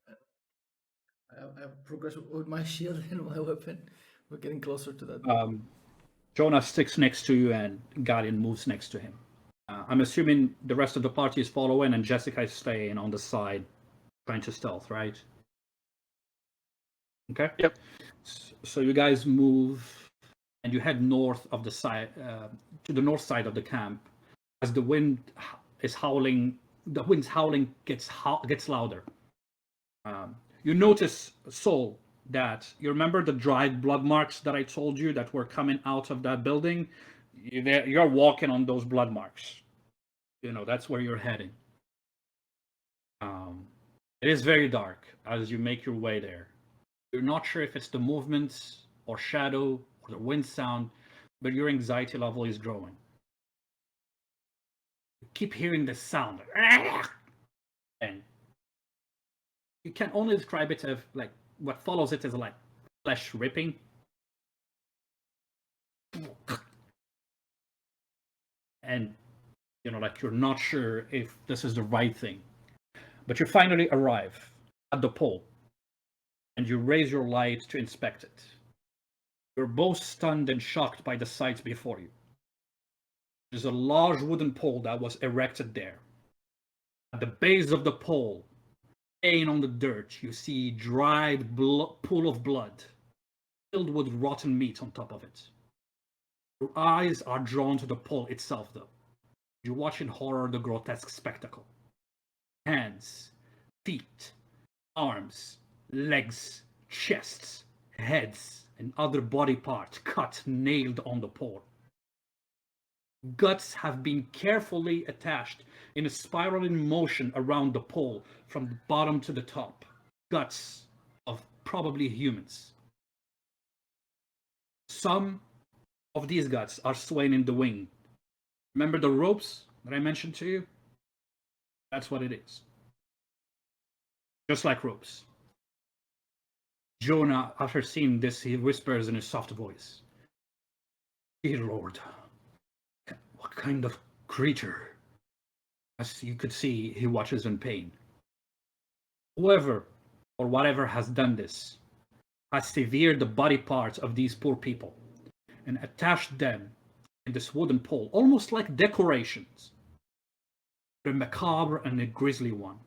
I have progressed with my shield and my weapon. We're getting closer to that. Jonah sticks next to you, and Guardian moves next to him. I'm assuming the rest of the party is following, and Jessica is staying on the side, trying to stealth, right? Okay. Yep. So you guys move, and you head north of the side, to the north side of the camp. As the wind is howling, the wind's howling gets louder. You notice, Soul, that you remember the dried blood marks that I told you that were coming out of that building? You're walking on those blood marks. That's where you're heading. It is very dark as you make your way there. You're not sure if it's the movements or shadow or the wind sound, but your anxiety level is growing. You keep hearing this sound, and you can only describe it as like what follows it is like flesh ripping. And like you're not sure if this is the right thing. But you finally arrive at the pole, and you raise your light to inspect it. You're both stunned and shocked by the sight before you. There's a large wooden pole that was erected there. At the base of the pole, laying on the dirt, you see dried pool of blood, filled with rotten meat on top of it. Your eyes are drawn to the pole itself, though. You watch in horror the grotesque spectacle. Hands, feet, arms, legs, chests, heads, and other body parts cut, nailed on the pole. Guts have been carefully attached in a spiraling motion around the pole from the bottom to the top. Guts of probably humans. Some of these guts are swaying in the wind. Remember the ropes that I mentioned to you? That's what it is. Just like ropes. Jonah, after seeing this, he whispers in a soft voice, "Dear Lord, what kind of creature?" As you could see, he watches in pain. Whoever or whatever has done this has severed the body parts of these poor people and attached them in this wooden pole, almost like decorations. A macabre and a grisly one.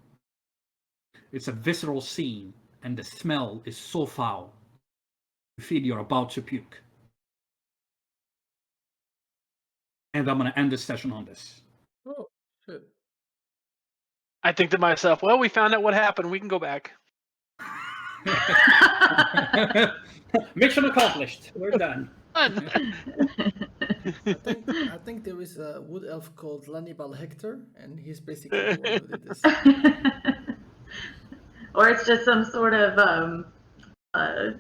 It's a visceral scene, and the smell is so foul. You feel you're about to puke. And I'm going to end this session on this. Oh, shit. I think to myself, well, we found out what happened. We can go back. Mission accomplished. We're done. I think there is a wood elf called Lannibal Hector, and he's basically the one who did this. Or it's just some sort of like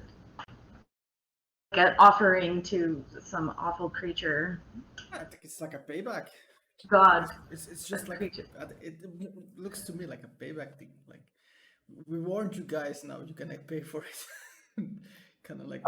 an offering to some awful creature. I think it's like a payback. God. It's just like creature. it looks to me like a payback thing. Like, we warned you guys, now you can pay for it. Kind of like.